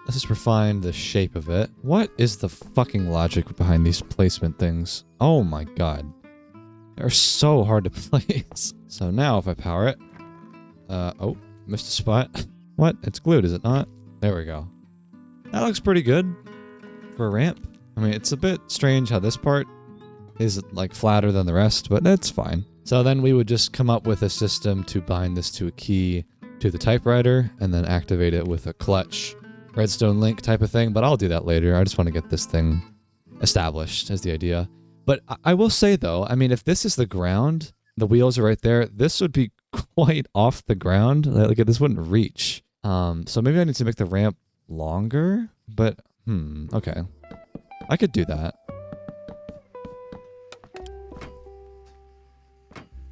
Let's just refine the shape of it. What is the fucking logic behind these placement things? Oh my god. They're so hard to place. So now if I power it... oh, missed a spot. What? It's glued, is it not? There we go. That looks pretty good for a ramp. I mean, it's a bit strange how this part is like flatter than the rest, but that's fine. So then we would just come up with a system to bind this to a key to the typewriter and then activate it with a clutch redstone link type of thing, but I'll do that later. I just want to get this thing established as the idea. But I will say though, I mean, if this is the ground, the wheels are right there, this would be quite off the ground. Like this wouldn't reach. So maybe I need to make the ramp longer, but okay. I could do that.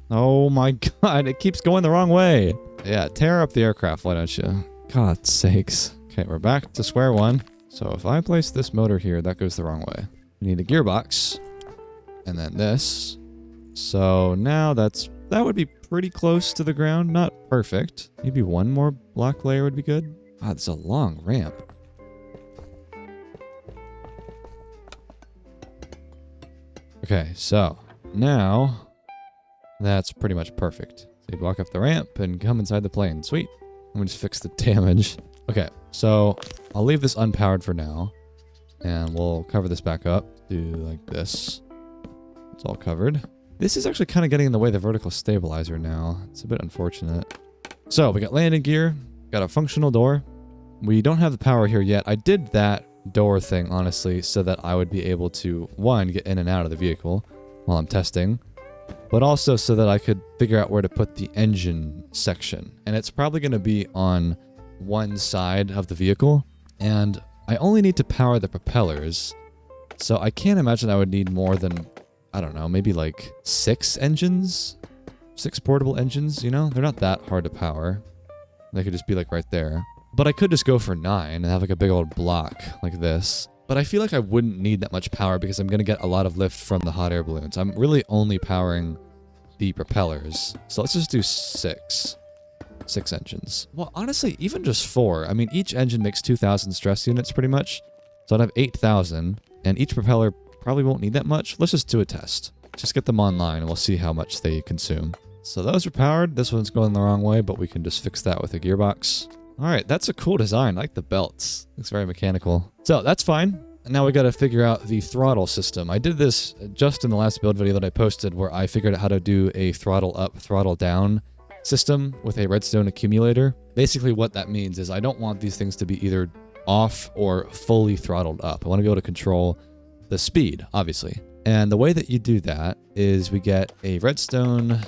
Oh my god, it keeps going the wrong way. Yeah, tear up the aircraft, why don't you? God's sakes. Okay, we're back to square one. So if I place this motor here, that goes the wrong way. We need a gearbox. And then this. So now that would be pretty close to the ground. Not perfect. Maybe one more block layer would be good. God, it's a long ramp. Okay, so now that's pretty much perfect. So you'd walk up the ramp and come inside the plane. Sweet. Let me just fix the damage. Okay, so I'll leave this unpowered for now. And we'll cover this back up. Do like this. It's all covered. This is actually kind of getting in the way of the vertical stabilizer now. It's a bit unfortunate. So we got landing gear. Got a functional door. We don't have the power here yet. I did that door thing, honestly, so that I would be able to, one, get in and out of the vehicle while I'm testing, but also so that I could figure out where to put the engine section. And it's probably going to be on one side of the vehicle, and I only need to power the propellers, so I can't imagine I would need more than, I don't know, maybe like 6 engines? 6 portable engines, you know? They're not that hard to power. They could just be like right there. But I could just go for 9 and have like a big old block like this. But I feel like I wouldn't need that much power because I'm going to get a lot of lift from the hot air balloons. I'm really only powering the propellers. So let's just do 6. 6 engines. Well, honestly, even just 4. I mean, each engine makes 2,000 stress units pretty much. So I'd have 8,000. And each propeller probably won't need that much. Let's just do a test. Just get them online and we'll see how much they consume. So those are powered. This one's going the wrong way, but we can just fix that with a gearbox. All right, that's a cool design. I like the belts. Looks very mechanical. So that's fine. And now we got to figure out the throttle system. I did this just in the last build video that I posted where I figured out how to do a throttle up, throttle down system with a redstone accumulator. Basically what that means is I don't want these things to be either off or fully throttled up. I want to be able to control the speed, obviously. And the way that you do that is we get a redstone,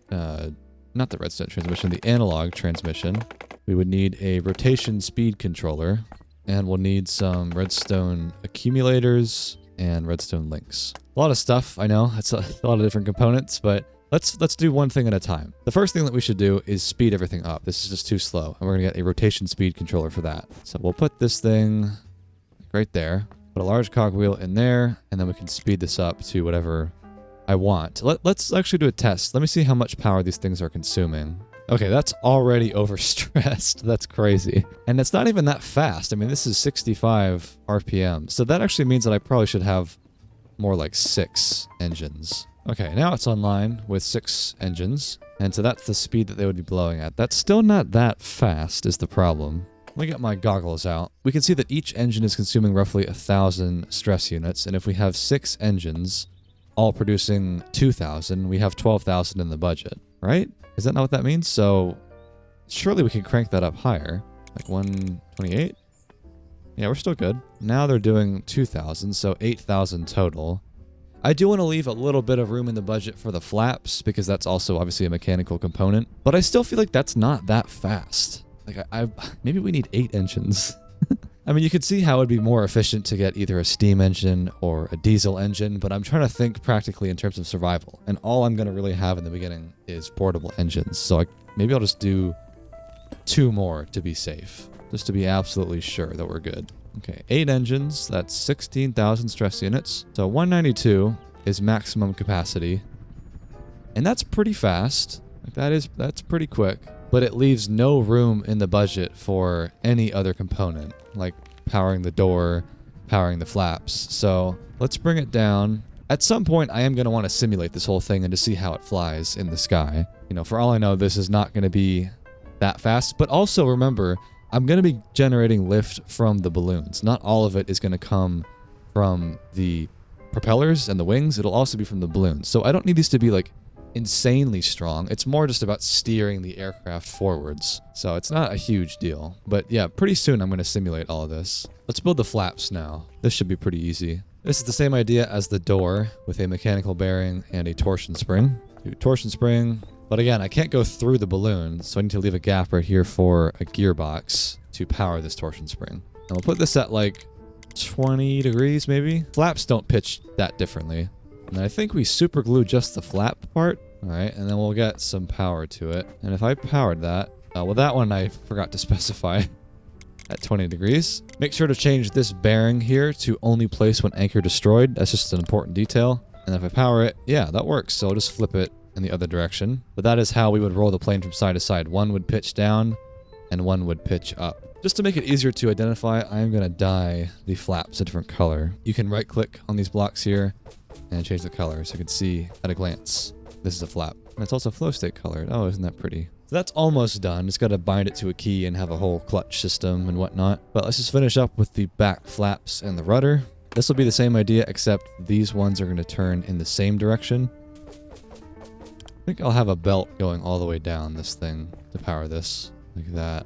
not the redstone transmission, the analog transmission. We would need a rotation speed controller, and we'll need some redstone accumulators and redstone links. A lot of stuff, I know. That's a lot of different components, but let's do one thing at a time. The first thing that we should do is speed everything up. This is just too slow, and we're gonna get a rotation speed controller for that. So we'll put this thing right there, put a large cogwheel in there, and then we can speed this up to whatever I want. Let's actually do a test. Let me see how much power these things are consuming. Okay, that's already overstressed. That's crazy. And it's not even that fast. I mean, this is 65 RPM. So that actually means that I probably should have more like 6 engines. Okay, now it's online with 6 engines. And so that's the speed that they would be blowing at. That's still not that fast is the problem. Let me get my goggles out. We can see that each engine is consuming roughly 1,000 stress units. And if we have 6 engines, all producing 2,000. We have 12,000 in the budget, right? Is that not what that means? So surely we can crank that up higher, like 128. Yeah, we're still good. Now they're doing 2,000, so 8,000 total. I do want to leave a little bit of room in the budget for the flaps because that's also obviously a mechanical component, but I still feel like that's not that fast. Like I maybe we need 8 engines. I mean, you could see how it would be more efficient to get either a steam engine or a diesel engine, but I'm trying to think practically in terms of survival. And all I'm going to really have in the beginning is portable engines. So maybe I'll just do 2 more to be safe, just to be absolutely sure that we're good. Okay, 8 engines, that's 16,000 stress units. So 192 is maximum capacity. And that's pretty fast. Like that's pretty quick. But it leaves no room in the budget for any other component, like powering the door, powering the flaps. So let's bring it down. At some point, I am going to want to simulate this whole thing and to see how it flies in the sky. You know, for all I know, this is not going to be that fast. But also remember, I'm going to be generating lift from the balloons. Not all of it is going to come from the propellers and the wings. It'll also be from the balloons. So I don't need these to be like insanely strong. It's more just about steering the aircraft forwards. So it's not a huge deal. But yeah, pretty soon I'm going to simulate all of this. Let's build the flaps now. This should be pretty easy. This is the same idea as the door with a mechanical bearing and a torsion spring. Do torsion spring. But again, I can't go through the balloon, so I need to leave a gap right here for a gearbox to power this torsion spring. And we'll put this at like 20 degrees maybe. Flaps don't pitch that differently. And I think we super glue just the flap part. All right, and then we'll get some power to it. And if I powered that, well, that one I forgot to specify at 20 degrees. Make sure to change this bearing here to only place when anchor destroyed. That's just an important detail. And if I power it, yeah, that works. So I'll just flip it in the other direction. But that is how we would roll the plane from side to side. One would pitch down and one would pitch up. Just to make it easier to identify, I am going to dye the flaps a different color. You can right click on these blocks here and change the color so you can see at a glance. This is a flap. And it's also flow state colored. Oh, isn't that pretty? So that's almost done. Just got to bind it to a key and have a whole clutch system and whatnot. But let's just finish up with the back flaps and the rudder. This will be the same idea, except these ones are going to turn in the same direction. I think I'll have a belt going all the way down this thing to power this. Like that.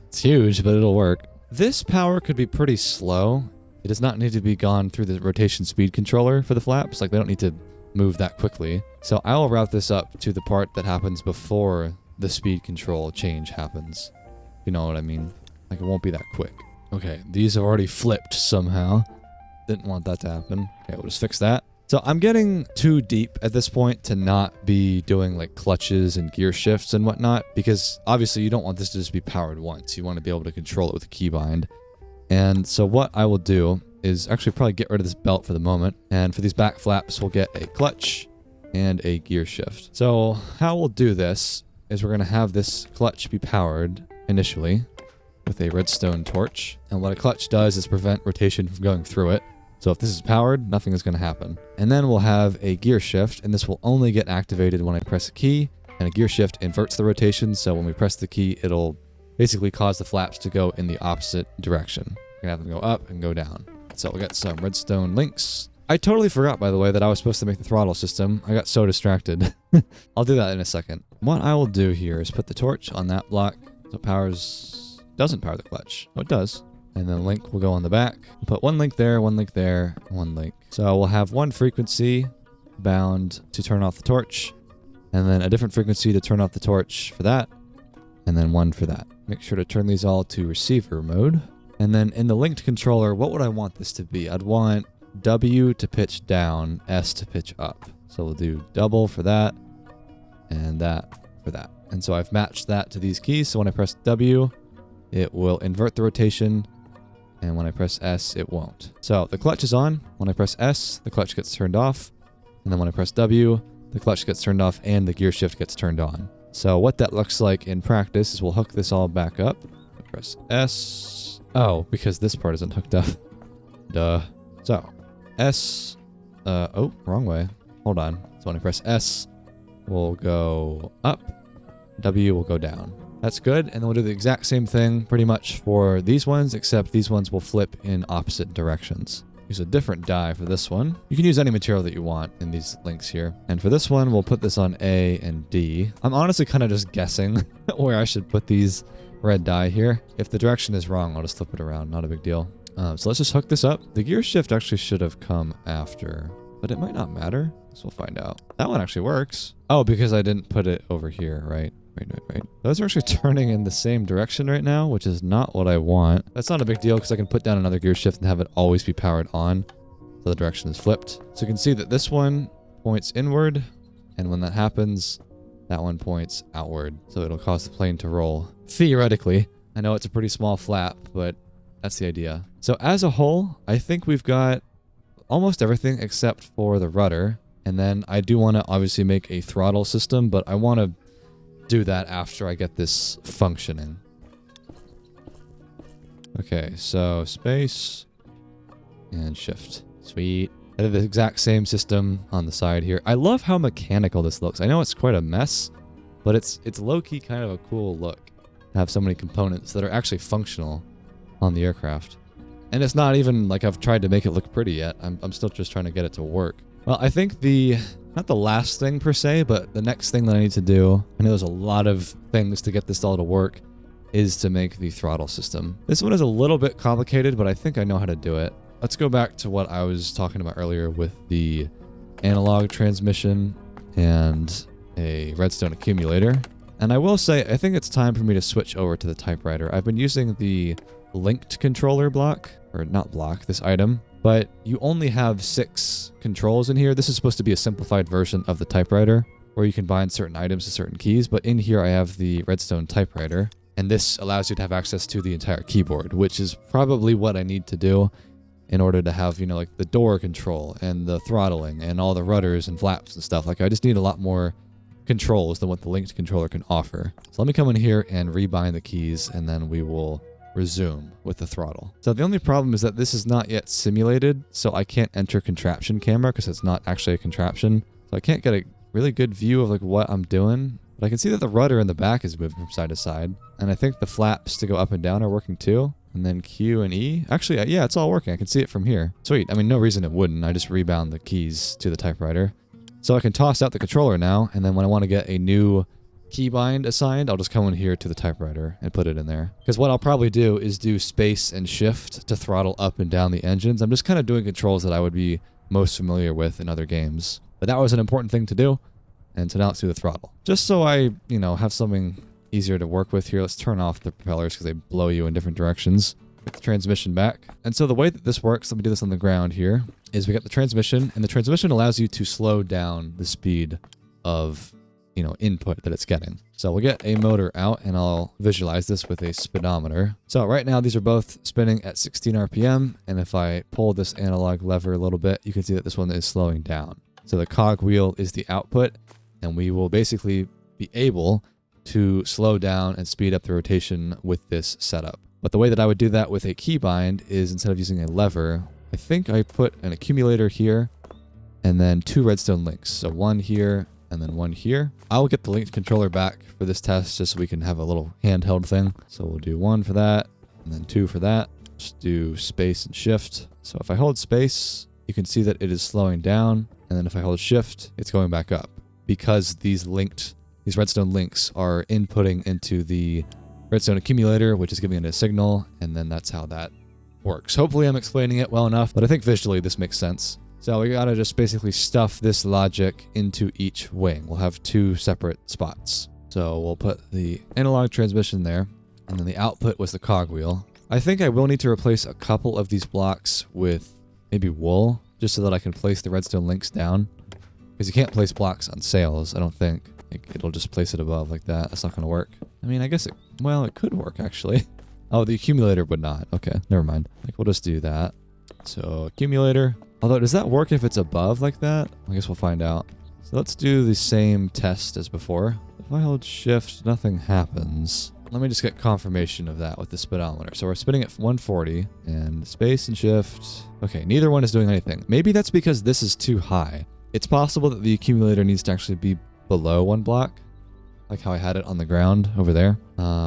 It's huge, but it'll work. This power could be pretty slow. It does not need to be gone through the rotation speed controller for the flaps. Like, they don't need to move that quickly. So I will route this up to the part that happens before the speed control change happens. You know what I mean? Like, it won't be that quick. Okay, these have already flipped somehow. Didn't want that to happen. Okay, we'll just fix that. So I'm getting too deep at this point to not be doing like clutches and gear shifts and whatnot, because obviously you don't want this to just be powered once. You want to be able to control it with a keybind. And so what I will do is actually probably get rid of this belt for the moment. And for these back flaps, we'll get a clutch and a gear shift. So how we'll do this is we're going to have this clutch be powered initially with a redstone torch. And what a clutch does is prevent rotation from going through it. So if this is powered, nothing is going to happen. And then we'll have a gear shift, and this will only get activated when I press a key. And a gear shift inverts the rotation, so when we press the key, it'll basically cause the flaps to go in the opposite direction. We're going to have them go up and go down. So we'll get some redstone links. I totally forgot, by the way, that I was supposed to make the throttle system. I got so distracted. I'll do that in a second. What I will do here is put the torch on that block. So it doesn't power the clutch. Oh, it does. And then link will go on the back. We'll put one link there, one link there, one link. So we'll have one frequency bound to turn off the torch, and then a different frequency to turn off the torch for that, and then one for that. Make sure to turn these all to receiver mode. And then in the linked controller, what would I want this to be? I'd want W to pitch down, S to pitch up. So we'll do double for that, and that for that. And so I've matched that to these keys, so when I press W, it will invert the rotation, and when I press S, it won't. So the clutch is on. When I press S, the clutch gets turned off. And then when I press W, the clutch gets turned off and the gear shift gets turned on. So what that looks like in practice is we'll hook this all back up. Press S. Oh, because this part isn't hooked up. Duh. So S. Oh, wrong way. Hold on. So when I press S, we'll go up. W will go down. That's good, and then we'll do the exact same thing pretty much for these ones, except these ones will flip in opposite directions. use a different die for this one. You can use any material that you want in these links here. And for this one, we'll put this on A and D. I'm honestly kind of just guessing where I should put these red die here. If the direction is wrong, I'll just flip it around. Not a big deal. So let's just hook this up. The gear shift actually should have come after, but it might not matter. So we'll find out. That one actually works. Oh, because I didn't put it over here, right? Right. Those are actually turning in the same direction right now, which is not what I want. That's not a big deal because I can put down another gear shift and have it always be powered on. So the direction is flipped. So you can see that this one points inward. And when that happens, that one points outward. So it'll cause the plane to roll. Theoretically. I know it's a pretty small flap, but that's the idea. So as a whole, I think we've got almost everything except for the rudder. And then I do want to obviously make a throttle system, but I want to do that after I get this functioning. Okay, so space and shift. Sweet. I did the exact same system on the side here. I love how mechanical this looks. I know it's quite a mess, but it's low-key kind of a cool look to have so many components that are actually functional on the aircraft. And it's not even like I've tried to make it look pretty yet. I'm still just trying to get it to work. Well, I think not the last thing per se, but the next thing that I need to do, I know there's a lot of things to get this all to work, is to make the throttle system. This one is a little bit complicated, but I think I know how to do it. Let's go back to what I was talking about earlier with the analog transmission and a redstone accumulator. And I will say, I think it's time for me to switch over to the typewriter. I've been using the linked controller block, or not block, this item, but you only have 6 controls in here. This is supposed to be a simplified version of the typewriter, where you can bind certain items to certain keys, but in here I have the redstone typewriter, and this allows you to have access to the entire keyboard, which is probably what I need to do in order to have, like the door control and the throttling and all the rudders and flaps and stuff. Like, I just need a lot more controls than what the linked controller can offer. So let me come in here and rebind the keys, and then we will resume with the throttle. So the only problem is that this is not yet simulated, so I can't enter contraption camera because it's not actually a contraption. So I can't get a really good view of like what I'm doing, but I can see that the rudder in the back is moving from side to side, and I think the flaps to go up and down are working too. And then Q and E. Actually, yeah, it's all working. I can see it from here. Sweet. I mean, no reason it wouldn't. I just rebound the keys to the typewriter. So I can toss out the controller now, and then when I want to get a new keybind assigned, I'll just come in here to the typewriter and put it in there. Because what I'll probably do is do space and shift to throttle up and down the engines. I'm just kind of doing controls that I would be most familiar with in other games. But that was an important thing to do. And so now let's do the throttle. Just so I, have something easier to work with here, let's turn off the propellers because they blow you in different directions. Get the transmission back. And so the way that this works, let me do this on the ground here, is we got the transmission, and the transmission allows you to slow down the speed of input that it's getting. So we'll get a motor out, and I'll visualize this with a speedometer. So right now these are both spinning at 16 RPM, and if I pull this analog lever a little bit, you can see that this one is slowing down. So the cog wheel is the output, and we will basically be able to slow down and speed up the rotation with this setup. But the way that I would do that with a keybind is, instead of using a lever, I think I put an accumulator here and then 2 redstone links. So one here and then one here. I'll get the linked controller back for this test just so we can have a little handheld thing. So we'll do 1 for that and then 2 for that. Just do space and shift. So if I hold space, you can see that it is slowing down. And then if I hold shift, it's going back up, because these redstone links are inputting into the redstone accumulator, which is giving it a signal, and then that's how that works. Hopefully I'm explaining it well enough, but I think visually this makes sense. So we gotta just basically stuff this logic into each wing. We'll have 2 separate spots. So we'll put the analog transmission there, and then the output was the cogwheel. I think I will need to replace a couple of these blocks with maybe wool, just so that I can place the redstone links down, because you can't place blocks on sails, I don't think. It'll just place it above like that. That's not going to work. I mean, I guess it could work, actually. Oh, the accumulator would not. Okay, never mind. We'll just do that. So, accumulator. Although, does that work if it's above like that? I guess we'll find out. So, let's do the same test as before. If I hold shift, nothing happens. Let me just get confirmation of that with the speedometer. So, we're spinning at 140, and space and shift. Okay, neither one is doing anything. Maybe that's because this is too high. It's possible that the accumulator needs to actually be below 1 block, like how I had it on the ground over there,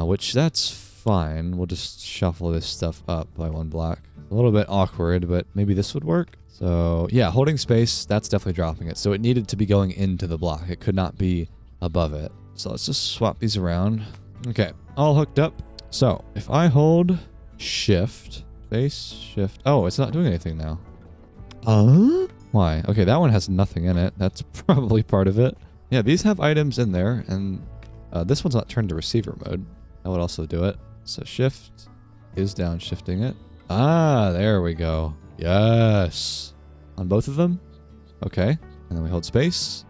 which that's fine. We'll just shuffle this stuff up by 1 block. a little bit awkward, but maybe this would work. So yeah, holding space, that's definitely dropping it. So it needed to be going into the block. It could not be above it. So let's just swap these around. Okay, all hooked up. So if I hold shift, space, shift. Oh, it's not doing anything now. Why? Okay, that one has nothing in it. That's probably part of it. Yeah, these have items in there, and this one's not turned to receiver mode. That would also do it. So shift is downshifting it. Ah, there we go. Yes. On both of them? Okay. And then we hold space.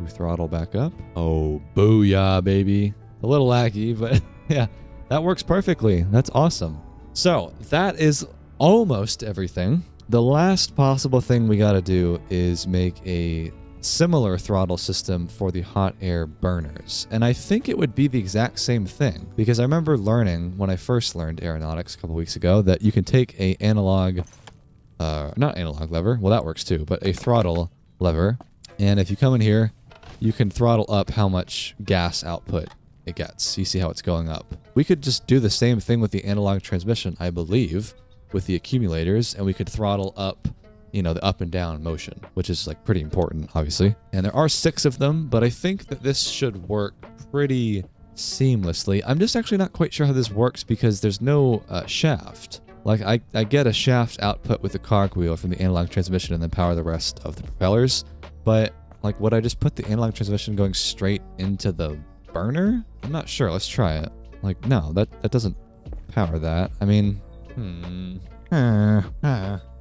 We throttle back up. Oh, booyah, baby. A little laggy, but yeah, that works perfectly. That's awesome. So that is almost everything. The last possible thing we got to do is make a similar throttle system for the hot air burners. And I think it would be the exact same thing, because I remember learning when I first learned aeronautics a couple weeks ago that you can take a analog, not analog lever, well that works too, but a throttle lever. And if you come in here, you can throttle up how much gas output it gets. You see how it's going up. We could just do the same thing with the analog transmission, I believe, with the accumulators, and we could throttle up, you know, the up and down motion, which is like pretty important, obviously. And there are 6 of them, but I think that this should work pretty seamlessly. I'm just actually not quite sure how this works because there's no shaft. Like I get a shaft output with the cogwheel from the analog transmission and then power the rest of the propellers. But like, would I just put the analog transmission going straight into the burner? I'm not sure. Let's try it. Like, no, that doesn't power that. I mean, well,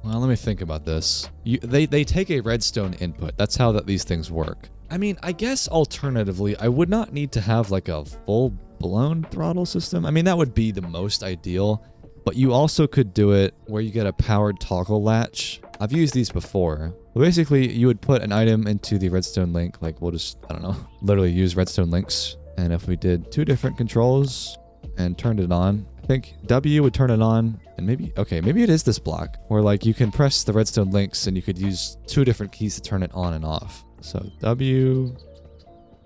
let me think about this. They take a redstone input. That's how these things work. I mean, I guess alternatively, I would not need to have like a full-blown throttle system. I mean, that would be the most ideal, but you also could do it where you get a powered toggle latch. I've used these before. But basically, you would put an item into the redstone link, like we'll just, I don't know, literally use redstone links. And if we did 2 different controls and turned it on, I think W would turn it on, and maybe it is this block, where like you can press the redstone links and you could use 2 different keys to turn it on and off. So W,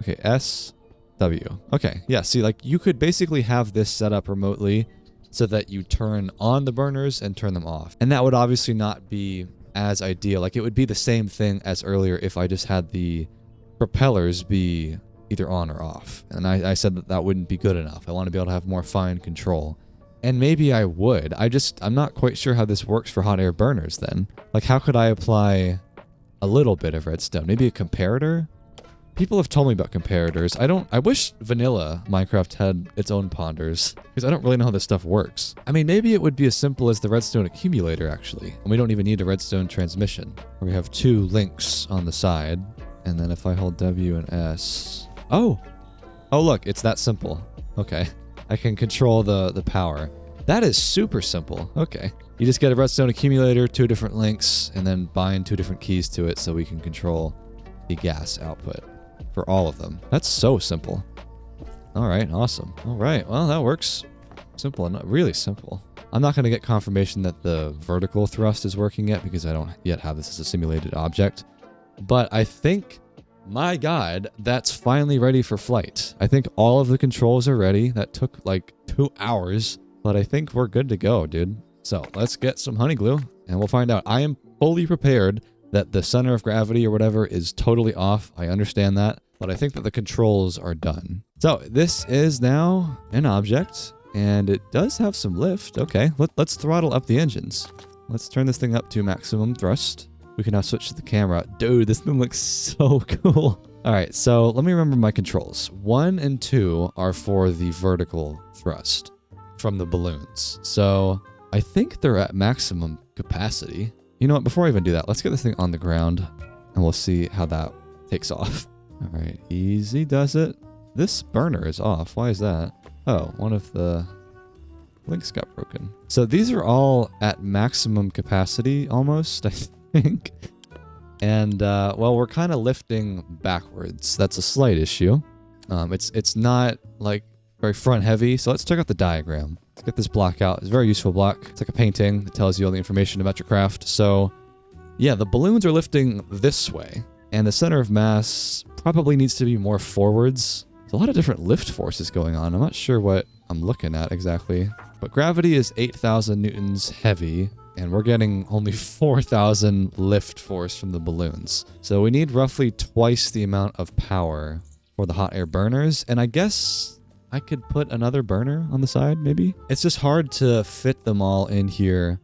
okay, S, W. Okay, yeah, see, like you could basically have this set up remotely so that you turn on the burners and turn them off. And that would obviously not be as ideal. Like it would be the same thing as earlier if I just had the propellers be either on or off. And I said that wouldn't be good enough. I want to be able to have more fine control. And maybe I would. I'm not quite sure how this works for hot air burners then. Like how could I apply a little bit of redstone? Maybe a comparator? People have told me about comparators. I wish vanilla Minecraft had its own ponders, because I don't really know how this stuff works. I mean, maybe it would be as simple as the redstone accumulator, actually. And we don't even need a redstone transmission, where we have 2 links on the side. And then if I hold W and S... Oh, look, it's that simple. Okay. I can control the power. That is super simple. Okay. You just get a redstone accumulator, 2 different links, and then bind 2 different keys to it so we can control the gas output for all of them. That's so simple. All right, awesome. All right, well, that works. Simple and really simple. I'm not going to get confirmation that the vertical thrust is working yet because I don't yet have this as a simulated object. But I think, my God, that's finally ready for flight. I think all of the controls are ready. That took like 2 hours, but I think we're good to go, dude. So let's get some honey glue and we'll find out. I am fully prepared that the center of gravity or whatever is totally off. I understand that, but I think that the controls are done. So this is now an object and it does have some lift. Okay, let's throttle up the engines. Let's turn this thing up to maximum thrust. We can now switch to the camera. Dude, this thing looks so cool. All right, so let me remember my controls. 1 and 2 are for the vertical thrust from the balloons. So I think they're at maximum capacity. You know what, before I even do that, let's get this thing on the ground and we'll see how that takes off. All right, easy does it. This burner is off. Why is that? Oh, one of the links got broken. So these are all at maximum capacity almost, I think. And, well, we're kind of lifting backwards. That's a slight issue. It's not, like, very front heavy. So let's check out the diagram. Let's get this block out. It's a very useful block. It's like a painting. It tells you all the information about your craft. So, yeah, the balloons are lifting this way. And the center of mass probably needs to be more forwards. There's a lot of different lift forces going on. I'm not sure what I'm looking at exactly. But gravity is 8,000 newtons heavy. and we're getting only 4,000 lift force from the balloons. So we need roughly twice the amount of power for the hot air burners, and I guess I could put another burner on the side, maybe? It's just hard to fit them all in here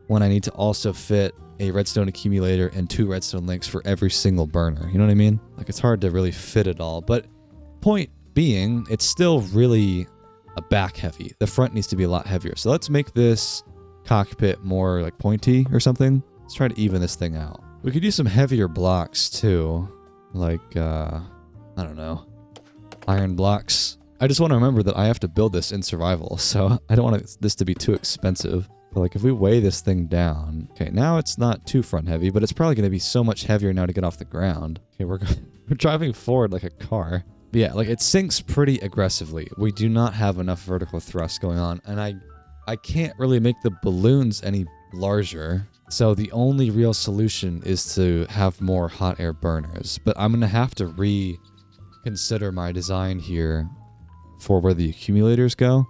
when I need to also fit a redstone accumulator and 2 redstone links for every single burner. You know what I mean? Like, it's hard to really fit it all. But point being, it's still really a back heavy. The front needs to be a lot heavier. So let's make this cockpit more like pointy or something. Let's try to even this thing out. We could use some heavier blocks too. Like, I don't know, iron blocks. I just want to remember that I have to build this in survival, so I don't want this to be too expensive. But like if we weigh this thing down, okay, now it's not too front heavy, but it's probably going to be so much heavier now to get off the ground. Okay, we're driving forward like a car. But yeah, like it sinks pretty aggressively. We do not have enough vertical thrust going on, and I can't really make the balloons any larger. So the only real solution is to have more hot air burners. But I'm going to have to reconsider my design here for where the accumulators go.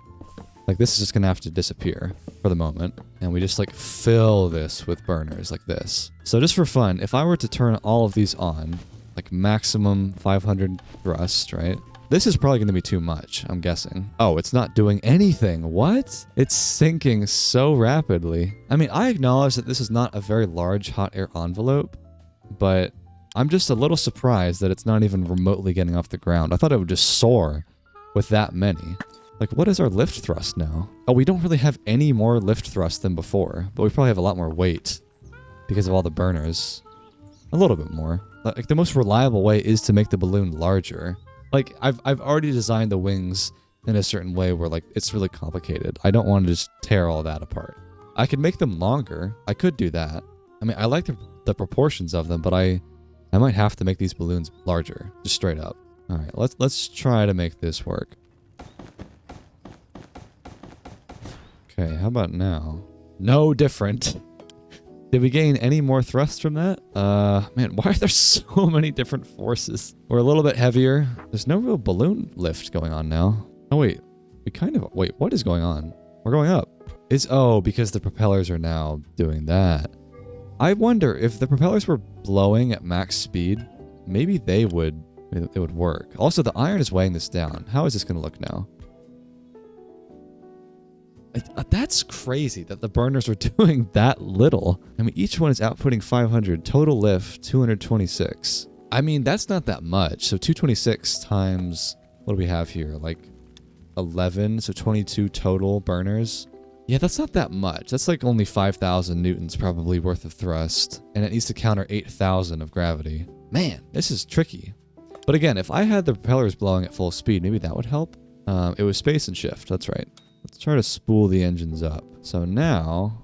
Like this is just going to have to disappear for the moment. And we just like fill this with burners like this. So just for fun, if I were to turn all of these on, like maximum 500 thrust, right? This is probably going to be too much, I'm guessing. Oh, it's not doing anything. What? It's sinking so rapidly. I mean, I acknowledge that this is not a very large hot air envelope, but I'm just a little surprised that it's not even remotely getting off the ground. I thought it would just soar with that many. Like, what is our lift thrust now? Oh, we don't really have any more lift thrust than before, but we probably have a lot more weight because of all the burners. A little bit more. Like, the most reliable way is to make the balloon larger. Like, I've already designed the wings in a certain way where, like, it's really complicated. I don't want to just tear all that apart. I could make them longer. I could do that. I mean, I like the proportions of them, but I might have to make these balloons larger, just straight up. All right, let's try to make this work. Okay, how about now? No different. Did we gain any more thrust from that? Man, why are there so many different forces? We're a little bit heavier. There's no real balloon lift going on now. Oh, wait. Wait, what is going on? We're going up. Oh, because the propellers are now doing that. I wonder if the propellers were blowing at max speed, maybe it would work. Also, the iron is weighing this down. How is this going to look now? That's crazy that the burners are doing that little. I mean, each one is outputting 500. Total lift, 226. I mean, that's not that much. So 226 times, what do we have here? Like 11, so 22 total burners. Yeah, that's not that much. That's like only 5,000 newtons probably worth of thrust. And it needs to counter 8,000 of gravity. Man, this is tricky. But again, if I had the propellers blowing at full speed, maybe that would help. It was space and shift. That's right. Let's try to spool the engines up. So now,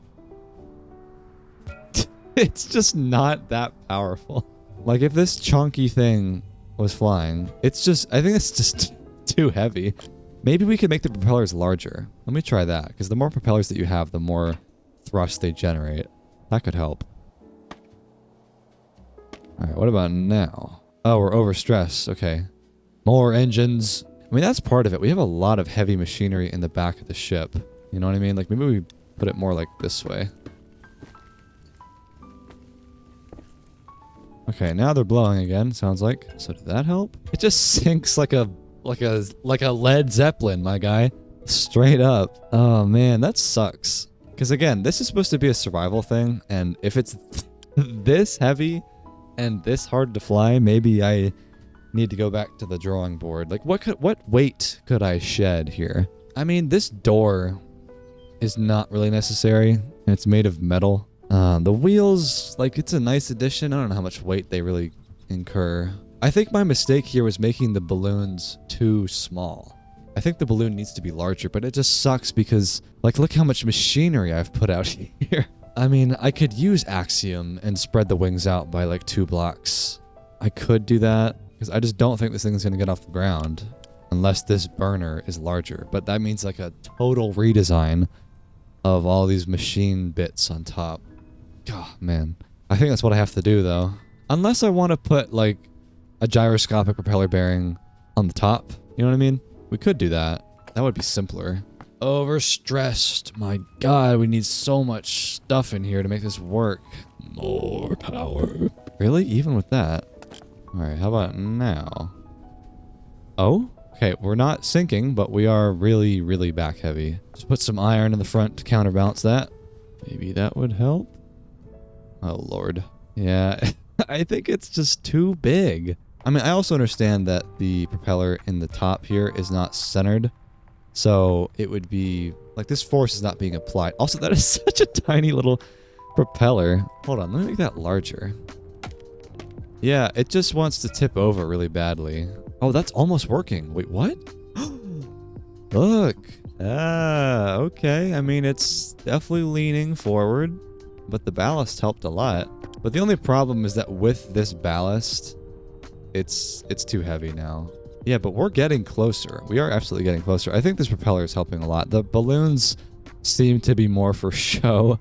it's just not that powerful. Like if this chunky thing was flying, I think it's just too heavy. Maybe we could make the propellers larger. Let me try that, because the more propellers that you have, the more thrust they generate. That could help. All right, what about now? Oh, we're overstressed. Okay. More engines. I mean, that's part of it. We have a lot of heavy machinery in the back of the ship. You know what I mean? Like, maybe we put it more like this way. Okay, now they're blowing again, sounds like. So did that help? It just sinks like a Led Zeppelin, my guy. Straight up. Oh, man, that sucks. Because, again, this is supposed to be a survival thing, and if it's this heavy and this hard to fly, maybe I need to go back to the drawing board. Like, what weight could I shed here? I mean, this door is not really necessary, and it's made of metal. The wheels, like, it's a nice addition. I don't know how much weight they really incur. I think my mistake here was making the balloons too small. I think the balloon needs to be larger, but it just sucks because, like, look how much machinery I've put out here. I mean, I could use Axiom and spread the wings out by, like, 2 blocks. I could do that. Because I just don't think this thing is going to get off the ground unless this burner is larger. But that means like a total redesign of all these machine bits on top. God, man. I think that's what I have to do, though. Unless I want to put like a gyroscopic propeller bearing on the top. You know what I mean? We could do that. That would be simpler. overstressed. My God, we need so much stuff in here to make this work. More power. Really? Even with that? All right, how about now? Oh, okay, we're not sinking, but we are really, really back heavy. Just put some iron in the front to counterbalance that. Maybe that would help? Oh, Lord. Yeah, I think it's just too big. I mean, I also understand that the propeller in the top here is not centered. So it would be like this force is not being applied. Also, that is such a tiny little propeller. Hold on, let me make that larger. Yeah, it just wants to tip over really badly. Oh, that's almost working. Wait, what? Look. Ah, okay. I mean, it's definitely leaning forward, but the ballast helped a lot. But the only problem is that with this ballast, it's too heavy now. Yeah, but we're getting closer. We are absolutely getting closer. I think this propeller is helping a lot. The balloons seem to be more for show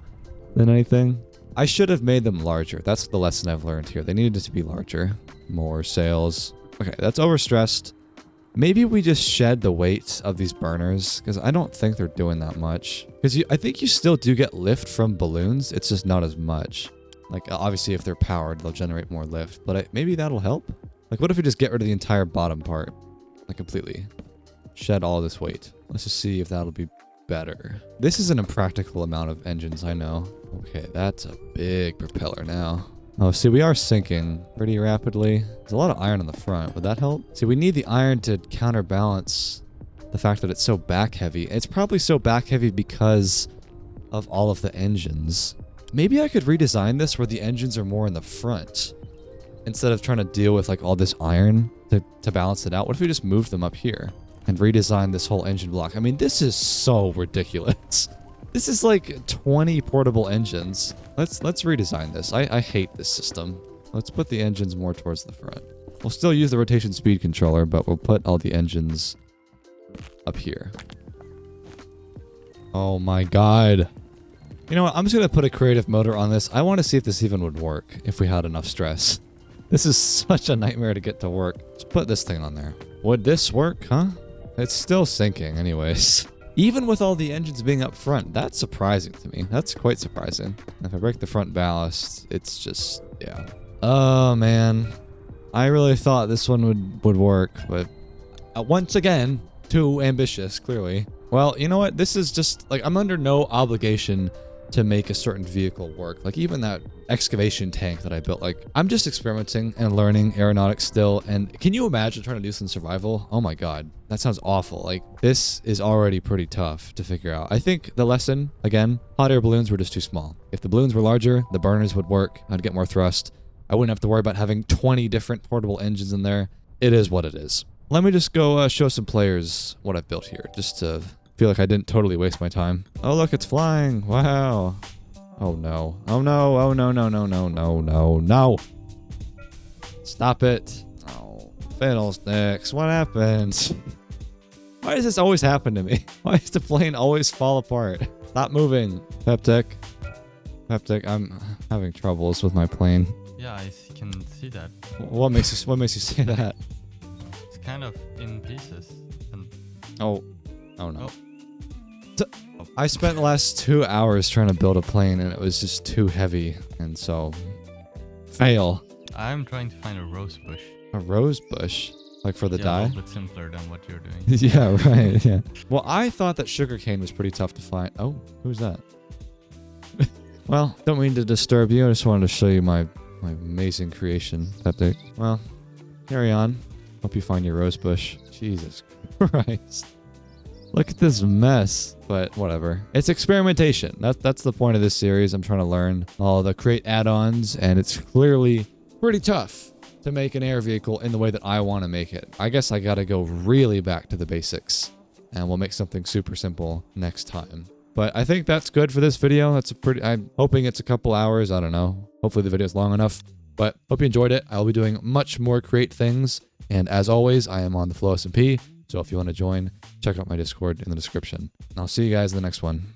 than anything. I should have made them larger. That's the lesson I've learned here. They needed to be larger. More sails. Okay, that's overstressed. Maybe we just shed the weight of these burners, because I don't think they're doing that much. Because I think you still do get lift from balloons. It's just not as much. Like, obviously, if they're powered, they'll generate more lift. But maybe that'll help? Like, what if we just get rid of the entire bottom part? Like, completely. Shed all this weight. Let's just see if that'll be better. This is an impractical amount of engines, I know. Okay, that's a big propeller now. Oh, see, we are sinking pretty rapidly. There's a lot of iron on the front. Would that help? See, we need the iron to counterbalance the fact that it's so back heavy. It's probably so back heavy because of all of the engines. Maybe I could redesign this where the engines are more in the front instead of trying to deal with like all this iron to balance it out. What if we just moved them up here and redesign this whole engine block? I mean, this is so ridiculous. This is like 20 portable engines. Let's redesign this. I hate this system. Let's put the engines more towards the front. We'll still use the rotation speed controller, but we'll put all the engines up here. Oh my God. You know what? I'm just going to put a creative motor on this. I want to see if this even would work if we had enough stress. This is such a nightmare to get to work. Let's put this thing on there. Would this work, huh? It's still sinking anyways. Even with all the engines being up front, that's surprising to me. That's quite surprising. If I break the front ballast, it's just, yeah. Oh, man. I really thought this one would work, but once again, too ambitious, clearly. Well, you know what? This is just, like, I'm under no obligation to make a certain vehicle work. Like, even that excavation tank that I built, like, I'm just experimenting and learning aeronautics still. And can you imagine trying to do this in survival? Oh my God, that sounds awful. Like, this is already pretty tough to figure out. I think the lesson, again, hot air balloons were just too small. If the balloons were larger, the burners would work. I'd get more thrust. I wouldn't have to worry about having 20 different portable engines in there. It is what it is. Let me just go show some players what I've built here, just to feel like I didn't totally waste my time. Oh, look, it's flying. Wow. Oh, no. Oh, no. Oh, no, no, no, no, no, no, no. Stop it. Oh, fiddlesticks. What happened? Why does this always happen to me? Why does the plane always fall apart? Stop moving. Peptic. Peptic, I'm having troubles with my plane. Yeah, I can see that. What makes you say that? It's kind of in pieces. And Oh no. Oh. I spent the last 2 hours trying to build a plane and it was just too heavy, and so fail. I'm trying to find a rose bush. A rose bush? Like for the A dye? little bit simpler than what you're doing. Yeah, right, yeah. Well, I thought that sugarcane was pretty tough to find. Oh, who's that? Well, don't mean to disturb you. I just wanted to show you my amazing creation. Update. Well, carry on. Hope you find your rose bush. Jesus Christ. Look at this mess, but whatever. It's experimentation. That's the point of this series. I'm trying to learn all the create add-ons, and it's clearly pretty tough to make an air vehicle in the way that I want to make it. I guess I got to go really back to the basics, and we'll make something super simple next time. But I think that's good for this video. I'm hoping it's a couple hours. I don't know. Hopefully the video's long enough, but hope you enjoyed it. I'll be doing much more create things, and as always, I am on the Flow SMP. So if you want to join, check out my Discord in the description. And I'll see you guys in the next one.